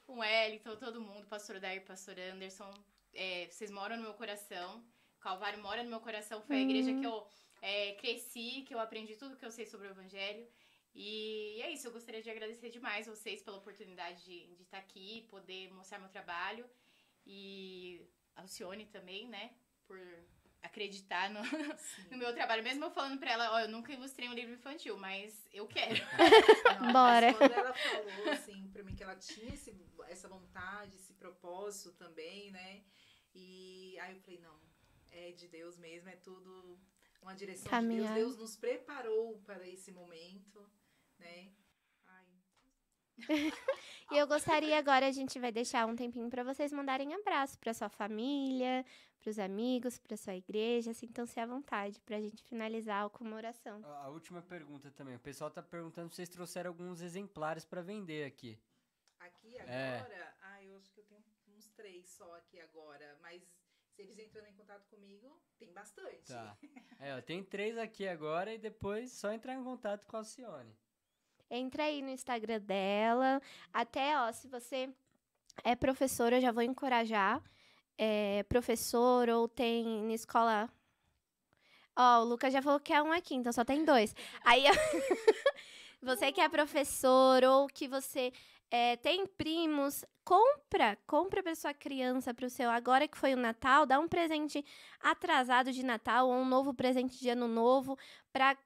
O Wellington, todo mundo, pastor Dair, pastor Anderson. Vocês moram no meu coração. Calvário mora no meu coração. Foi a igreja que eu cresci, que eu aprendi tudo que eu sei sobre o Evangelho. E é isso, eu gostaria de agradecer demais vocês pela oportunidade de estar aqui, poder mostrar meu trabalho. E a Alcione também, né, por acreditar no meu trabalho. Mesmo eu falando pra ela, eu nunca ilustrei um livro infantil, mas eu quero. Bora. Quando ela falou, assim, pra mim que ela tinha essa vontade, esse propósito também, né, e aí eu falei, não, é de Deus mesmo, é tudo uma direção de Deus. Deus nos preparou para esse momento, né? E eu gostaria agora, a gente vai deixar um tempinho para vocês mandarem abraço para sua família, para os amigos, para sua igreja, sintam-se à vontade pra gente finalizar com uma oração. A última pergunta também, o pessoal tá perguntando se vocês trouxeram alguns exemplares para vender aqui. Aqui agora? Eu acho que eu tenho uns 3 só aqui agora, mas se eles entrando em contato comigo, tem bastante. Tá. Tem 3 aqui agora e depois só entrar em contato com a Alcione. Entra aí no Instagram dela. Até, se você é professor, eu já vou encorajar. Professor ou tem na escola... o Lucas já falou que é um aqui, então só tem 2. Aí, você que é professor ou que você... tem primos, compra para sua criança, para o seu, agora que foi o Natal, dá um presente atrasado de Natal ou um novo presente de Ano Novo para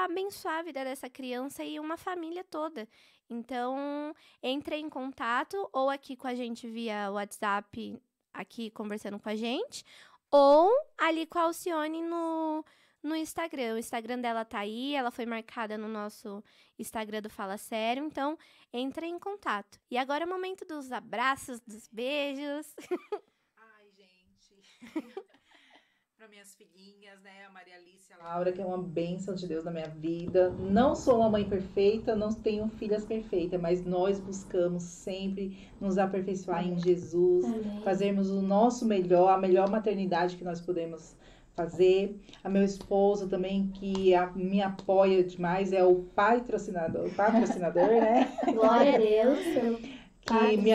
abençoar a vida dessa criança e uma família toda. Então, entre em contato ou aqui com a gente via WhatsApp, aqui conversando com a gente, ou ali com a Alcione no Instagram. O Instagram dela tá aí, ela foi marcada no nosso Instagram do Fala Sério, então entre em contato. E agora é o momento dos abraços, dos beijos. Ai, gente. Para minhas filhinhas, né, a Maria Alice e a Laura, que é uma bênção de Deus na minha vida. Não sou uma mãe perfeita, não tenho filhas perfeitas, mas nós buscamos sempre nos aperfeiçoar em Jesus, fazermos o nosso melhor, a melhor maternidade que nós podemos fazer. A meu esposo também, que me apoia demais, é o patrocinador, né? Glória a Deus. Que me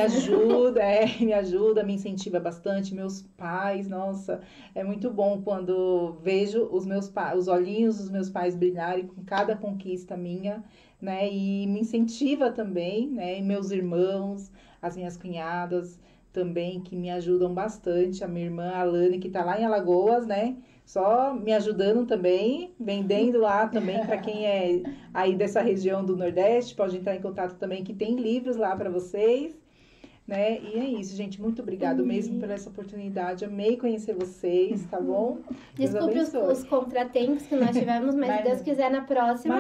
ajuda, me incentiva bastante. Meus pais, nossa, é muito bom quando vejo os olhinhos dos meus pais brilharem com cada conquista minha, né? E me incentiva também, né? E meus irmãos, as minhas cunhadas também, que me ajudam bastante. A minha irmã Alane, que tá lá em Alagoas, né? Só me ajudando também, vendendo lá também, para quem é aí dessa região do Nordeste, pode entrar em contato também, que tem livros lá para vocês, né? E é isso, gente, muito obrigada mesmo por essa oportunidade, amei conhecer vocês, tá bom? Desculpe os contratempos que nós tivemos, mas se Deus quiser na próxima,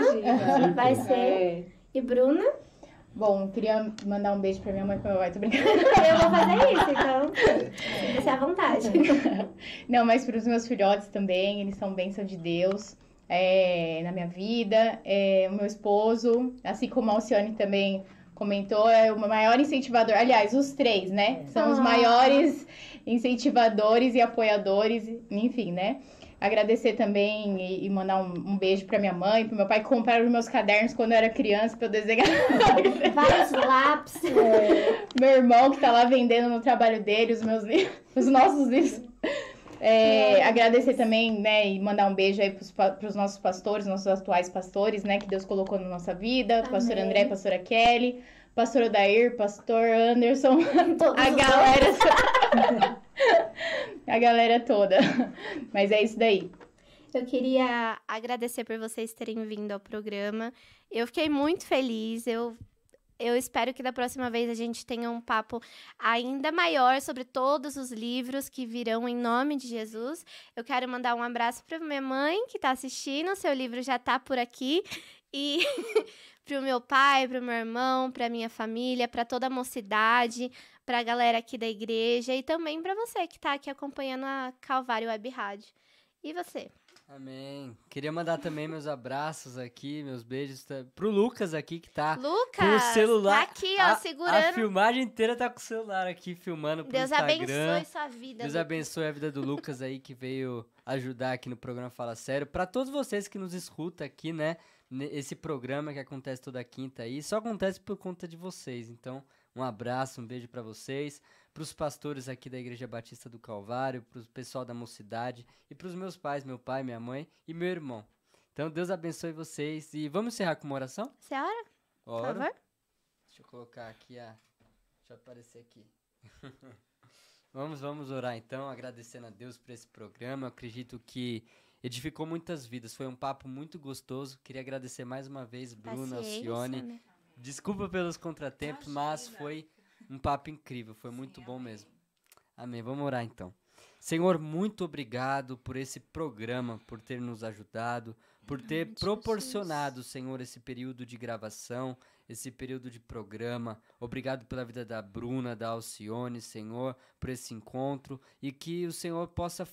vai ser. E Bruna? Bom, eu queria mandar um beijo pra minha mãe e pro meu pai, tô brincando. Eu vou fazer isso, então sinta-se à vontade. Não, mas pros meus filhotes também, eles são bênção de Deus na minha vida. O meu esposo, assim como a Alcione também comentou, é o maior incentivador. Aliás, os 3, né? São os maiores incentivadores e apoiadores, enfim, né? Agradecer também e mandar um beijo pra minha mãe, pro meu pai, que compraram os meus cadernos quando eu era criança pra eu desenhar. Vários lápis. Meu irmão, que tá lá vendendo no trabalho dele os meus livros, os nossos livros. Agradecer também, né, e mandar um beijo aí pros nossos pastores, nossos atuais pastores, né, que Deus colocou na nossa vida. Amém. Pastor André, pastora Kelly, pastor Odair, pastor Anderson, a galera, a galera toda. Mas é isso daí. Eu queria agradecer por vocês terem vindo ao programa. Eu fiquei muito feliz. Eu espero que da próxima vez a gente tenha um papo ainda maior sobre todos os livros que virão em nome de Jesus. Eu quero mandar um abraço para minha mãe que está assistindo. Seu livro já está por aqui. E para o meu pai, para o meu irmão, para minha família, para toda a mocidade, para a galera aqui da igreja e também para você que está aqui acompanhando a Calvário Web Rádio. E você? Amém. Queria mandar também meus abraços aqui, meus beijos pro Lucas aqui que tá Lucas, com o celular. tá aqui, ó, segurando. A filmagem inteira tá com o celular aqui, filmando pro Deus Instagram. abençoe sua vida, Deus Lucas. abençoe a vida do Lucas aí, que veio ajudar aqui no programa Fala Sério. Pra todos vocês que nos escutam aqui, né, esse programa que acontece toda quinta aí, só acontece por conta de vocês. Então, um abraço, um beijo pra vocês. Pros pastores aqui da Igreja Batista do Calvário, pro pessoal da mocidade e pros meus pais, meu pai, minha mãe e meu irmão. Então, Deus abençoe vocês. E vamos encerrar com uma oração? Senhora, por favor. Deixa eu colocar aqui Deixa eu aparecer aqui. Vamos orar então, agradecendo a Deus por esse programa. Eu acredito que edificou muitas vidas. Foi um papo muito gostoso. Queria agradecer mais uma vez, Bruna, Alcione. Né? Desculpa pelos contratempos, mas foi um papo incrível, foi muito bom mesmo. Amém, vamos orar então. Senhor, muito obrigado por esse programa, por ter nos ajudado, por ter proporcionado, Senhor, esse período de gravação, esse período de programa. Obrigado pela vida da Bruna, da Alcione, Senhor, por esse encontro e que o Senhor possa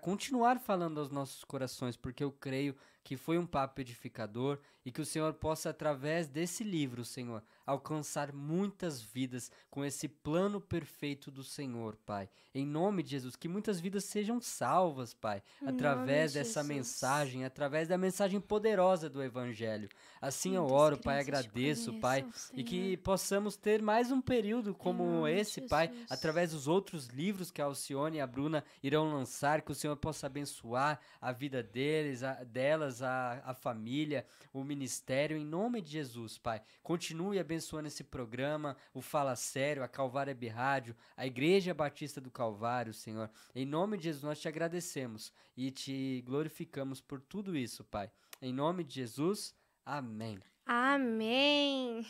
continuar falando aos nossos corações, porque eu creio que foi um papo edificador e que o Senhor possa, através desse livro, Senhor, alcançar muitas vidas com esse plano perfeito do Senhor, Pai. Em nome de Jesus, que muitas vidas sejam salvas, Pai, através dessa mensagem, através da mensagem poderosa do Evangelho. Assim eu oro, Pai, agradeço, Pai, e que possamos ter mais um período como esse, Pai, através dos outros livros que a Alcione e a Bruna irão lançar, que o Senhor possa abençoar a vida delas, a família, o ministério, em nome de Jesus, Pai. Continue abençoando esse programa, o Fala Sério, a Calvário Web Rádio, a Igreja Batista do Calvário, Senhor. Em nome de Jesus, nós te agradecemos e te glorificamos por tudo isso, Pai. Em nome de Jesus, amém. Amém.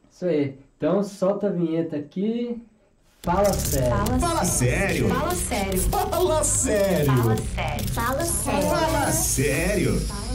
Isso aí. Então, solta a vinheta aqui. Fala sério. Fala sério. Fala sério. Fala sério. Fala sério. Fala sério. Fala sério.